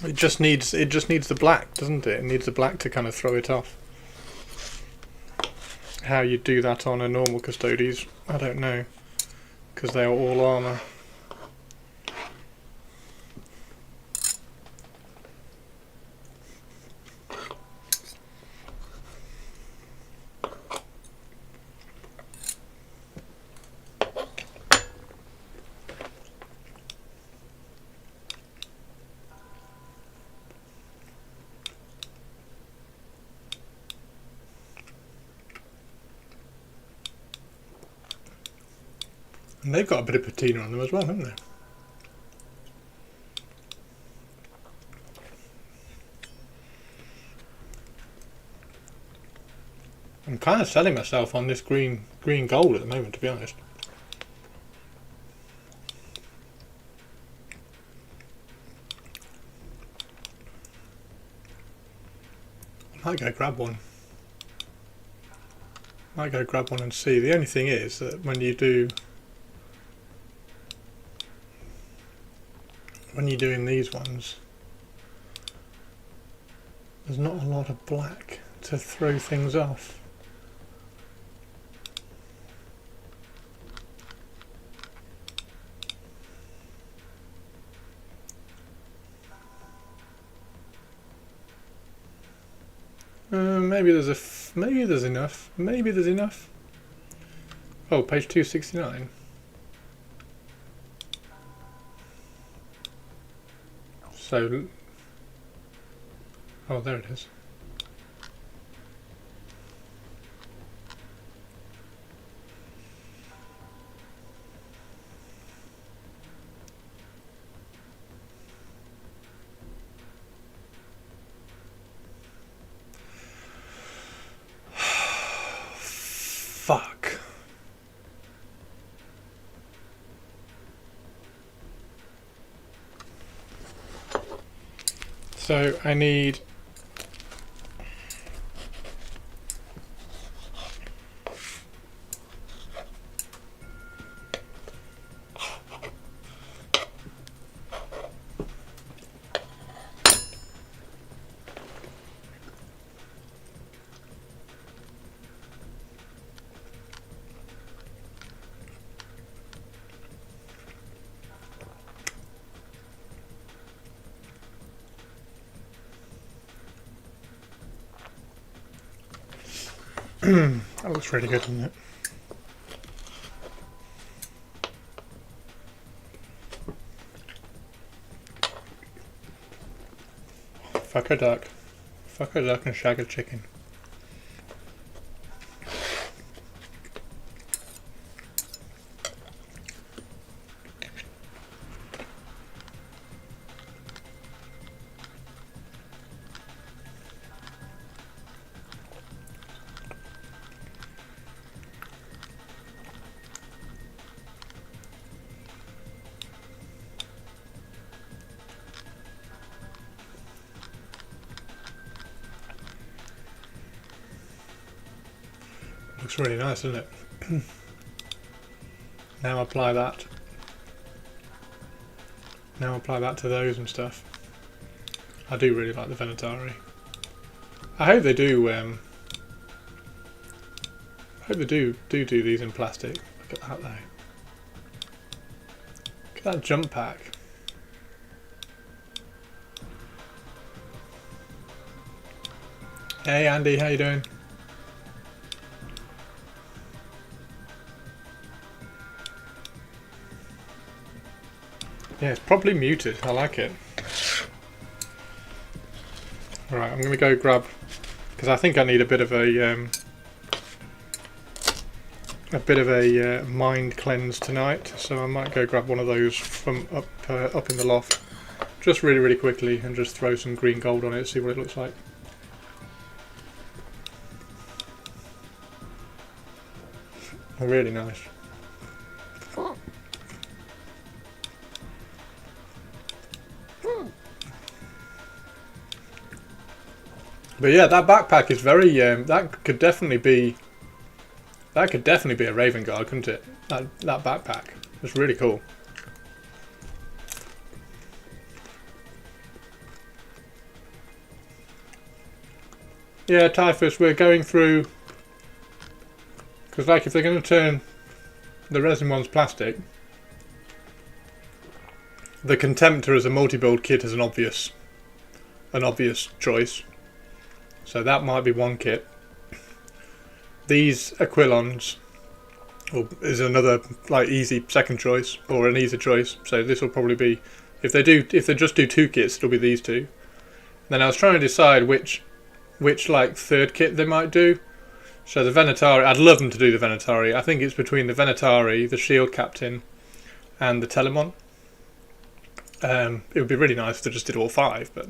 It just needs the black, doesn't it? It needs the black to kind of throw it off. How you do that on a normal Custodes, I don't know, because they are all armour. And they've got a bit of patina on them as well, haven't they? I'm kind of selling myself on this green gold at the moment, to be honest. I might go grab one. Might go grab one and see. The only thing is that when you're doing these ones, there's not a lot of black to throw things off. Maybe there's enough. Maybe there's enough. Oh, page 269. So, oh, there it is. Fuck. So I need That looks really good, doesn't it? Fuck a duck. Fuck a duck and shag a chicken. Looks really nice, doesn't it? Now apply that. Now apply that to those and stuff. I do really like the Venatari. I hope they do. I hope they do these in plastic. Look at that though. Look at that jump pack. Hey Andy, how you doing? Yeah, it's probably muted. I like it. Alright, I'm going to go grab, because I think I need a bit of a mind cleanse tonight. So I might go grab one of those from up in the loft, just really quickly, and just throw some green gold on it, see what it looks like. They're really nice. But yeah, that backpack is very. That could definitely be a Raven Guard, couldn't it? That backpack. It's really cool. Yeah, Typhus, we're going through, because like if they're going to turn the resin ones plastic, the Contemptor as a multi-build kit is an obvious choice. So that might be one kit. These Aquilons is another like easy second choice, or an easy choice. So this will probably be, if they just do two kits, it'll be these two. And then I was trying to decide which like third kit they might do. So the Venatari, I'd love them to do the Venatari. I think it's between the Venatari, the Shield Captain, and the Telemon. It would be really nice if they just did all five, but.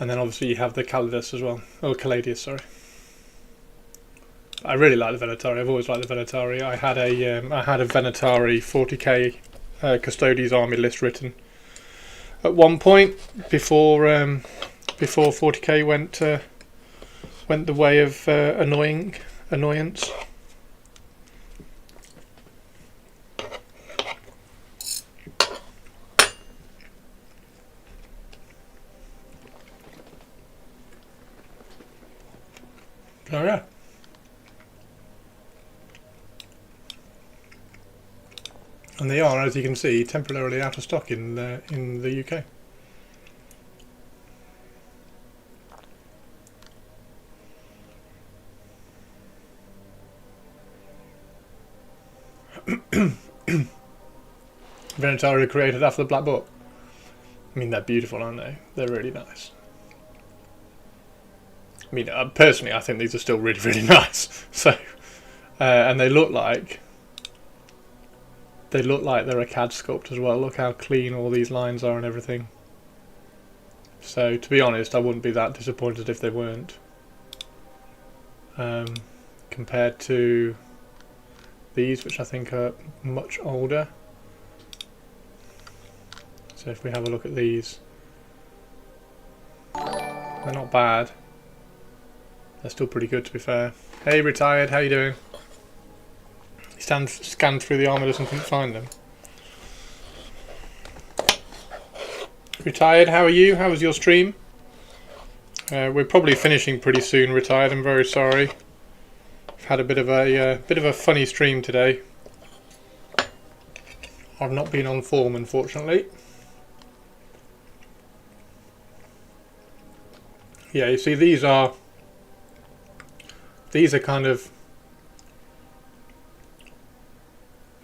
And then obviously you have the Calidus as well. Oh, Caladius, sorry. I really like the Venatari. I've always liked the Venatari. I had a Venatari 40k Custodes army list written at one point before 40k went the way of annoyance. Oh yeah. And they are, as you can see, temporarily out of stock in the UK. Venatari created after the Black Book. I mean, they're beautiful, aren't they? They're really nice. I mean, personally, I think these are still really nice. So, and they look like they're a CAD sculpt as well. Look how clean all these lines are and everything. So, to be honest, I wouldn't be that disappointed if they weren't. Compared to these, which I think are much older. So, if we have a look at these, they're not bad. They're still pretty good, to be fair. Hey, Retired, how you doing? He scanned through the armors and couldn't find them. Retired, how are you? How was your stream? We're probably finishing pretty soon, Retired. I'm very sorry. I've had a bit of a funny stream today. I've not been on form, unfortunately. Yeah, you see, these are these are kind of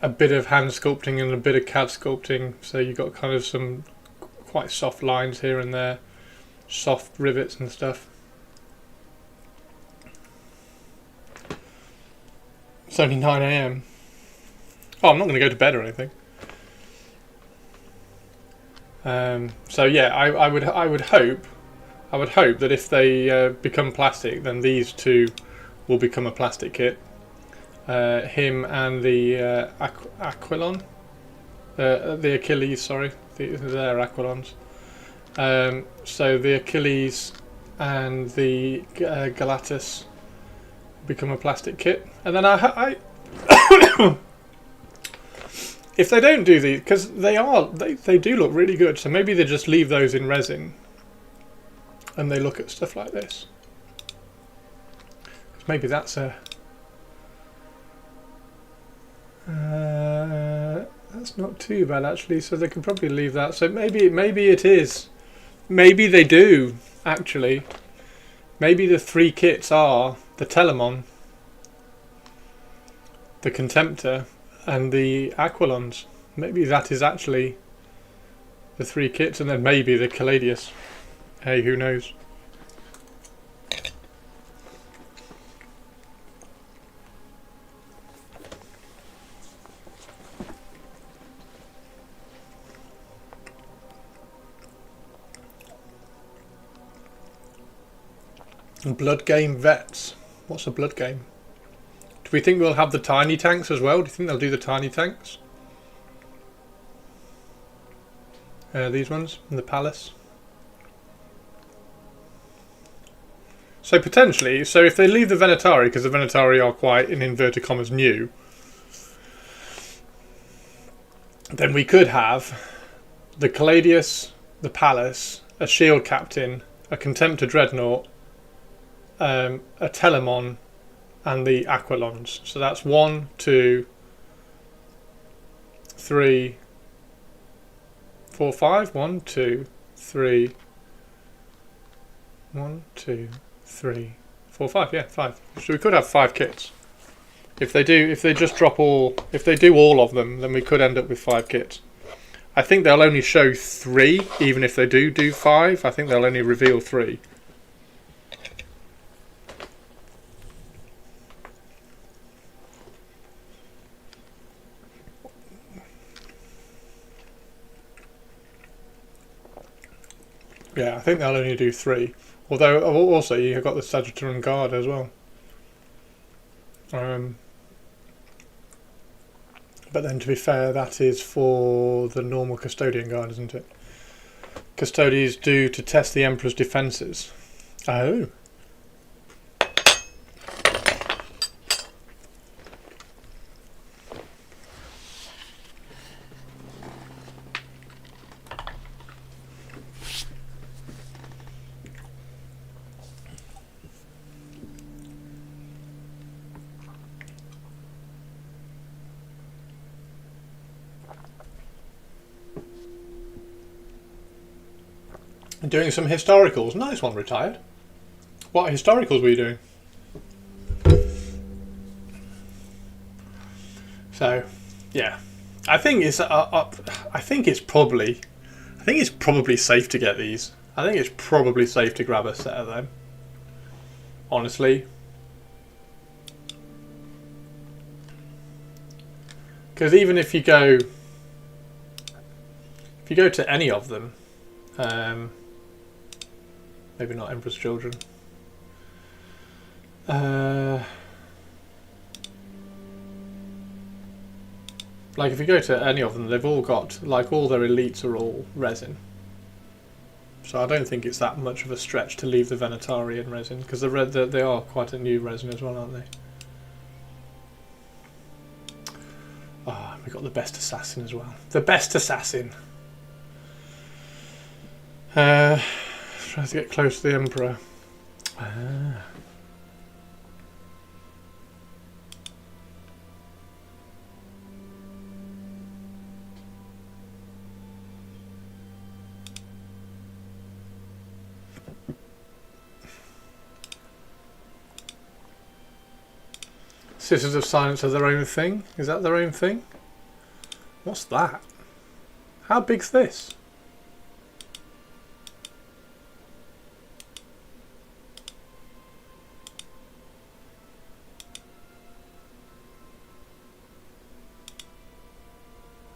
a bit of hand sculpting and a bit of CAD sculpting, so you've got kind of some quite soft lines here and there, soft rivets and stuff. It's only 9 AM. Oh, I'm not going to go to bed or anything. So yeah, I would hope that if they become plastic, then these two will become a plastic kit. Him and the Aquilon, the Achilles. Sorry, they're Aquilons. So the Achilles and the Galatus become a plastic kit, and then I if they don't do these, because they do look really good, so maybe they just leave those in resin and they look at stuff like this. Maybe that's a that's not too bad actually, so they could probably leave that. So maybe it is, maybe they do actually, maybe the 3 kits are the Telemon, the Contemptor and the Aquilons. Maybe that is actually the 3 kits, and then maybe the Caladius. Hey, who knows? Blood Game Vets. What's a blood game? Do we think we'll have the tiny tanks as well? Do you think they'll do the tiny tanks? These ones in the palace. So potentially, so if they leave the Venatari, because the Venatari are quite, in inverted commas, new, then we could have the Caladius, the Palace, a Shield Captain, a Contemptor Dreadnought, a Telemon, and the Aquilons. So that's 1, 2, 3, 4, 5. 1, 2, 3. 1, 2, 3, 4, 5. Yeah, 5. So we could have 5 kits. If they just drop all, if they do all of them, then we could end up with 5 kits. I think they'll only show 3, even if they do 5. I think they'll only reveal 3. Yeah, I think they'll only do 3. Although also you've got the Sagittarian Guard as well. But then to be fair, that is for the normal Custodian Guard, isn't it? Custodians do to test the Emperor's defences. Oh. Doing some historicals. Nice one, Retired. What historicals were you doing? So, yeah, I think it's I think it's probably safe to get these. I think it's probably safe to grab a set of them. Honestly, because even if you go to any of them. Maybe not Emperor's Children. Like if you go to any of them, they've all got, like, all their elites are all resin. So I don't think it's that much of a stretch to leave the Venatari in resin, because they are quite a new resin as well, aren't they? Ah, we got the best assassin as well. The best assassin. Trying to get close to the Emperor. Sisters of Silence are their own thing? Is that their own thing? What's that? How big's this?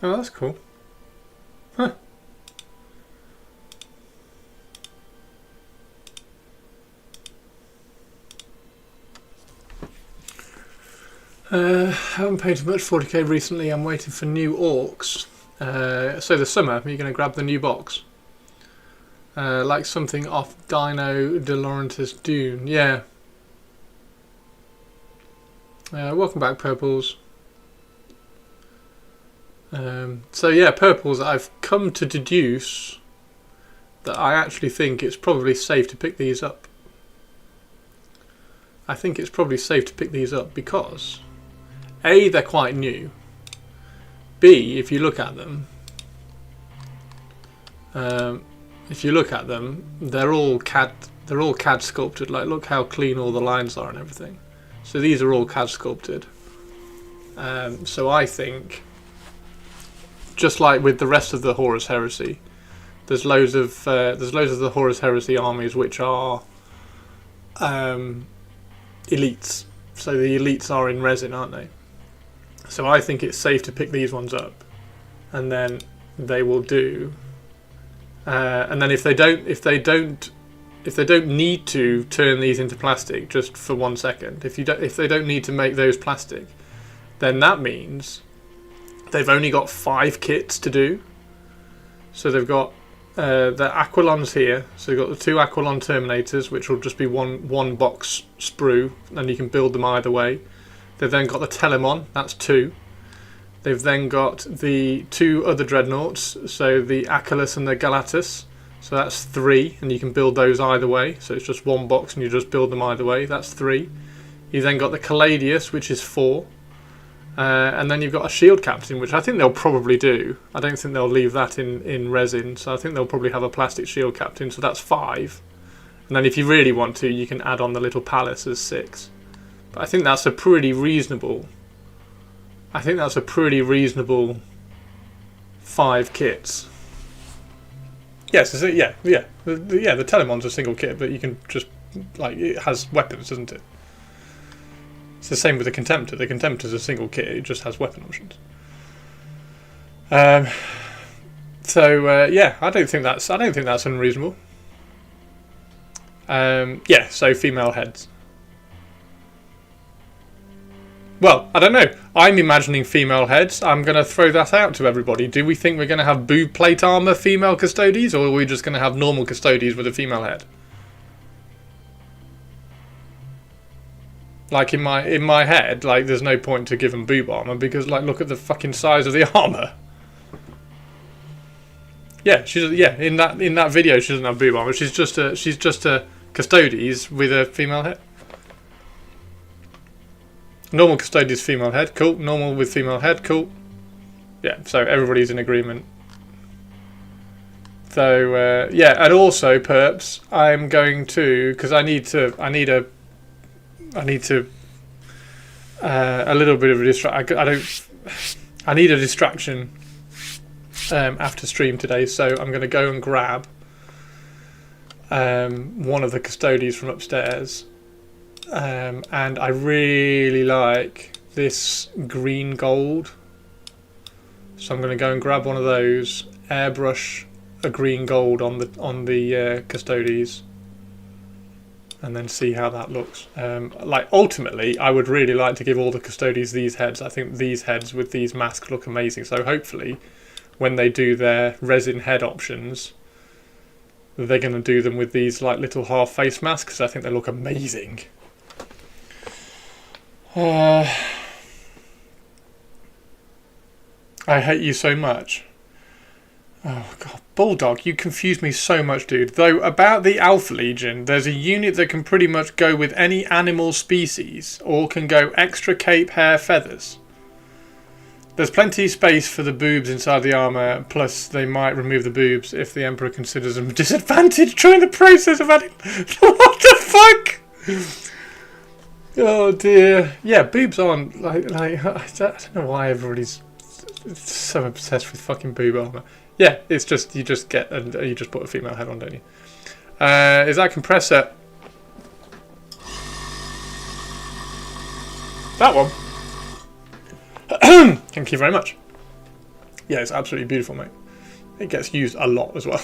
Oh, that's cool. Huh. Haven't painted much 40k recently. I'm waiting for new orcs. So the summer, you're going to grab the new box. Like something off Dino De Laurentiis Dune. Yeah. Welcome back, Purples. So yeah, Purples, I've come to deduce that I actually think it's probably safe to pick these up. I think it's probably safe to pick these up because A, they're quite new. B, if you look at them, they're all CAD sculpted. Like, look how clean all the lines are and everything. So these are all CAD sculpted. So I think, just like with the rest of the Horus Heresy, there's loads of the Horus Heresy armies which are elites. So the elites are in resin, aren't they? So I think it's safe to pick these ones up, and then they will do. And then if they don't need to turn these into plastic just for 1 second, if they don't need to make those plastic, then that means they've only got 5 kits to do. So they've got the Aquilons here. So they've got the 2 Aquilon Terminators, which will just be one box sprue, and you can build them either way. They've then got the Telemon, that's 2. They've then got the 2 other Dreadnoughts, so the Achilles and the Galatus. So that's 3, and you can build those either way. So it's just 1 box, and you just build them either way. That's 3. You've then got the Caladius, which is 4. And then you've got a Shield Captain, which I think they'll probably do. I don't think they'll leave that in resin, so I think they'll probably have a plastic Shield Captain, so that's 5. And then if you really want to, you can add on the little Palace as 6. But I think that's a pretty reasonable... 5 kits. Yes, yeah. The Telemon's a single kit, but you can just... like, it has weapons, doesn't it? It's the same with the Contemptor. The Contemptor's a single kit; it just has weapon options. Yeah, I don't think that's unreasonable. Yeah, so female heads. Well, I don't know. I'm imagining female heads. I'm going to throw that out to everybody. Do we think we're going to have boob plate armor female custodies, or are we just going to have normal custodies with a female head? Like in my head, like there's no point to give them boob armor because like look at the fucking size of the armor. Yeah, in that video she doesn't have boob armor. She's just a Custodes with a female head. Normal Custodes female head, cool. Normal with female head, cool. Yeah, so everybody's in agreement. So yeah, and also perps, I'm going to, because I need a little bit of a distraction. I need a distraction after stream today, so I'm going to go and grab one of the Custodes from upstairs, and I really like this green gold, so I'm going to go and grab one of those, airbrush a green gold on the Custodes, and then see how that looks. Like ultimately, I would really like to give all the Custodes these heads. I think these heads with these masks look amazing. So hopefully, when they do their resin head options, they're going to do them with these like little half face masks. I think they look amazing. I hate you so much. Oh god, Bulldog, you confuse me so much, dude. Though about the Alpha Legion, there's a unit that can pretty much go with any animal species, or can go extra cape, hair, feathers. There's plenty of space for the boobs inside the armour, plus they might remove the boobs if the Emperor considers them a disadvantage during the process of adding... What the fuck? Oh dear. Yeah, boobs aren't like I don't know why everybody's so obsessed with fucking boob armor. Yeah, it's just you just get and you just put a female head on, don't you? Is that compressor? That one. Thank you very much. Yeah, it's absolutely beautiful, mate. It gets used a lot as well.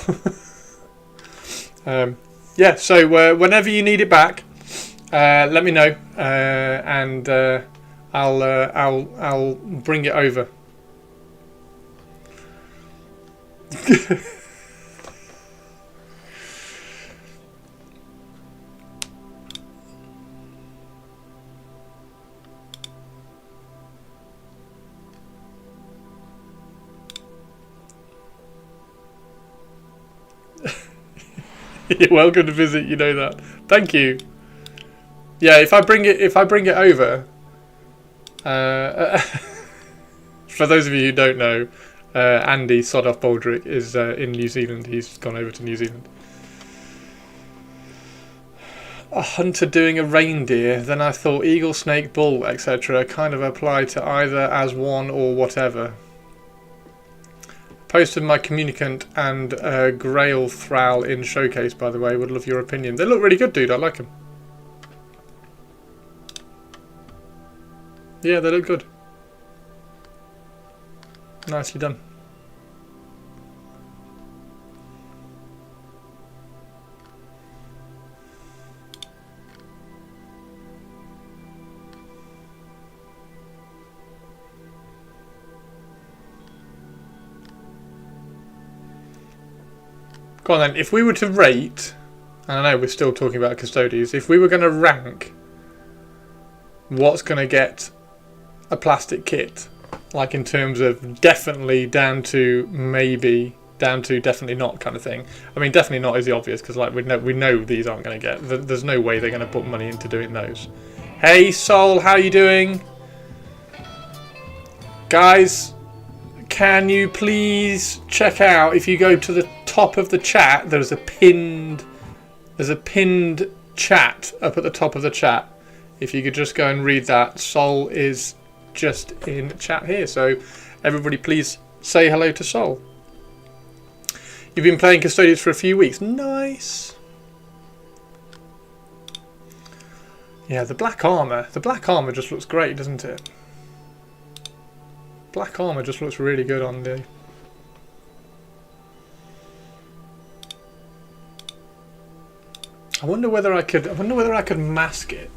Yeah, so whenever you need it back, let me know, and I'll bring it over. You're welcome to visit. You know that. Thank you. Yeah, if I bring it over. For those of you who don't know, Andy Sodoff Baldrick is in New Zealand. He's gone over to New Zealand. A hunter doing a reindeer, then I thought eagle, snake, bull, etc. kind of apply to either as one or whatever. Posted my communicant and Grail Thrall in showcase, by the way. Would love your opinion. They look really good, dude. I like them. Yeah, they look good. Nicely done. Go on then, if we were to rate, and I know we're still talking about custodians, if we were going to rank what's going to get a plastic kit, like in terms of definitely down to maybe, down to definitely not kind of thing. I mean, definitely not is the obvious, because like we know these aren't going to get, there's no way they're going to put money into doing those. Hey Sol, how you doing? Guys, can you please check out, if you go to the top of the chat, there's a pinned chat up at the top of the chat. If you could just go and read that. Sol is just in chat here, so everybody please say hello to Sol. You've been playing Custodians for a few weeks. Nice. Yeah, the black armor just looks great, doesn't it? Black armor just looks really good on the. I wonder whether I could mask it.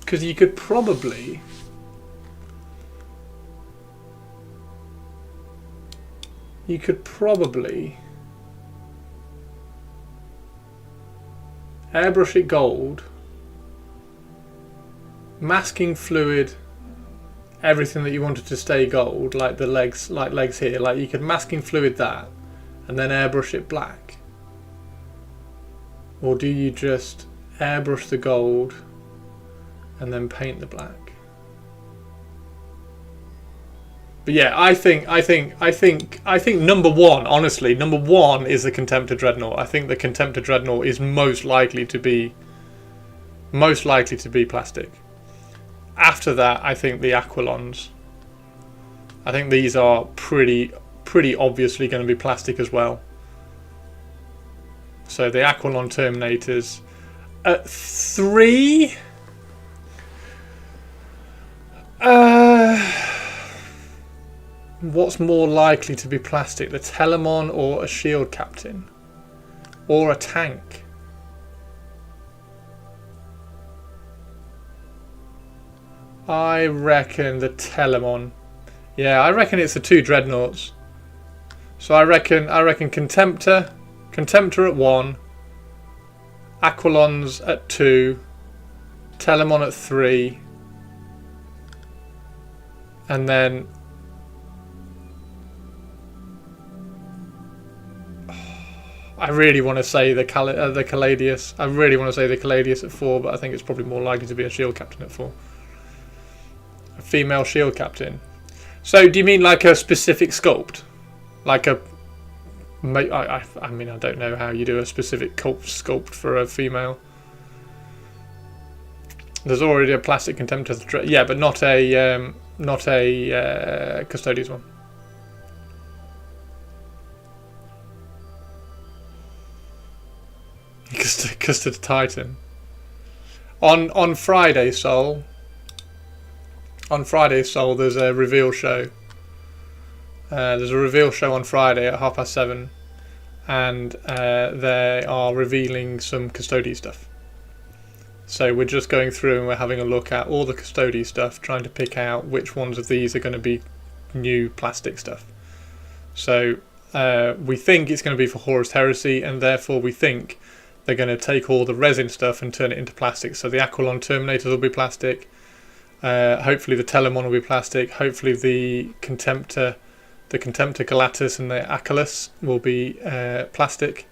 Because you could probably airbrush it gold, masking fluid everything that you wanted to stay gold, like the legs, here, like you could masking fluid that and then airbrush it black. Or do you just airbrush the gold and then paint the black? But yeah, I think number one, honestly, number one is the Contemptor Dreadnought. I think the Contemptor Dreadnought is most likely to be plastic. After that, I think the Aquilons. I think these are pretty obviously going to be plastic as well. So the Aquilon Terminators at 3. What's more likely to be plastic, the Telemon or a Shield Captain? Or a tank? I reckon the Telemon. Yeah, I reckon it's the 2 Dreadnoughts. So I reckon Contemptor at 1, Aquilons at 2, Telemon at 3, and then I really want to say the Caladius. I really want to say the Caladius at 4, but I think it's probably more likely to be a Shield Captain at 4. A female Shield Captain. So do you mean like a specific sculpt? Like a I mean, I don't know how you do a specific sculpt for a female. There's already a plastic contemptor, yeah, but not a Custodes one. Custard Titan. On Friday, Soul. On Friday, Soul, there's a reveal show. There's a reveal show on Friday at 7:30, and they are revealing some Custodes stuff. So we're just going through and we're having a look at all the Custodes stuff, trying to pick out which ones of these are going to be new plastic stuff. So we think it's going to be for Horus Heresy, and therefore we think they're going to take all the resin stuff and turn it into plastic. So the Aquilon Terminators will be plastic. Hopefully the Telemon will be plastic. Hopefully the Contemptor Galatus and the Achelous will be plastic.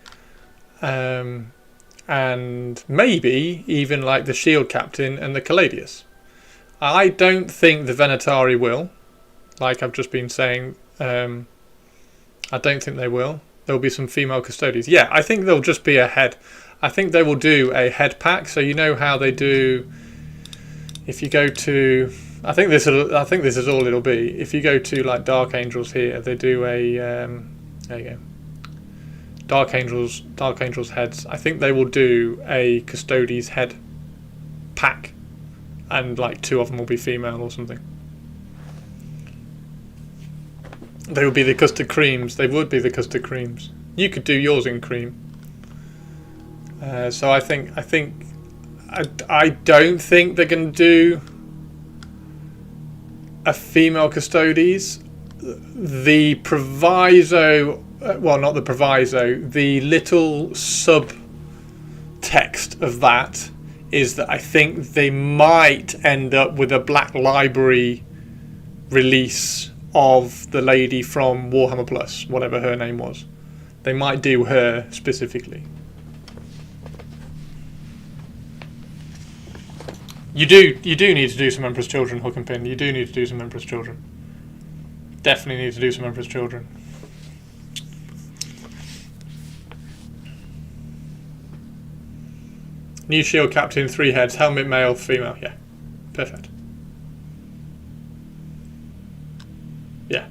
And maybe even like the Shield Captain and the Caladius. I don't think the Venatari will. Like I've just been saying, I don't think they will. There'll be some female Custodes. Yeah, I think there'll just be a head. I think they will do a head pack. So you know how they do. If you go to, I think this is all it'll be. If you go to like Dark Angels here, they do a. There you go. Dark Angels heads. I think they will do a Custodes head pack, and like 2 of them will be female or something. They would be the custard creams. They would be the custard creams. You could do yours in cream. So I don't think they're going to do a female Custodes. The proviso, well, not the proviso, the little subtext of that is that I think they might end up with a Black Library release of the lady from Warhammer Plus, whatever her name was. They might do her specifically. You do need to do some Emperor's Children, Hook and Pin. You do need to do some Emperor's Children. Definitely need to do some Emperor's Children. New Shield Captain, 3 heads, helmet male, female. Yeah, perfect. Yeah.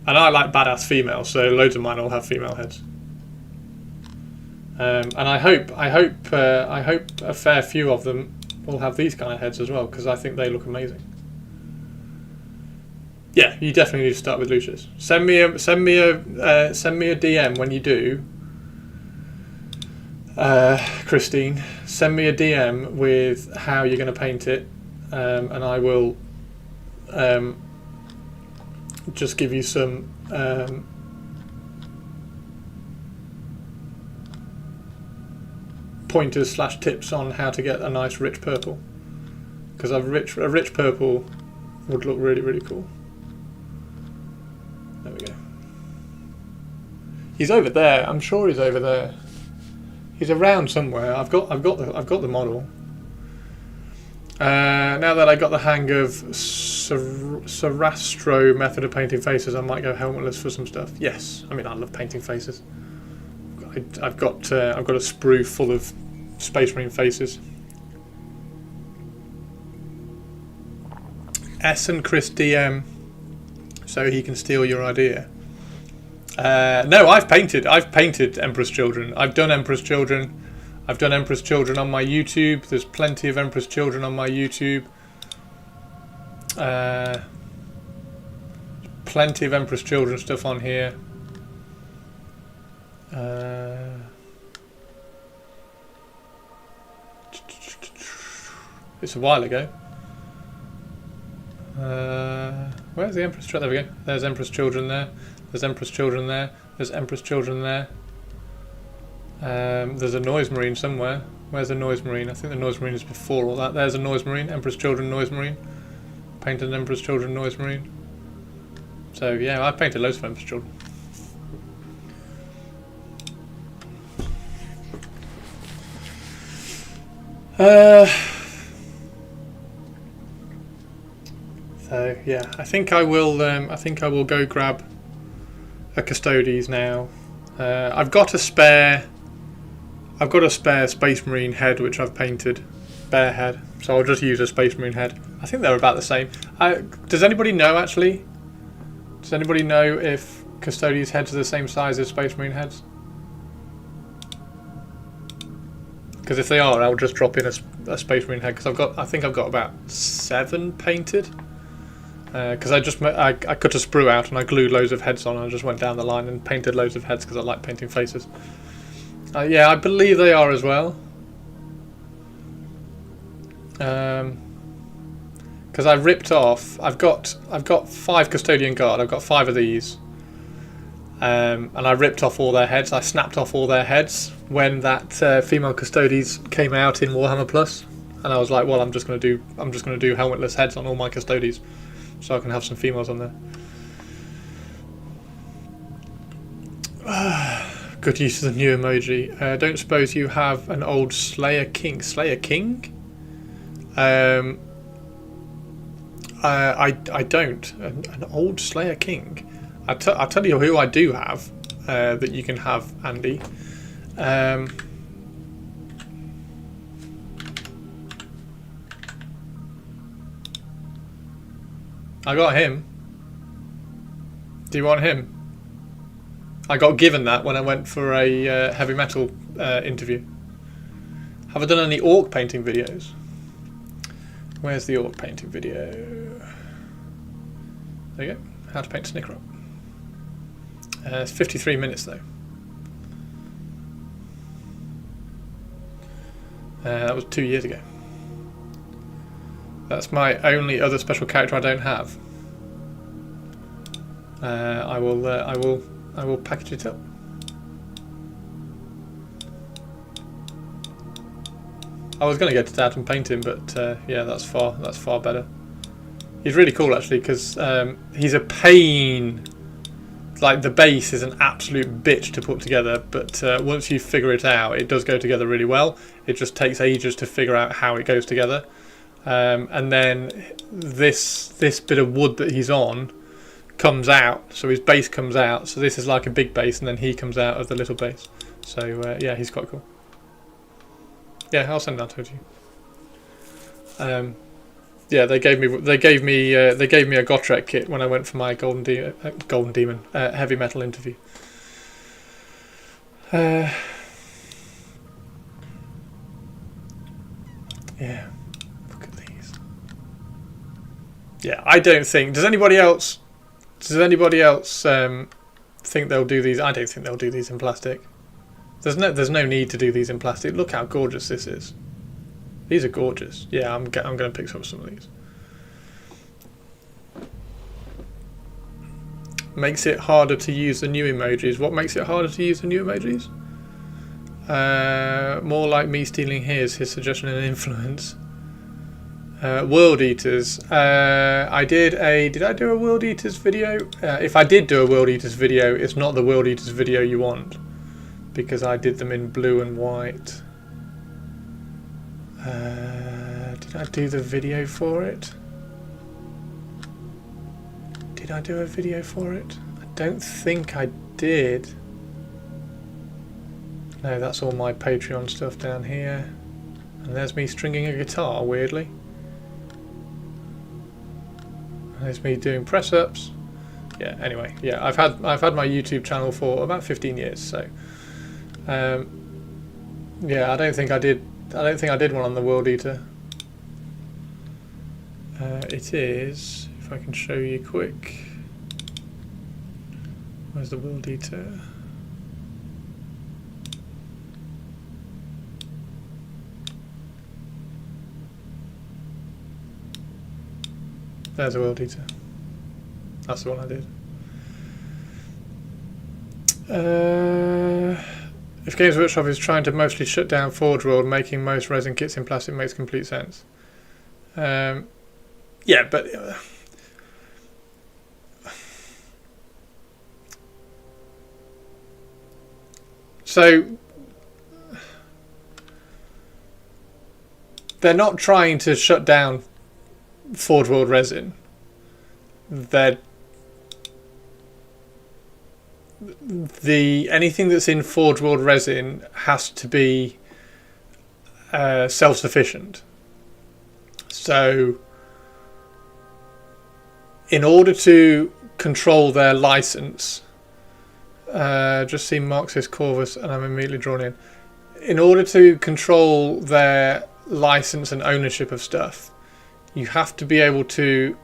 And I like badass females, so loads of mine will have female heads. And I hope a fair few of them will have these kind of heads as well, because I think they look amazing. Yeah, you definitely need to start with Lucius. Send me a DM when you do. Christine, send me a DM with how you're going to paint it, and I will just give you some pointers / tips on how to get a nice rich purple, because a rich purple would look really, really cool. There we go. He's over there. I'm sure he's over there. He's around somewhere. I've got the model. Now that I got the hang of Sarastro method of painting faces, I might go helmetless for some stuff. Yes, I mean I love painting faces. I've got a sprue full of Space Marine faces. S and Chris DM, so he can steal your idea. No, I've painted Emperor's Children. I've done Emperor's Children. I've done Emperor's Children on my YouTube. There's plenty of Emperor's Children on my YouTube. Plenty of Emperor's Children stuff on here. It's a while ago. Where's the Emperor's Children? There we go. There's Emperor's Children there. There's Emperor's Children there. There's Emperor's Children there. There's a Noise Marine somewhere. Where's the Noise Marine? I think the Noise Marine is before all that. There's a Noise Marine. Emperor's Children Noise Marine. Painted an Emperor's Children Noise Marine. So yeah, I painted loads of Emperor's Children. So yeah, I think I will go grab a Custodes now. I've got a spare Space Marine head which I've painted, bare head. So I'll just use a Space Marine head. I think they're about the same. Does anybody know actually? Does anybody know if Custodes heads are the same size as Space Marine heads? Because if they are, I'll just drop in a Space Marine head. Because I think I've got about 7 painted. Because I cut a sprue out and I glued loads of heads on. And I just went down the line and painted loads of heads because I like painting faces. Yeah, I believe they are as well. Because I ripped off. I've got 5 Custodian Guard. I've got 5 of these. And I ripped off all their heads. I snapped off all their heads when that female Custodes came out in Warhammer Plus, and I was like, well, I'm just gonna do helmetless heads on all my Custodes, so I can have some females on there. Good use of the new emoji. Don't suppose you have an old Slayer King? Slayer King? I don't. An old Slayer King. I'll tell you who I do have that you can have, Andy. I'll got him. Do you want him? I got given that when I went for a heavy metal interview. Have I done any orc painting videos? Where's the orc painting video? There you go. How to paint a Snickerop. It's 53 minutes though. That was 2 years ago. That's my only other special character I don't have. I will package it up. I was going to get to Dad and paint him, but yeah, that's far better. He's really cool actually because he's a pain. Like the base is an absolute bitch to put together, but once you figure it out, it does go together really well. It just takes ages to figure out how it goes together. And then this bit of wood that he's on comes out, so his base comes out. So this is like a big base, and then he comes out of the little base. So yeah, he's quite cool. Yeah, I'll send that to you. Yeah, they gave me a Gotrek kit when I went for my Golden Demon heavy metal interview. Yeah, look at these. Yeah, I don't think. Does anybody else think they'll do these? I don't think they'll do these in plastic. There's no need to do these in plastic. Look how gorgeous this is. These are gorgeous. Yeah, I'm going to pick up some of these. Makes it harder to use the new emojis. What makes it harder to use the new emojis? More like me stealing his suggestion and influence. World Eaters. Did I do a World Eaters video? If I did do a World Eaters video, it's not the World Eaters video you want, because I did them in blue and white. Did I do the video for it? Did I do a video for it? I don't think I did. No, that's all my Patreon stuff down here. And there's me stringing a guitar, weirdly. And there's me doing press-ups. Yeah, anyway, yeah, I've had my YouTube channel for about 15 years, so yeah, I don't think I did one on the World Eater. It is, if I can show you quick. Where's the World Eater? There's a World Eater. That's the one I did. If Games Workshop is trying to mostly shut down Forge World, making most resin kits in plastic makes complete sense. Yeah, but so they're not trying to shut down Forge World resin. anything that's in Forge World resin has to be self-sufficient. So in order to control their license, just see Mark says Corvus and I'm immediately drawn in. In order to control their license and ownership of stuff, you have to be able to,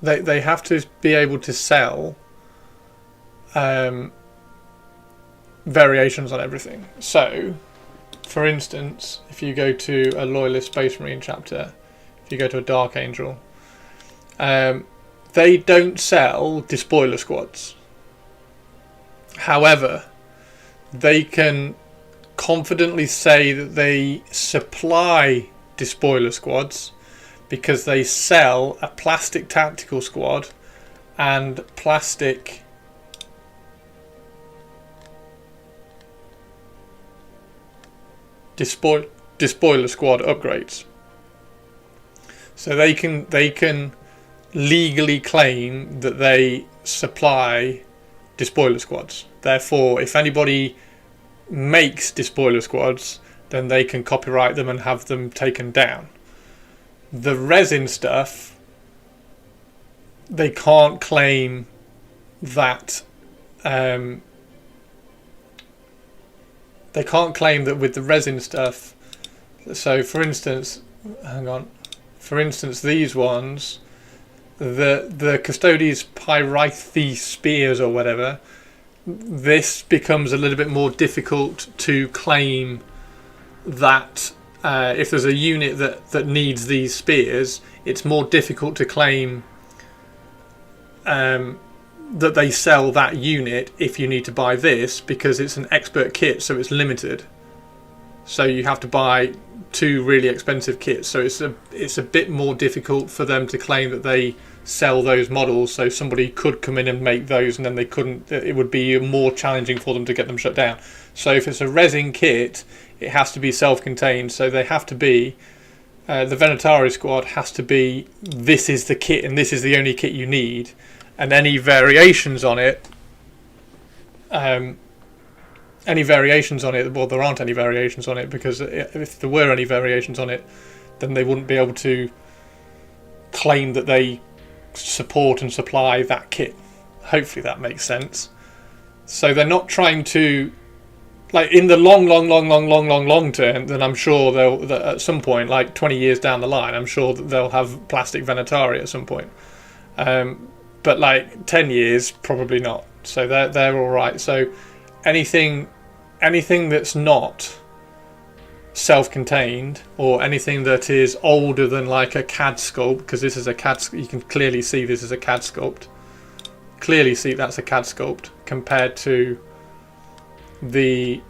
they have to be able to sell variations on everything. So for instance, if you go to a Loyalist Space Marine chapter, if you go to a Dark Angel, they don't sell despoiler squads. However, they can confidently say that they supply despoiler squads because they sell a plastic tactical squad and plastic despoiler squad upgrades. So they can legally claim that they supply despoiler squads. Therefore, if anybody makes despoiler squads, then they can copyright them and have them taken down. The resin stuff, they can't claim that. They can't claim that with the resin stuff. So, for instance, hang on. For instance, these ones, the Custodes Pyrithes spears or whatever, this becomes a little bit more difficult to claim that if there's a unit that needs these spears, it's more difficult to claim that they sell that unit if you need to buy this, because it's an expert kit, so it's limited. So you have to buy 2 really expensive kits. So it's a bit more difficult for them to claim that they sell those models. So somebody could come in and make those, and then they couldn't. It would be more challenging for them to get them shut down. So if it's a resin kit, it has to be self-contained. So they have to be. The Venatari squad has to be. This is the kit, and this is the only kit you need. And any variations on it. Well, there aren't any variations on it, because if there were any variations on it, then they wouldn't be able to claim that they support and supply that kit. Hopefully that makes sense. So they're not trying to, like, in the long term, then I'm sure they'll, at some point, like 20 years down the line, I'm sure that they'll have plastic Venatari at some point. But like 10 years, probably not. So they're all right. So anything that's not self-contained, or anything that is older than like a CAD sculpt, because this is a CAD, you can clearly see this is a CAD sculpt. Clearly see that's a CAD sculpt compared to the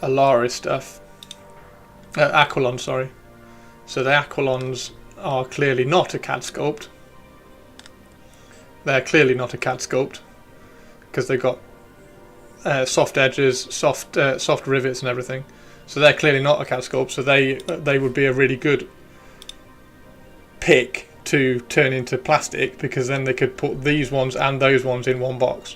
Alaris stuff. Aquilon, sorry. So the Aquilons are clearly not a CAD sculpt. They're clearly not a CAD sculpt because they've got soft edges, soft rivets and everything. So they're clearly not a CAD sculpt. So they would be a really good pick to turn into plastic, because then they could put these ones and those ones in one box.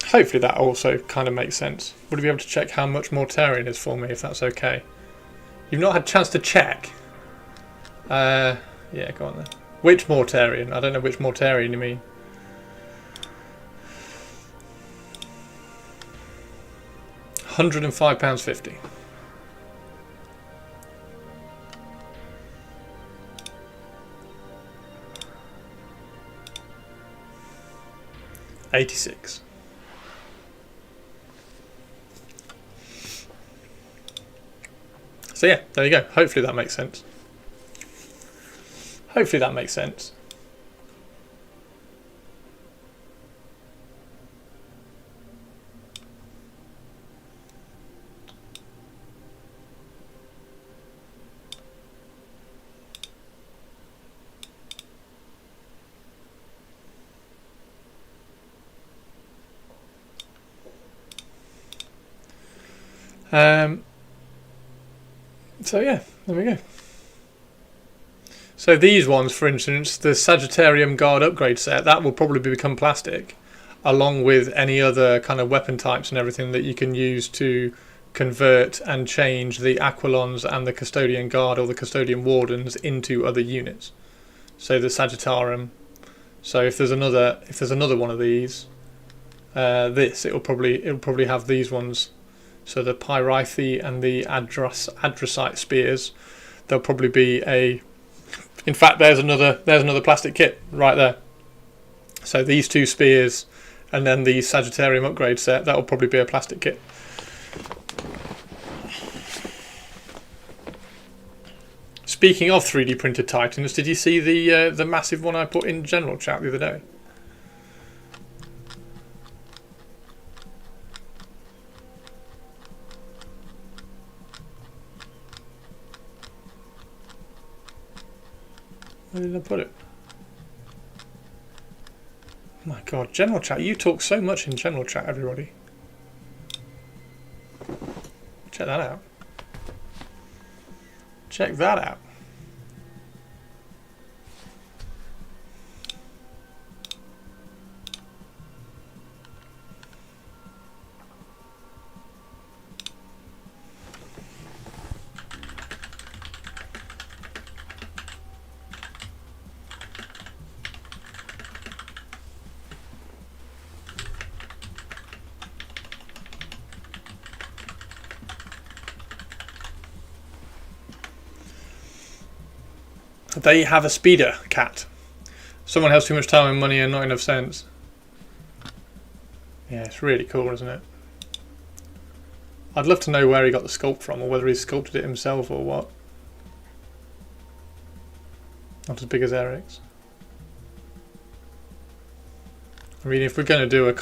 Hopefully that also kind of makes sense. Would you be able to check how much Mortarion is for me, if that's okay? You've not had a chance to check. Yeah, go on then. Which Mortarion? I don't know which Mortarion you mean. £105.50. £86. So yeah, there you go. Hopefully that makes sense. Hopefully that makes sense. So yeah, there we go. So these ones, for instance, the Sagittarium Guard upgrade set, that will probably become plastic. along with any other kind of weapon types and everything that you can use to convert and change the Aquilons and the Custodian Guard or the Custodian Wardens into other units. So the Sagittarium. So if there's another one of these, it'll probably have these ones. So the Pyrithe and the Androsite spears, there'll probably be a. In fact, there's another plastic kit right there. So these 2 spears, and then the Sagittarium upgrade set, that'll probably be a plastic kit. Speaking of 3D printed Titans, did you see the massive one I put in general chat the other day? Where did I put it? Oh my god, general chat. You talk so much in general chat, everybody. Check that out. Check that out. They have a speeder cat. Someone has too much time and money and not enough sense. Yeah, it's really cool, isn't it? I'd love to know where he got the sculpt from, or whether he sculpted it himself or what. Not as big as Eric's. I mean, if we're going to do a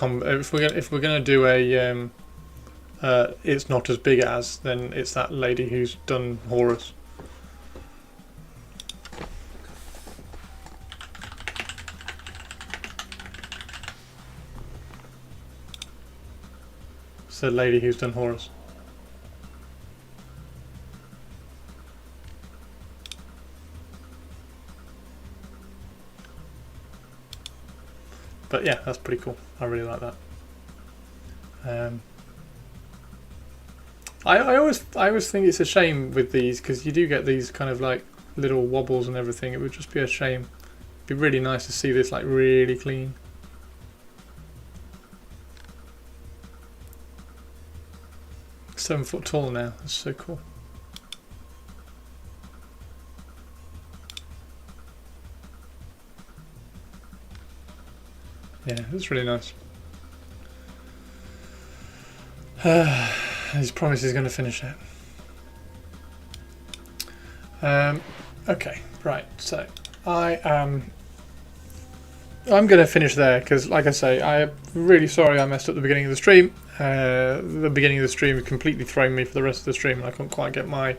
it's not as big as, then it's that lady who's done Horus. It's the lady who's done Horus. But yeah, that's pretty cool. I really like that. I always think it's a shame with these, because you do get these kind of like little wobbles and everything. It would just be a shame. It'd be really nice to see this like really clean. Seven foot tall now. That's so cool. Yeah, it's really nice. He's promised he's going to finish it. Okay, right. So I'm going to finish there because, like I say, I'm really sorry I messed up the beginning of the stream. The beginning of the stream completely thrown me for the rest of the stream, and I couldn't quite get my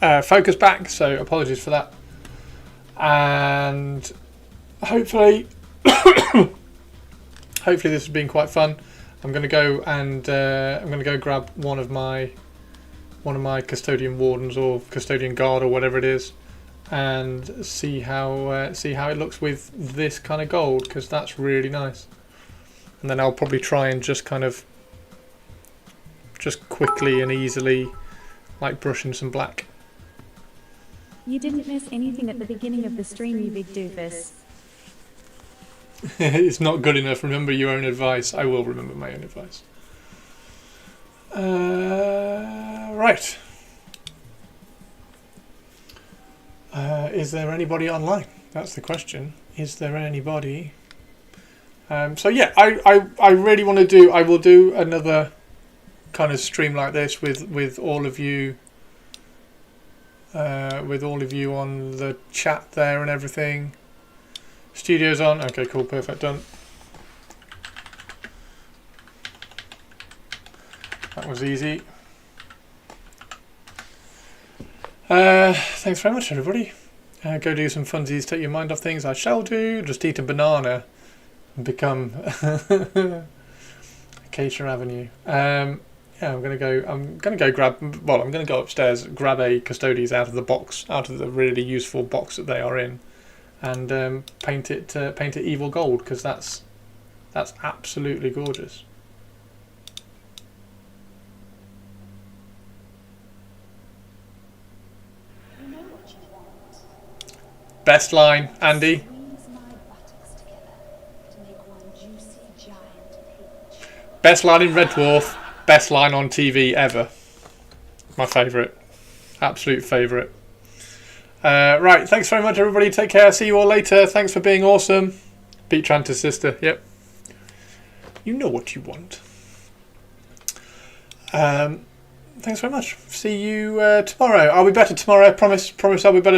focus back. So apologies for that. And hopefully, hopefully this has been quite fun. I'm going to go and I'm going to go grab one of my custodian wardens or custodian guard or whatever it is, and see how it looks with this kind of gold, because that's really nice. And then I'll probably try and just kind of just quickly and easily like brush in some black. You didn't miss anything at the beginning of the stream, you big doofus. It's not good enough. Remember your own advice. I will remember my own advice. Right. Is there anybody online? That's the question. Is there anybody? So yeah, I really want to do. I will do another kind of stream like this with all of you. With all of you on the chat there and everything. Studio's on. Okay, cool, perfect, done. That was easy. Thanks very much, everybody. Go do some funsies, take your mind off things. I shall do. Just eat a banana and become Acacia Avenue. Yeah, I'm gonna go grab. Well, I'm gonna go upstairs, grab a Custodes out of the box, out of the really useful box that they are in, and paint it evil gold, because that's absolutely gorgeous. Best line, Andy. Best line in Red Dwarf. Best line on TV ever. My favourite. Absolute favourite. Right, thanks very much, everybody. Take care. See you all later. Thanks for being awesome. Beat Tranter's sister. Yep. You know what you want. Thanks very much. See you tomorrow. I'll be better tomorrow. Promise I'll be better